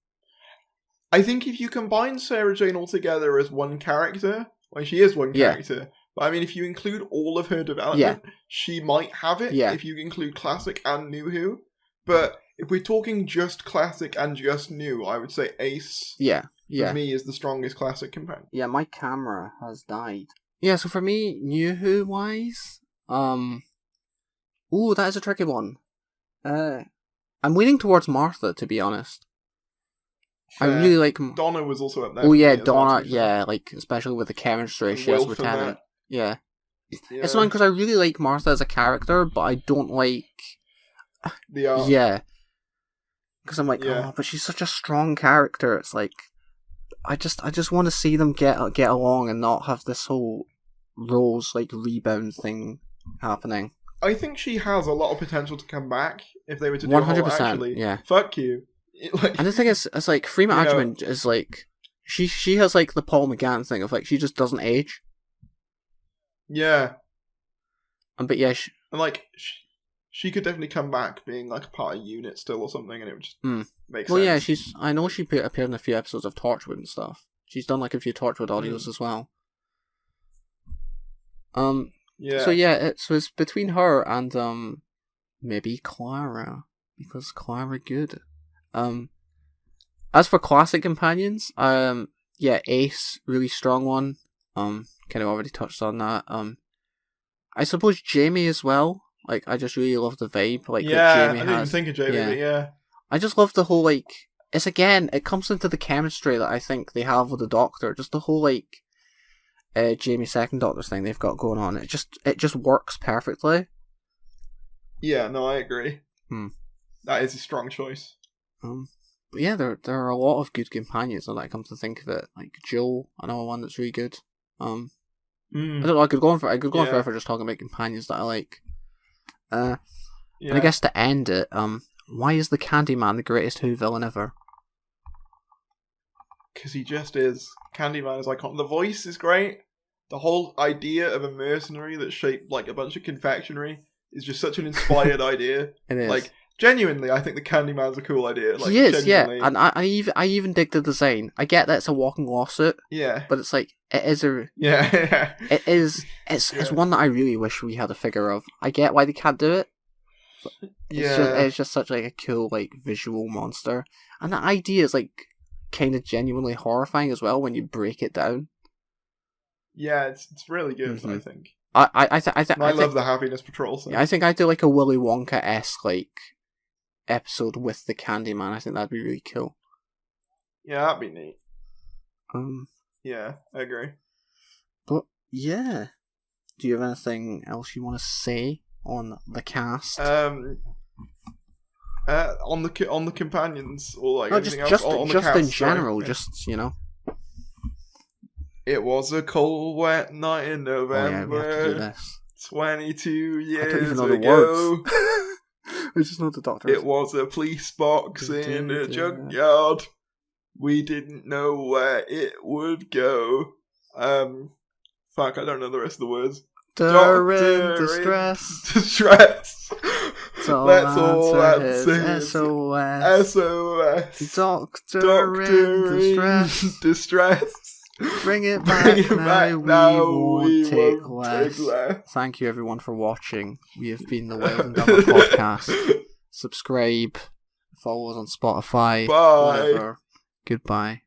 I think if you combine Sarah Jane altogether as one character, well, she is one character, but I mean, if you include all of her development, she might have it if you include classic and new Who. But if we're talking just classic and just new, I would say Ace, for me, is the strongest classic companion. Yeah, my camera has died. Yeah, so for me, new Who-wise, that is a tricky one. I'm leaning towards Martha, to be honest. I really like... Donna was also up there. Oh yeah, Donna, like, especially with the chemistry she has with Tennant. Yeah. It's annoying because I really like Martha as a character, but I don't like... the art. Yeah. Because I'm like, but she's such a strong character. It's like, I just want to see them get along and not have this whole Rose, like, rebound thing happening. I think she has a lot of potential to come back if they were to do 100%, actually, fuck you. Like, and the thing is, it's like Freema Agyeman is like she has like the Paul McGann thing of like she just doesn't age. Yeah. But yeah, and like she could definitely come back being like a part of Unit still or something, and it would just make sense. Well, yeah, I know she appeared in a few episodes of Torchwood and stuff. She's done like a few Torchwood audios as well. Yeah. So yeah, it's between her and maybe Clara, because Clara good. As for classic companions, Ace, really strong one. Kind of already touched on that. I suppose Jamie as well. Like, I just really love the vibe. Like, that Jamie I didn't even think of Jamie, but I just love the whole, like, it comes into the chemistry that I think they have with the Doctor. Just the whole, like, Jamie Second Doctor thing they've got going on. It just works perfectly. Yeah, no, I agree. That is a strong choice. But yeah, there are a lot of good companions when I come to think of it. Like Joe, another one that's really good. I don't know. I could go on forever just talking about companions that I like. And I guess to end it, why is the Candyman the greatest Who villain ever? Because he just is. Candyman is iconic. The voice is great. The whole idea of a mercenary that's shaped like a bunch of confectionery is just such an inspired idea. It is. Like, genuinely, I think the Candyman's a cool idea. Like, he is, genuinely. And I even dig the design. I get that it's a walking lawsuit. Yeah. But it's like, it is a... Yeah. It's one that I really wish we had a figure of. I get why they can't do it. It's just such like a cool, like, visual monster. And the idea is, like, kind of genuinely horrifying as well when you break it down. Yeah, it's really good, I think. I love the Happiness Patrol thing. Yeah, I think I'd do like a Willy Wonka-esque like episode with the Candyman. I think that'd be really cool. Yeah, that'd be neat. Yeah, I agree. But yeah, do you have anything else you want to say on the cast? On the companions or like anything else on the just cast, in general, just you know. It was a cold, wet night in November. We have to do this. 22 years ago. I don't even know the words. I just know the Doctor. It was a police box in a junkyard. We didn't know where it would go. Fuck, I don't know the rest of the words. Doctor in distress. Distress. That's all that's SOS. SOS. Doctor in distress. Bring it back now. We won't take less. Thank you everyone for watching. We have been the Wild Endeavours podcast. Subscribe, follow us on Spotify. Bye. Whatever. Goodbye.